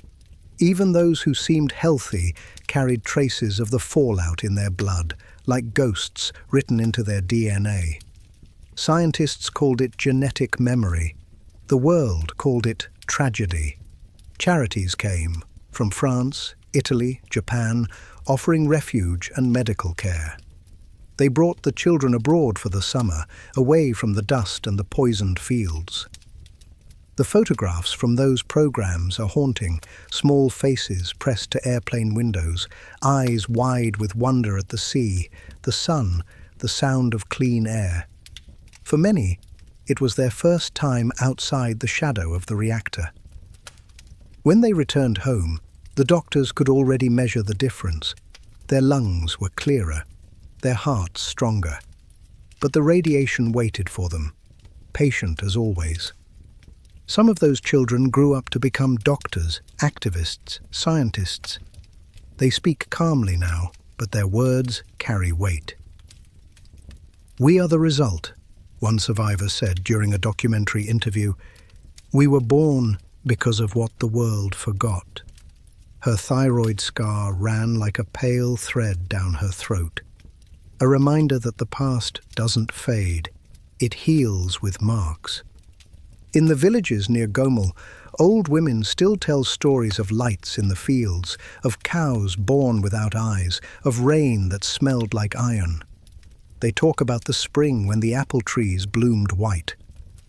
Even those who seemed healthy carried traces of the fallout in their blood, like ghosts written into their DNA. Scientists called it genetic memory. The world called it tragedy. Charities came from France, Italy, Japan, offering refuge and medical care. They brought the children abroad for the summer, away from the dust and the poisoned fields. The photographs from those programs are haunting, small faces pressed to airplane windows, eyes wide with wonder at the sea, the sun, the sound of clean air. For many, it was their first time outside the shadow of the reactor. When they returned home, the doctors could already measure the difference. Their lungs were clearer, their hearts stronger. But the radiation waited for them, patient as always. Some of those children grew up to become doctors, activists, scientists. They speak calmly now, but their words carry weight. "We are the result," one survivor said during a documentary interview. "We were born because of what the world forgot." Her thyroid scar ran like a pale thread down her throat. A reminder that the past doesn't fade, it heals with marks. In the villages near Gomel, old women still tell stories of lights in the fields, of cows born without eyes, of rain that smelled like iron. They talk about the spring when the apple trees bloomed white,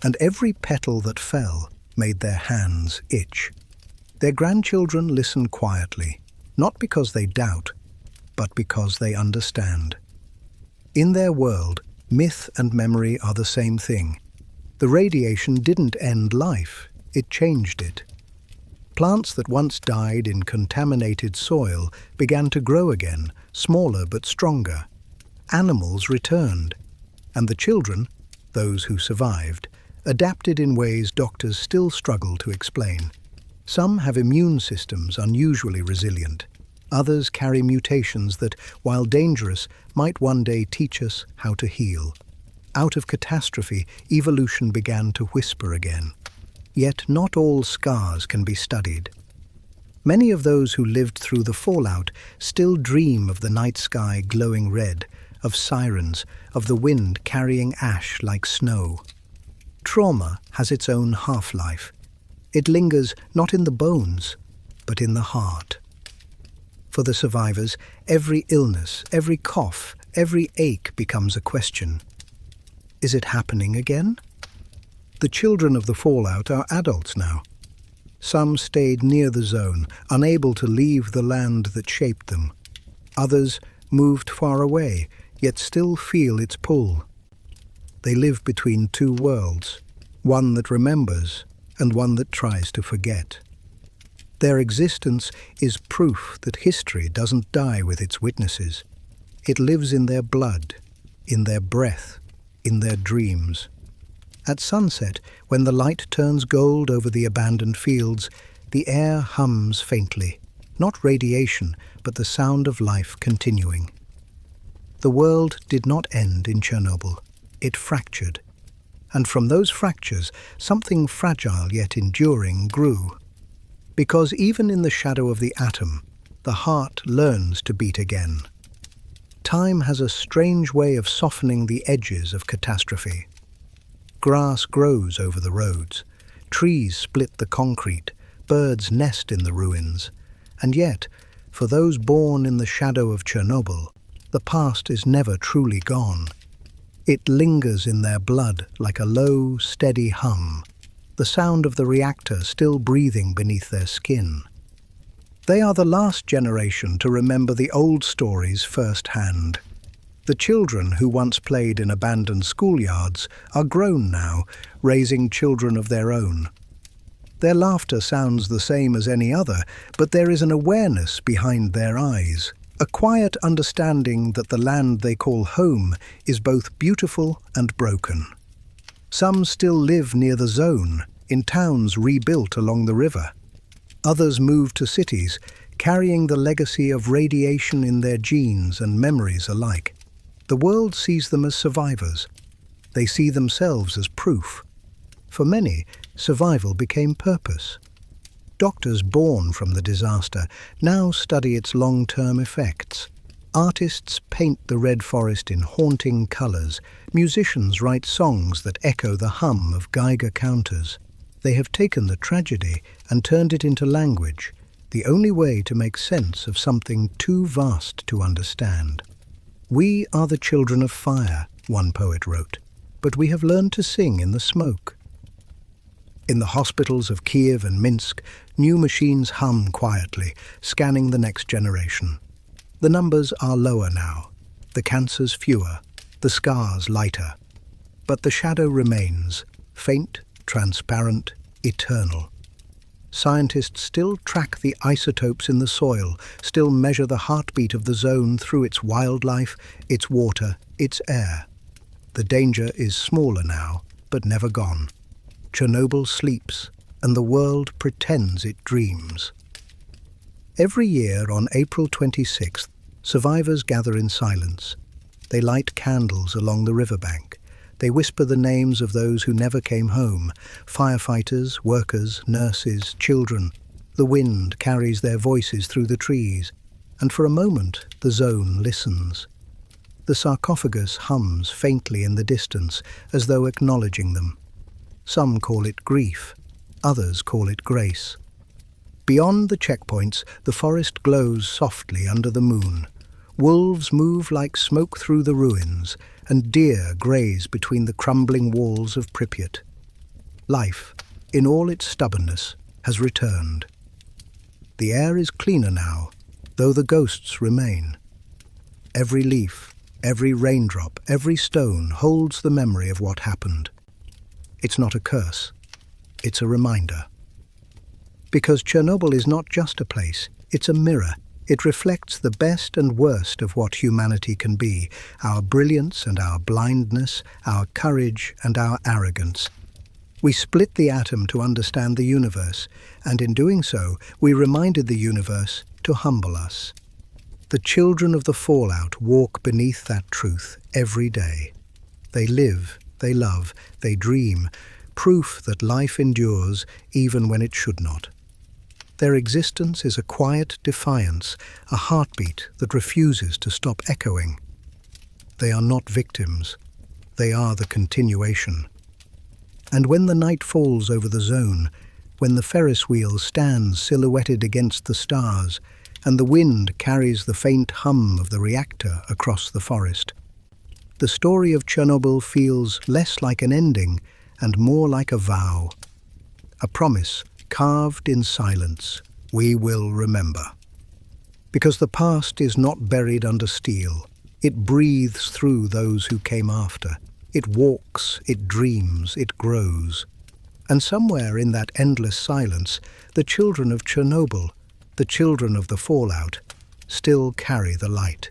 and every petal that fell made their hands itch. Their grandchildren listen quietly, not because they doubt, but because they understand. In their world, myth and memory are the same thing. The radiation didn't end life, it changed it. Plants that once died in contaminated soil began to grow again, smaller but stronger. Animals returned, and the children, those who survived, adapted in ways doctors still struggle to explain. Some have immune systems unusually resilient. Others carry mutations that, while dangerous, might one day teach us how to heal. Out of catastrophe, evolution began to whisper again. Yet not all scars can be studied. Many of those who lived through the fallout still dream of the night sky glowing red, of sirens, of the wind carrying ash like snow. Trauma has its own half-life. It lingers not in the bones, but in the heart. For the survivors, every illness, every cough, every ache becomes a question. Is it happening again? The children of the fallout are adults now. Some stayed near the zone, unable to leave the land that shaped them. Others moved far away, yet still feel its pull. They live between two worlds, one that remembers and one that tries to forget. Their existence is proof that history doesn't die with its witnesses. It lives in their blood, in their breath, in their dreams. At sunset, when the light turns gold over the abandoned fields, the air hums faintly, not radiation, but the sound of life continuing. The world did not end in Chernobyl. It fractured. And from those fractures, something fragile yet enduring grew. Because even in the shadow of the atom, the heart learns to beat again. Time has a strange way of softening the edges of catastrophe. Grass grows over the roads, trees split the concrete, birds nest in the ruins. And yet, for those born in the shadow of Chernobyl, the past is never truly gone. It lingers in their blood like a low, steady hum, the sound of the reactor still breathing beneath their skin. They are the last generation to remember the old stories firsthand. The children who once played in abandoned schoolyards are grown now, raising children of their own. Their laughter sounds the same as any other, but there is an awareness behind their eyes, a quiet understanding that the land they call home is both beautiful and broken. Some still live near the zone, in towns rebuilt along the river. Others move to cities, carrying the legacy of radiation in their genes and memories alike. The world sees them as survivors. They see themselves as proof. For many, survival became purpose. Doctors born from the disaster now study its long-term effects. Artists paint the red forest in haunting colors. Musicians write songs that echo the hum of Geiger counters. They have taken the tragedy and turned it into language, the only way to make sense of something too vast to understand. "We are the children of fire," one poet wrote, "but we have learned to sing in the smoke." In the hospitals of Kiev and Minsk, new machines hum quietly, scanning the next generation. The numbers are lower now, the cancers fewer, the scars lighter. But the shadow remains, faint, transparent, eternal. Scientists still track the isotopes in the soil, still measure the heartbeat of the zone through its wildlife, its water, its air. The danger is smaller now, but never gone. Chernobyl sleeps, and the world pretends it dreams. Every year on April 26th, survivors gather in silence. They light candles along the riverbank. They whisper the names of those who never came home: firefighters, workers, nurses, children. The wind carries their voices through the trees, and for a moment the zone listens. The sarcophagus hums faintly in the distance, as though acknowledging them. Some call it grief, others call it grace. Beyond the checkpoints, the forest glows softly under the moon. Wolves move like smoke through the ruins, and deer graze between the crumbling walls of Pripyat. Life, in all its stubbornness, has returned. The air is cleaner now, though the ghosts remain. Every leaf, every raindrop, every stone holds the memory of what happened. It's not a curse, it's a reminder. Because Chernobyl is not just a place, it's a mirror. It reflects the best and worst of what humanity can be, our brilliance and our blindness, our courage and our arrogance. We split the atom to understand the universe, and in doing so, we reminded the universe to humble us. The children of the fallout walk beneath that truth every day. They live, they love, they dream, proof that life endures even when it should not. Their existence is a quiet defiance, a heartbeat that refuses to stop echoing. They are not victims, they are the continuation. And when the night falls over the zone, when the Ferris wheel stands silhouetted against the stars, and the wind carries the faint hum of the reactor across the forest, the story of Chernobyl feels less like an ending and more like a vow, a promise carved in silence. We will remember. Because the past is not buried under steel. It breathes through those who came after. It walks, it dreams, it grows. And somewhere in that endless silence, the children of Chernobyl, the children of the fallout, still carry the light.